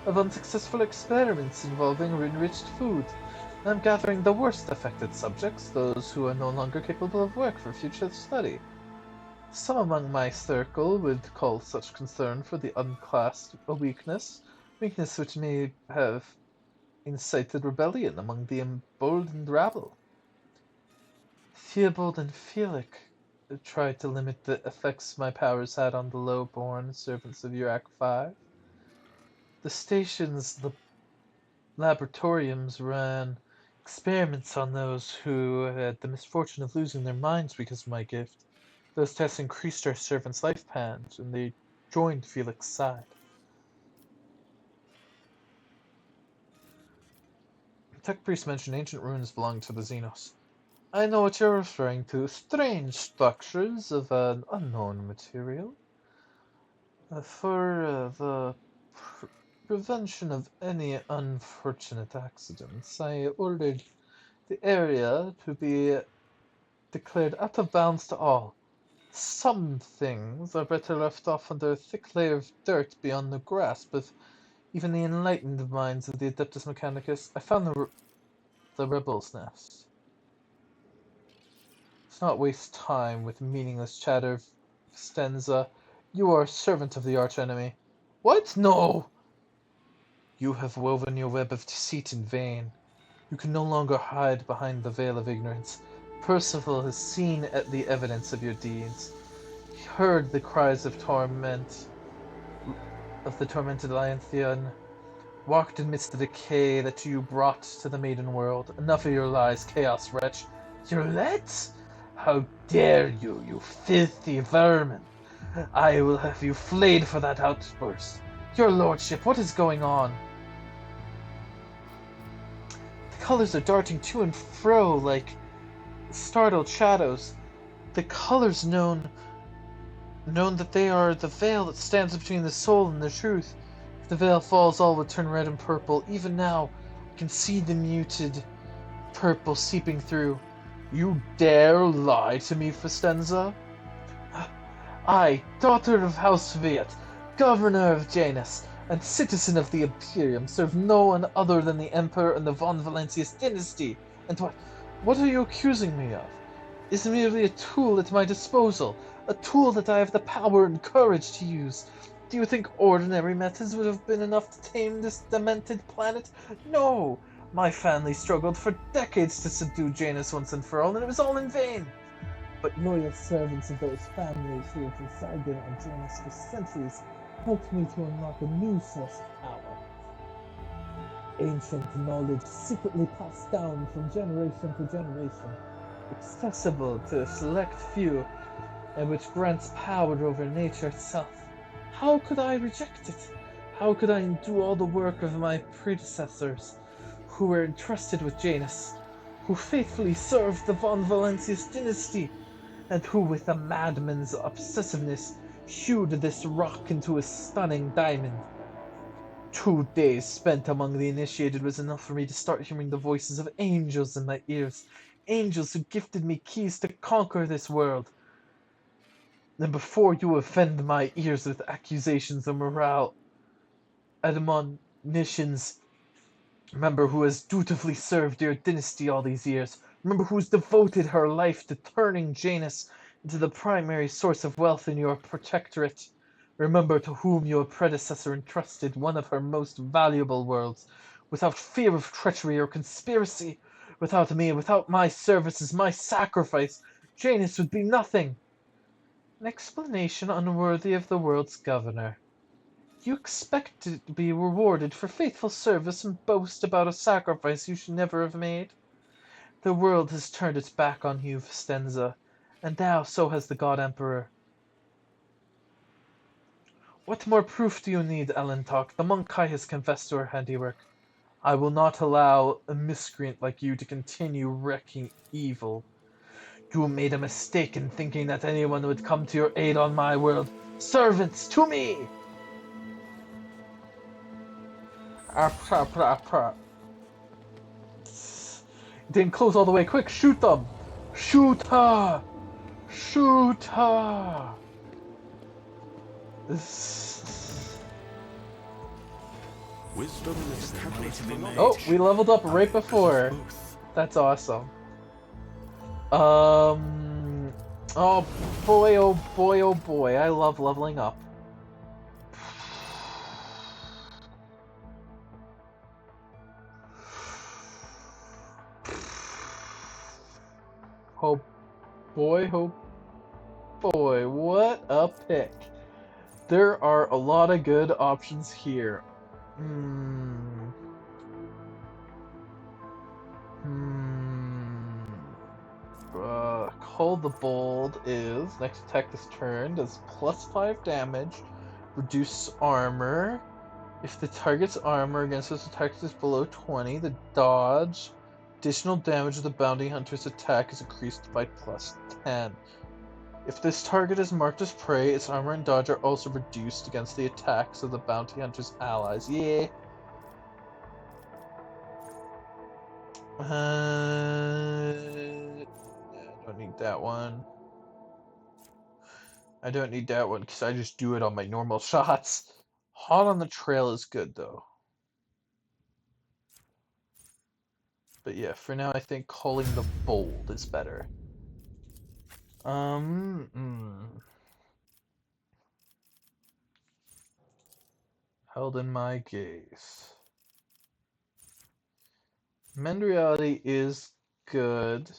of unsuccessful experiments involving enriched food. I am gathering the worst affected subjects, those who are no longer capable of work for future study. Some among my circle would call such concern for the unclassed a weakness which may have incited rebellion among the emboldened rabble. Theobald and Felix tried to limit the effects my powers had on the low-born servants of Urac 5. The station's laboratoriums ran experiments on those who had the misfortune of losing their minds because of my gift. Those tests increased our servants' lifespans, and they joined Felix's side. Tech Priest mentioned ancient ruins belonging to the Xenos. I know what you're referring to. Strange structures of an unknown material. For the prevention of any unfortunate accidents, I ordered the area to be declared out of bounds to all. Some things are better left off under a thick layer of dirt beyond the grasp of even the enlightened minds of the Adeptus Mechanicus. I found the rebel's nest. Let's not waste time with meaningless chatter, Stenza. You are a servant of the archenemy. What? No! You have woven your web of deceit in vain. You can no longer hide behind the veil of ignorance. Percival has seen the evidence of your deeds. He heard the cries of torment of the tormented Liontheon, walked amidst the decay that you brought to the maiden world. Enough of your lies, chaos wretch. Your let? How dare you, you filthy vermin! I will have you flayed for that outburst. Your lordship, what is going on? The colors are darting to and fro like startled shadows. The colors known that they are the veil that stands between the soul and the truth. If the veil falls, all will turn red and purple. Even now, I can see the muted purple seeping through. You dare lie to me, Festenza? I, daughter of House Viet, governor of Janus, and citizen of the Imperium, serve no one other than the Emperor and the von Valentius dynasty. And what are you accusing me of? Is merely a tool at my disposal, a tool that I have the power and courage to use. Do you think ordinary methods would have been enough to tame this demented planet? No! My family struggled for decades to subdue Janus once and for all, and it was all in vain. But loyal servants of those families who have resided on Janus for centuries helped me to unlock a new source of power. Ancient knowledge secretly passed down from generation to generation, accessible to a select few, and which grants power over nature itself. How could I reject it? How could I undo all the work of my predecessors, who were entrusted with Janus, who faithfully served the von Valentius dynasty, and who, with a madman's obsessiveness, hewed this rock into a stunning diamond? 2 days spent among the initiated was enough for me to start hearing the voices of angels in my ears, angels who gifted me keys to conquer this world. And before you offend my ears with accusations of morale, admonitions, remember who has dutifully served your dynasty all these years. Remember who's devoted her life to turning Janus into the primary source of wealth in your protectorate. Remember to whom your predecessor entrusted one of her most valuable worlds, without fear of treachery or conspiracy. Without me, without my services, my sacrifice, Janus would be nothing. An explanation unworthy of the world's governor. You expect to be rewarded for faithful service and boast about a sacrifice you should never have made. The world has turned its back on you, Vistenza, and now so has the God Emperor. What more proof do you need, Elentok? The Monkai has confessed to her handiwork. I will not allow a miscreant like you to continue wreaking evil. You made a mistake in thinking that anyone would come to your aid on my world. Servants, to me! Didn't close all the way. Quick, shoot them! Shoot her! Shoot her! Wisdom is catalyst for knowledge. Oh, we leveled up right before. That's awesome. Oh boy, oh boy, oh boy. I love leveling up. Oh boy, oh boy, what a pick. There are a lot of good options here. Call the Bold is next attack this turn does +5 damage, reduce armor. If the target's armor against this attack is below 20, the dodge additional damage of the bounty hunter's attack is increased by +10. If this target is marked as prey, its armor and dodge are also reduced against the attacks of the bounty hunter's allies. Yeah. I don't need that one. I don't need that one because I just do it on my normal shots. Hot on the trail is good though. But yeah, for now I think calling the Bold is better. Held in my gaze. Mend Reality is good.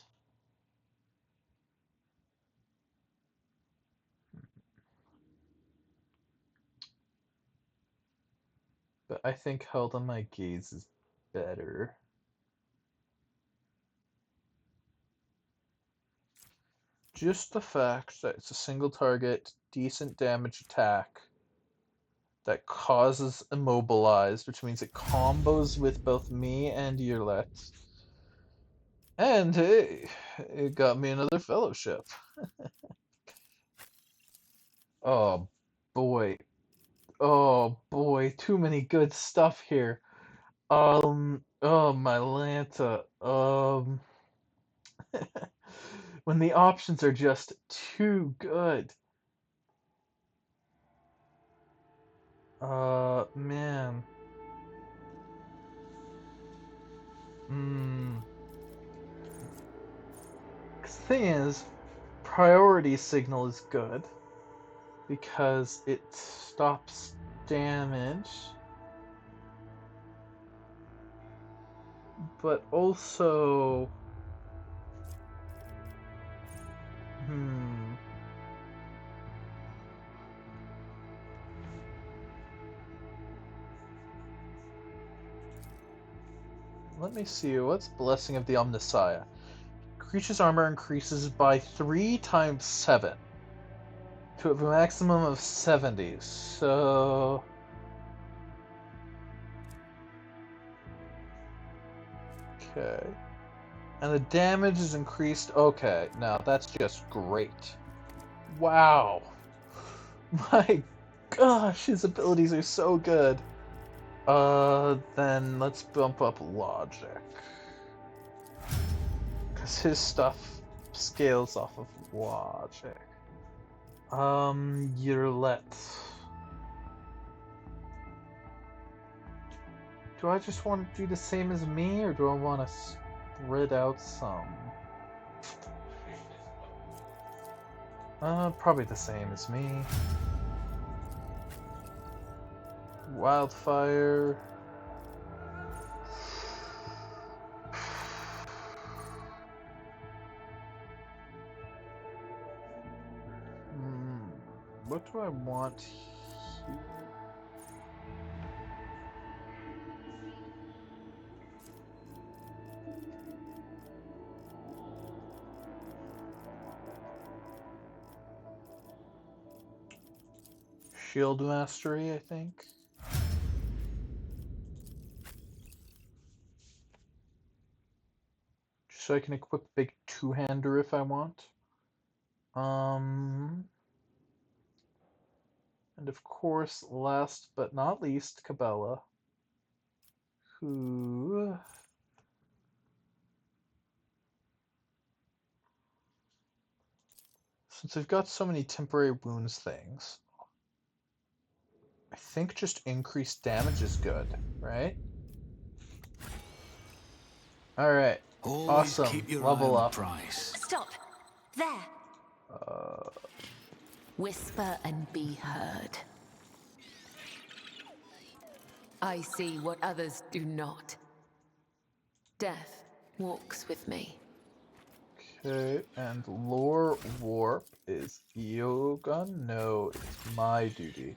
But I think Held on my gaze is better. Just the fact that it's a single target, decent damage attack that causes immobilized, which means it combos with both me and Yearlet. And hey, it got me another fellowship. Oh boy. Oh boy, too many good stuff here. Oh my Lanta. When the options are just too good. Man. Cause the thing is, priority signal is good because it stops damage, but also let me see, what's Blessing of the Omnissiah? Creature's armor increases by 3 times 7 to a maximum of 70. So okay. And the damage is increased. Okay, now that's just great. Wow. My gosh, his abilities are so good. Then let's bump up logic. Because his stuff scales off of logic. Yearlet. Do I just want to do the same as me, or do I want to spread out some? Probably the same as me. Wildfire. What do I want here? Shield Mastery, I think. Just so I can equip a big two-hander if I want. And of course, last but not least, Cabela, who... Since I've got so many temporary wounds things, I think just increased damage is good, right? Alright, Always awesome, keep your eye level on the up. prize. Stop. There. Whisper and be heard. I see what others do not. Death walks with me. Okay, and lore warp is Yoga? No, it's my duty.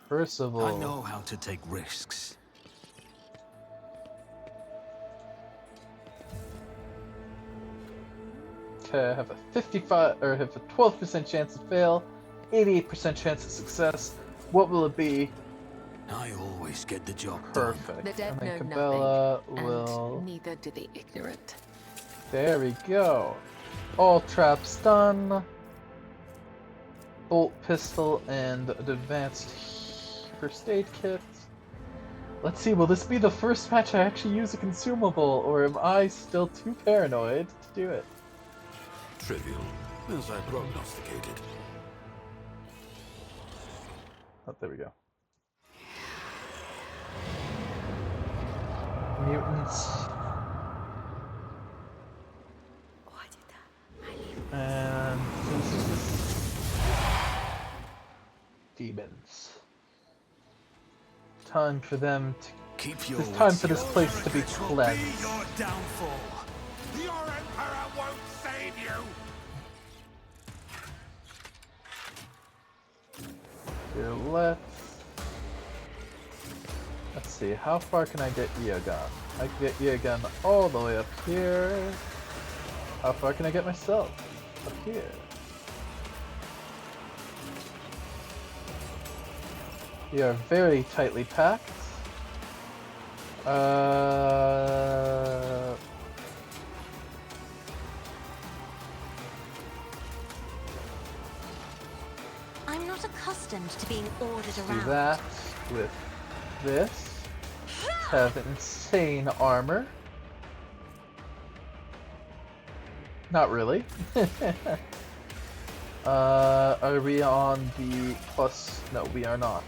Percival. I know how to take risks. Okay, I have a 12% chance to fail, 88% chance of success. What will it be? I always get the job Perfect. The dead And then know Cabela nothing, will... and neither do the ignorant. There we go. All traps done. Bolt pistol and an advanced first aid kit. Let's see, will this be the first match I actually use a consumable, or am I still too paranoid to do it? Trivial, as I prognosticated. Oh, there we go. Mutants. And demons. Time for them to... It's time for this place to be cleansed. Your downfall. Your Emperor won't save you! Here, let's see, how far can I get Eogan? I can get Eogan all the way up here. How far can I get myself? Up here. We are very tightly packed. I'm not accustomed to being ordered Do around. that with this. Have insane armor. Not really. Are we on the plus? No, we are not.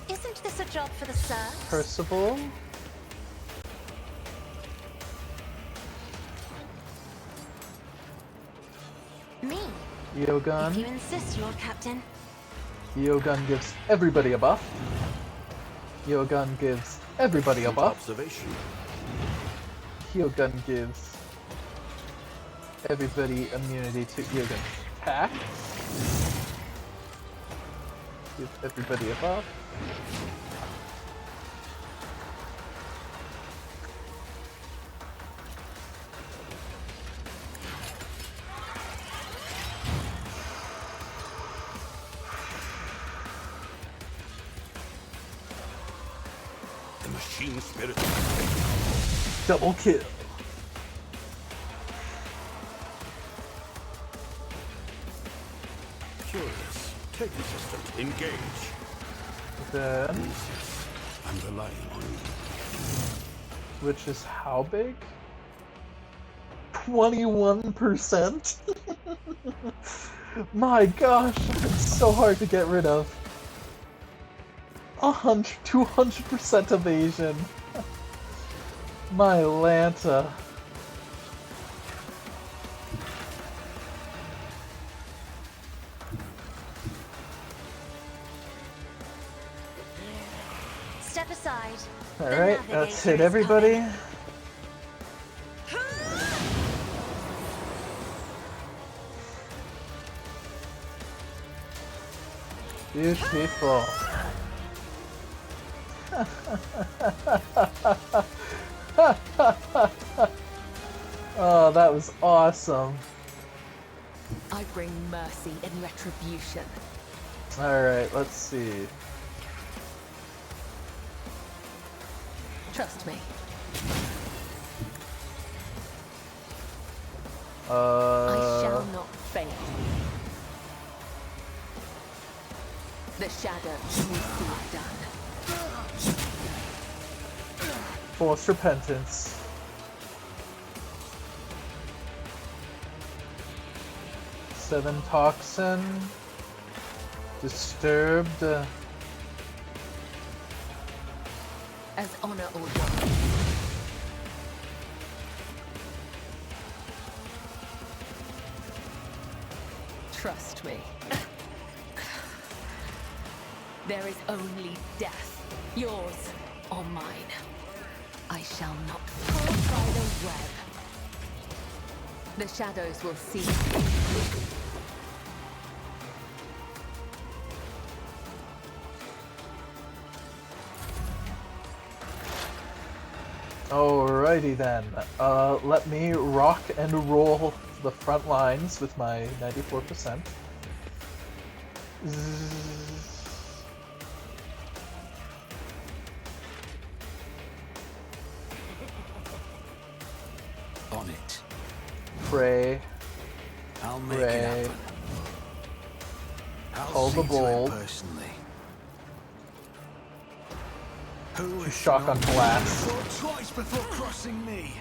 Isn't this a job for the serfs? Percival. Me. Eogan. If you insist, Lord Captain. Eogan gives everybody a buff. Eogan gives everybody a buff. Observation. Eogan gives everybody immunity to Eogan's attacks. Give everybody a buff. The machine spirit. Double kill. Curious. Take assistant. Engage. Then, Yes, I'm relying on you. which is how big? 21%? My gosh, it's so hard to get rid of. 200% evasion. My Lanta. Step aside. Alright, that's it, everybody. Beautiful. Oh, that was awesome. I bring mercy in retribution. Alright, let's see. Trust me. I shall not fail. The shadows will see it done. Forced repentance. Seven toxin. Disturbed. As honor ordained. Trust me. There is only death, yours or mine. I shall not fall by the web. The shadows will see. Alrighty then. Let me rock and roll the front lines with my 94%. On it. Pray. I'll make Pray. it happen. I'll Hold see the to it bolt. personally. Who is Shock on blast. twice before crossing me?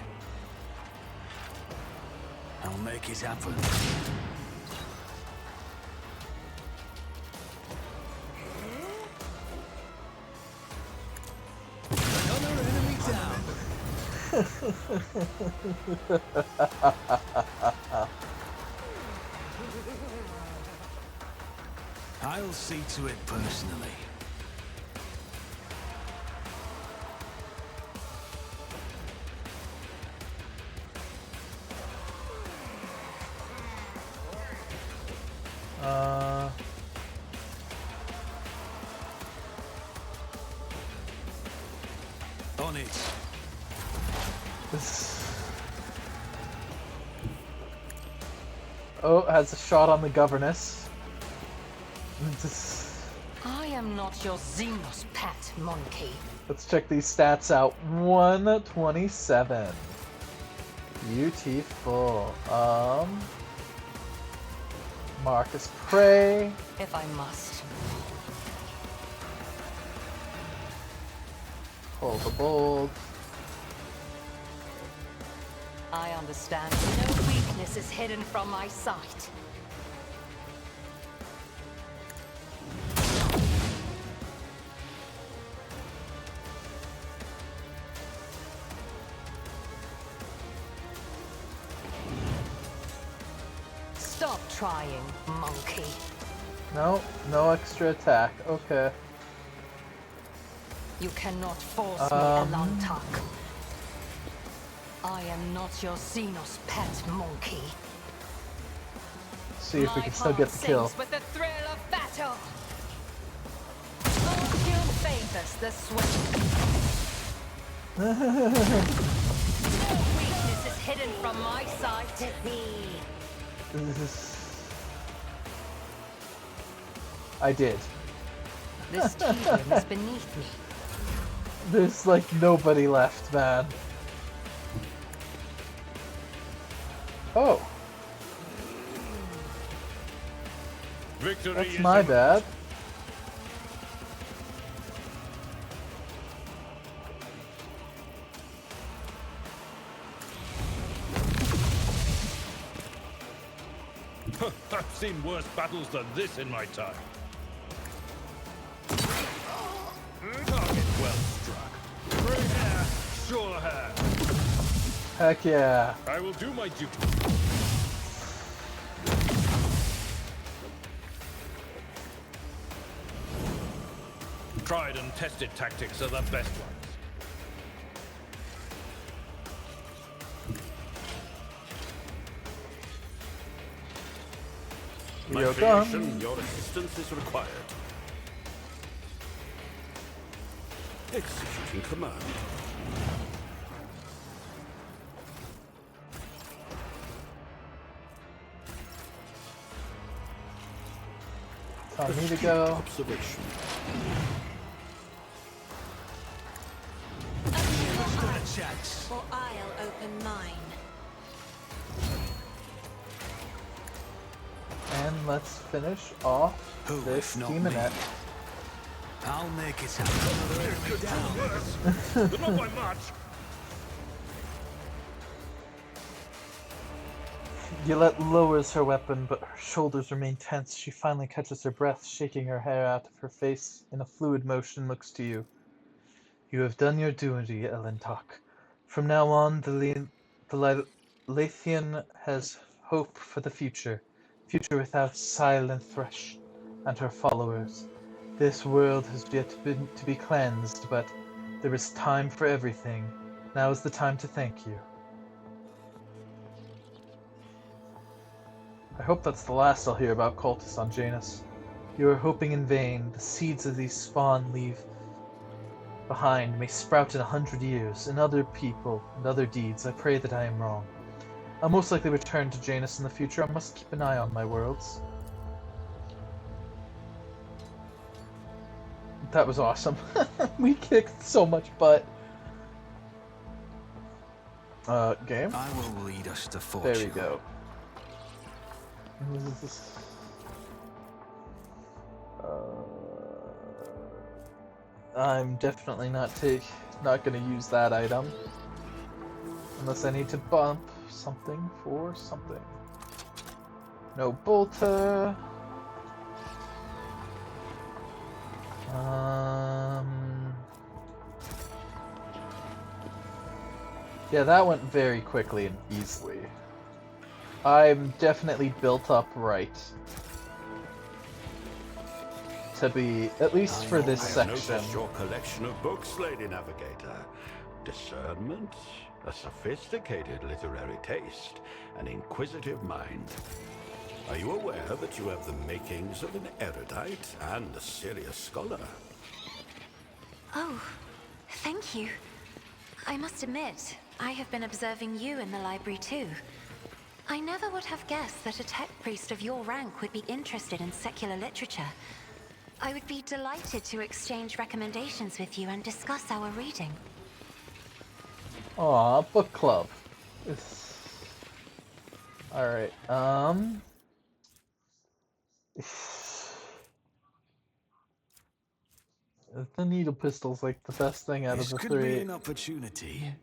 I'll make it happen. Another enemy down. I'll see to it personally. On it. Oh, has a shot on the governess. I am not your Xenos pet, monkey. Let's check these stats out. 127. Beautiful. Marcus Prey. If I must. Hold the bolt. I understand. No weakness is hidden from my sight. Stop trying, monkey. No, no extra attack. Okay. You cannot force me, Alantak. I am not your Xenos pet, monkey. See if we can still get the kill. With the thrill of battle. Fortune favors the swift. No weakness is hidden from my sight. I did. This kingdom is beneath me. There's like nobody left, man. Oh. Victory That's my bad. I've seen worse battles than this in my time. Target well struck. Straight hair, sure hair. Heck yeah. I will do my duty. Tried and tested tactics are the best ones. My You're creation, done. your assistance is required. Executing command. Time me to go. Observation. Or I'll open mine. And let's finish off Who, this if not demonette. me? I'll make it happen. But not by much. Yolette lowers her weapon, but her shoulders remain tense. She finally catches her breath, shaking her hair out of her face. In a fluid motion, looks to you. You have done your duty, Elentok. From now on, the Lathian has hope for the future. Future without Silent Thresh and her followers. This world has yet to be cleansed, but there is time for everything. Now is the time to thank you. I hope that's the last I'll hear about cultists on Janus. You are hoping in vain. The seeds of these spawn leave behind may sprout in 100 years, in other people and other deeds. I pray that I am wrong. I'll most likely return to Janus in the future. I must keep an eye on my worlds. That was awesome. We kicked so much butt. Game? I will lead us to fortune. There we go. I'm definitely not gonna use that item unless I need to bump something for something. No bolter. Yeah, that went very quickly and easily. I'm definitely built up right to be, at least for this I have section. noticed your collection of books, Lady Navigator. Discernment, a sophisticated literary taste, an inquisitive mind. Are you aware that you have the makings of an erudite and a serious scholar? Oh, thank you. I must admit, I have been observing you in the library too. I never would have guessed that a tech priest of your rank would be interested in secular literature. I would be delighted to exchange recommendations with you and discuss our reading. Aw, book club. Alright, the needle pistol's like the best thing out This of the could be three. an opportunity.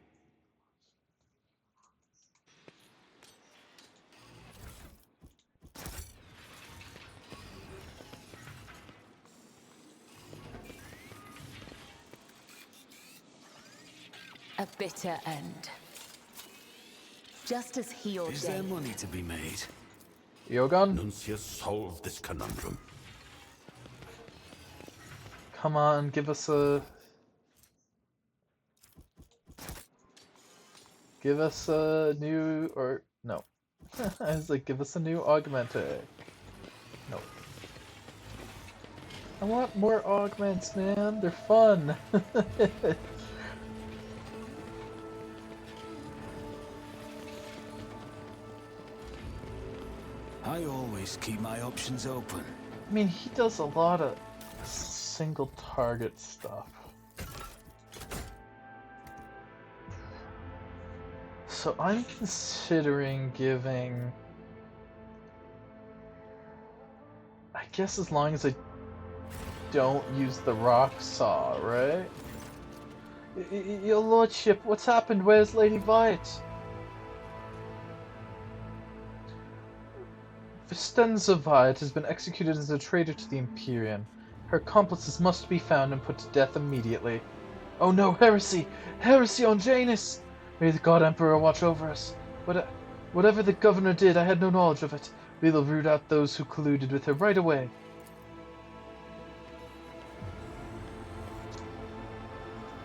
A bitter end. Just as he ordained. Is there money to be made? Yogon? Nuncius solved this conundrum. Come on, give us a new, or no. I was like, give us a new augmenter. No. I want more augments, man. They're fun. I always keep my options open. I mean, he does a lot of single target stuff. So I'm considering giving, I guess as long as I don't use the rock saw, right? Your lordship, what's happened? Where's Lady Violet? Vistenza Violet has been executed as a traitor to the Imperium. Her accomplices must be found and put to death immediately. Oh no, heresy! Heresy on Janus! May the God Emperor watch over us. Whatever the governor did, I had no knowledge of it. We'll root out those who colluded with her right away.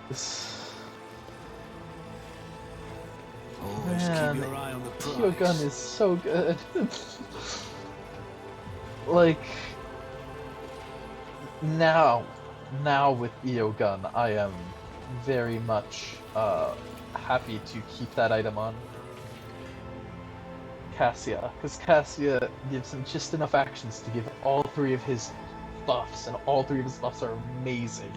Always Man, keep your eye on the Your gun prize. is so good. Like, now with Gun, I am very much happy to keep that item on Cassia, because Cassia gives him just enough actions to give all three of his buffs, and all three of his buffs are amazing.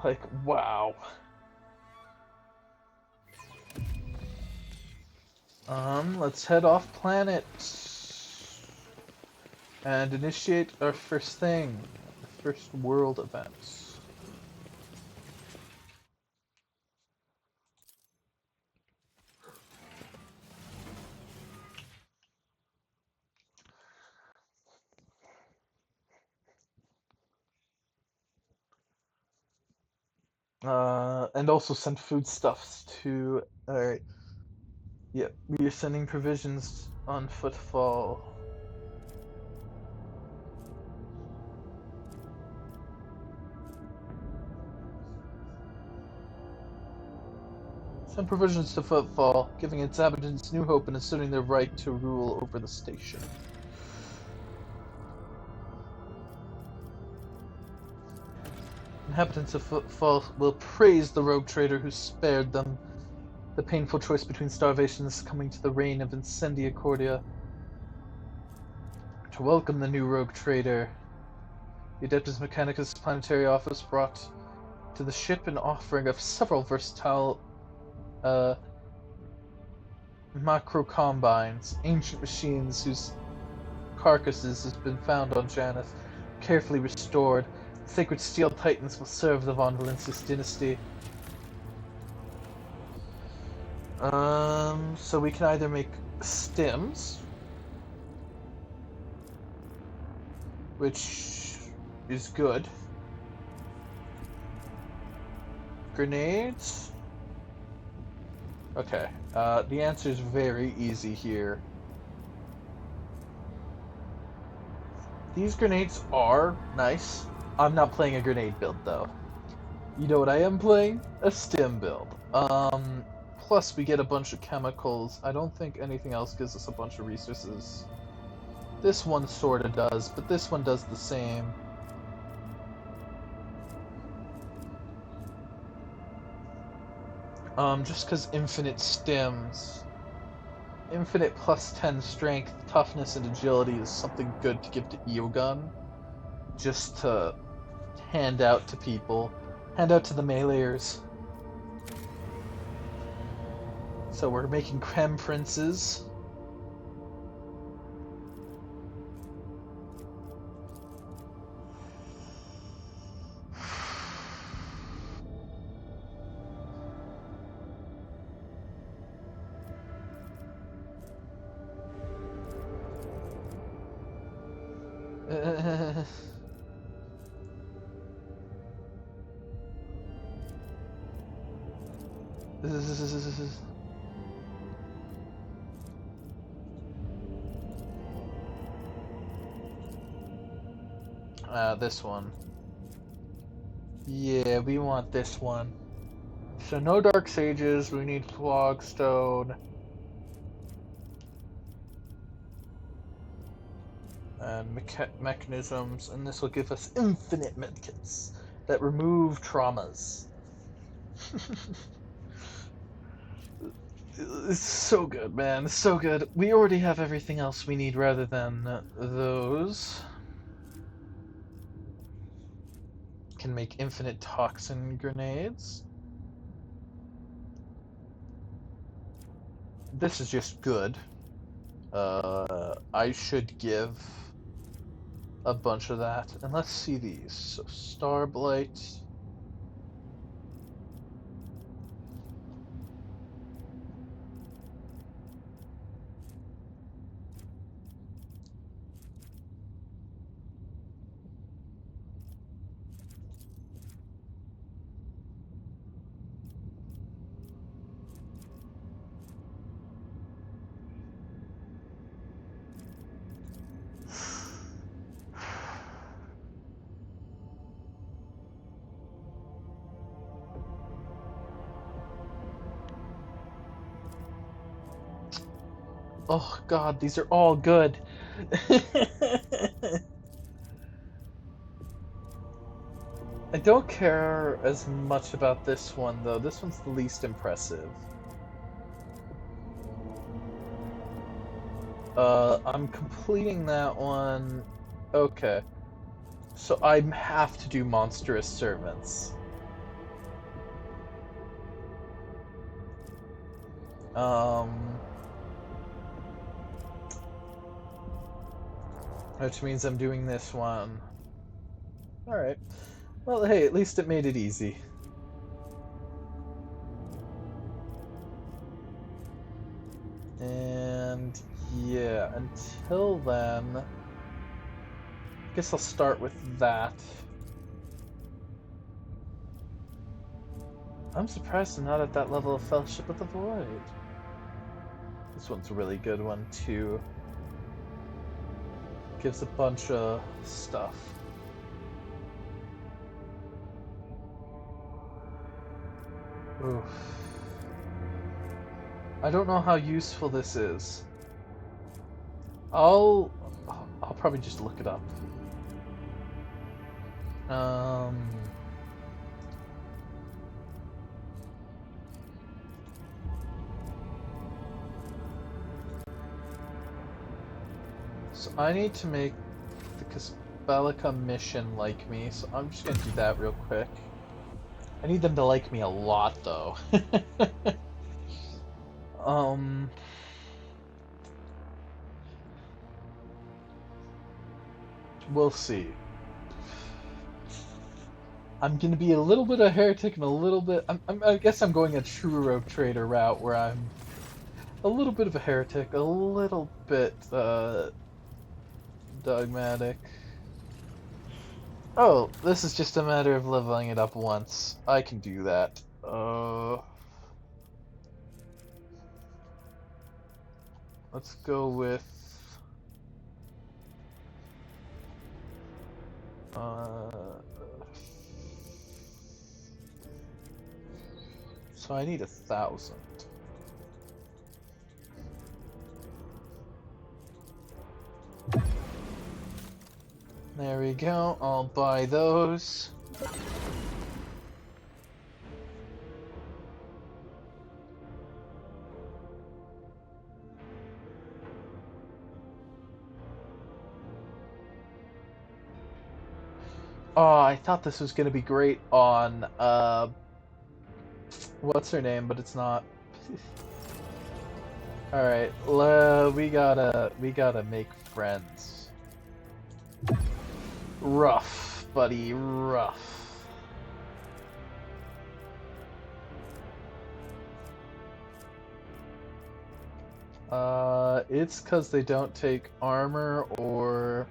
Like, wow. Let's head off planet and initiate our first thing, first world events. And also send foodstuffs to. Alright. Yep, we are sending provisions on footfall. Send provisions to Footfall, giving its inhabitants new hope and asserting their right to rule over the station. Inhabitants of Footfall will praise the rogue trader who spared them the painful choice between starvation and succumbing to the reign of Incendiacordia. To welcome the new rogue trader, the Adeptus Mechanicus Planetary Office brought to the ship an offering of several versatile macro-combines, ancient machines whose carcasses has been found on Janus, carefully restored. Sacred steel titans will serve the Von Valencius dynasty. So we can either make stems, which is good. Grenades? Okay, the answer is very easy here. These grenades are nice. I'm not playing a grenade build though. You know what I am playing? A stem build. Plus we get a bunch of chemicals. I don't think anything else gives us a bunch of resources. This one sorta does, but this one does the same. Just because infinite stems. Infinite plus 10 strength, toughness, and agility is something good to give to Eogun. Just to hand out to people. Hand out to the meleeers. So we're making Creme Princes. This one. Yeah, we want this one. So no Dark Sages, we need Flogstone. And mechanisms, and this will give us infinite medkits that remove traumas. It's so good, man. It's so good. We already have everything else we need rather than those. Can make infinite toxin grenades. This is just good. I should give a bunch of that. And let's see these. So Starblight. Oh god, these are all good. I don't care as much about this one, though. This one's the least impressive. I'm completing that one. Okay. So I have to do Monstrous Servants. Which means I'm doing this one. Alright. Well, hey, at least it made it easy. And yeah, until then, I guess I'll start with that. I'm surprised I'm not at that level of Fellowship of the Void. This one's a really good one, too. Gives a bunch of stuff. Oof. I don't know how useful this is. I'll probably just look it up. So I need to make the Caspelica mission like me, so I'm just gonna do that real quick. I need them to like me a lot, though. We'll see. I'm gonna be a little bit of a heretic and a little bit. I guess I'm going a true rogue trader route where I'm a little bit of a heretic, a little bit dogmatic. Oh, this is just a matter of leveling it up once. I can do that. Let's go with so I need 1,000. There we go. I'll buy those. Oh, I thought this was gonna be great on what's her name, but it's not. All right, we gotta make friends. Rough, buddy, rough. It's 'cause they don't take armor or.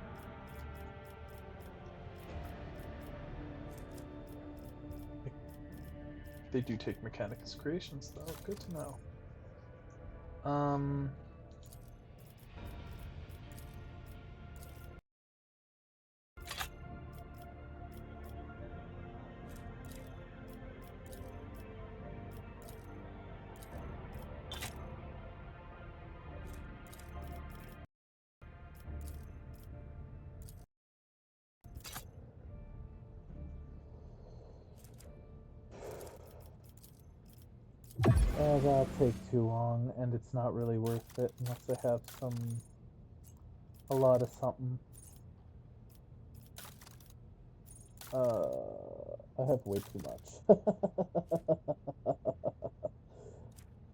They do take Mechanicus Creations, though. Good to know. That'll take too long, and it's not really worth it unless I have a lot of something. I have way too much.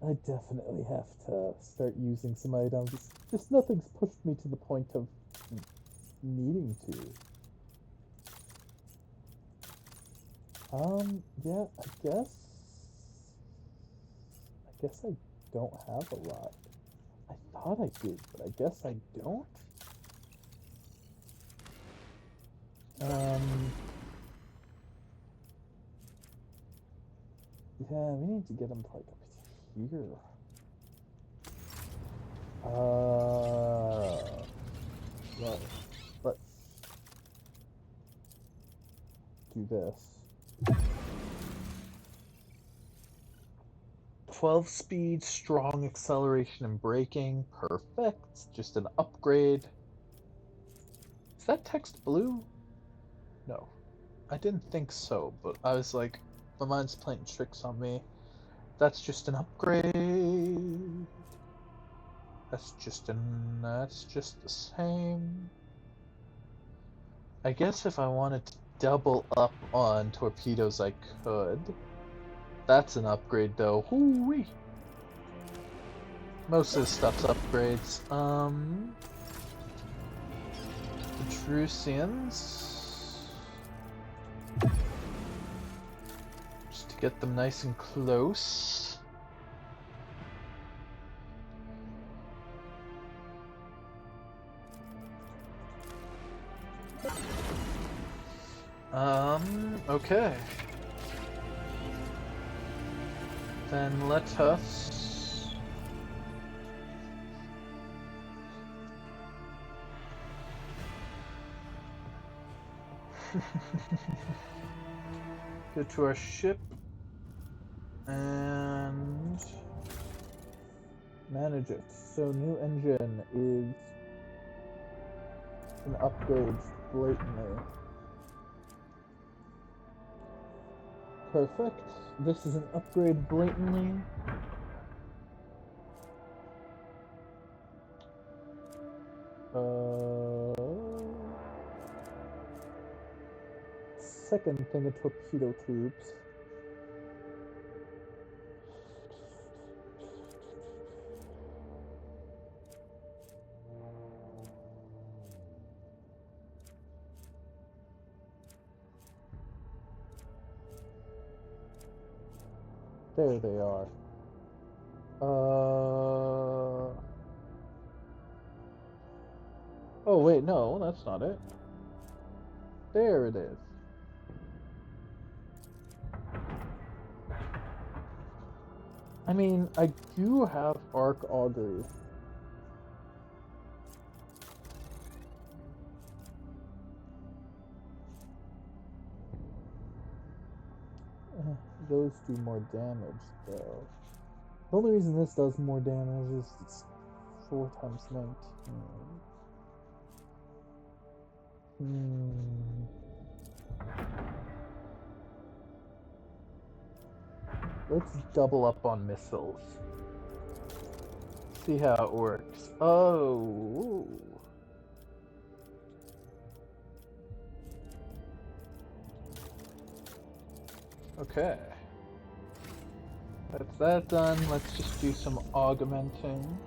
I definitely have to start using some items. Just nothing's pushed me to the point of needing to. Yeah, I guess I don't have a lot. I thought I did, but I guess I don't. Yeah, we need to get them like up here. Well, let's do this. 12 speed, strong acceleration and braking. Perfect. Just an upgrade. Is that text blue? No. I didn't think so, but I was like, my mind's playing tricks on me. That's just an upgrade. That's just the same. I guess if I wanted to double up on torpedoes, I could. That's an upgrade, though. Hoo-wee! Most of this stuff's upgrades. Petrusians. Just to get them nice and close. Okay. Then let us... go to our ship and manage it. So new engine is an upgrade blatantly. Perfect. This is an upgrade blatantly. Second thing of torpedo tubes. There they are. Oh wait, no, that's not it. There it is. I mean, I do have arc augury. Those do more damage, though. The only reason this does more damage is it's 4 times 19. Let's double up on missiles. See how it works. Oh. Okay. That's that done. Let's just do some augmenting.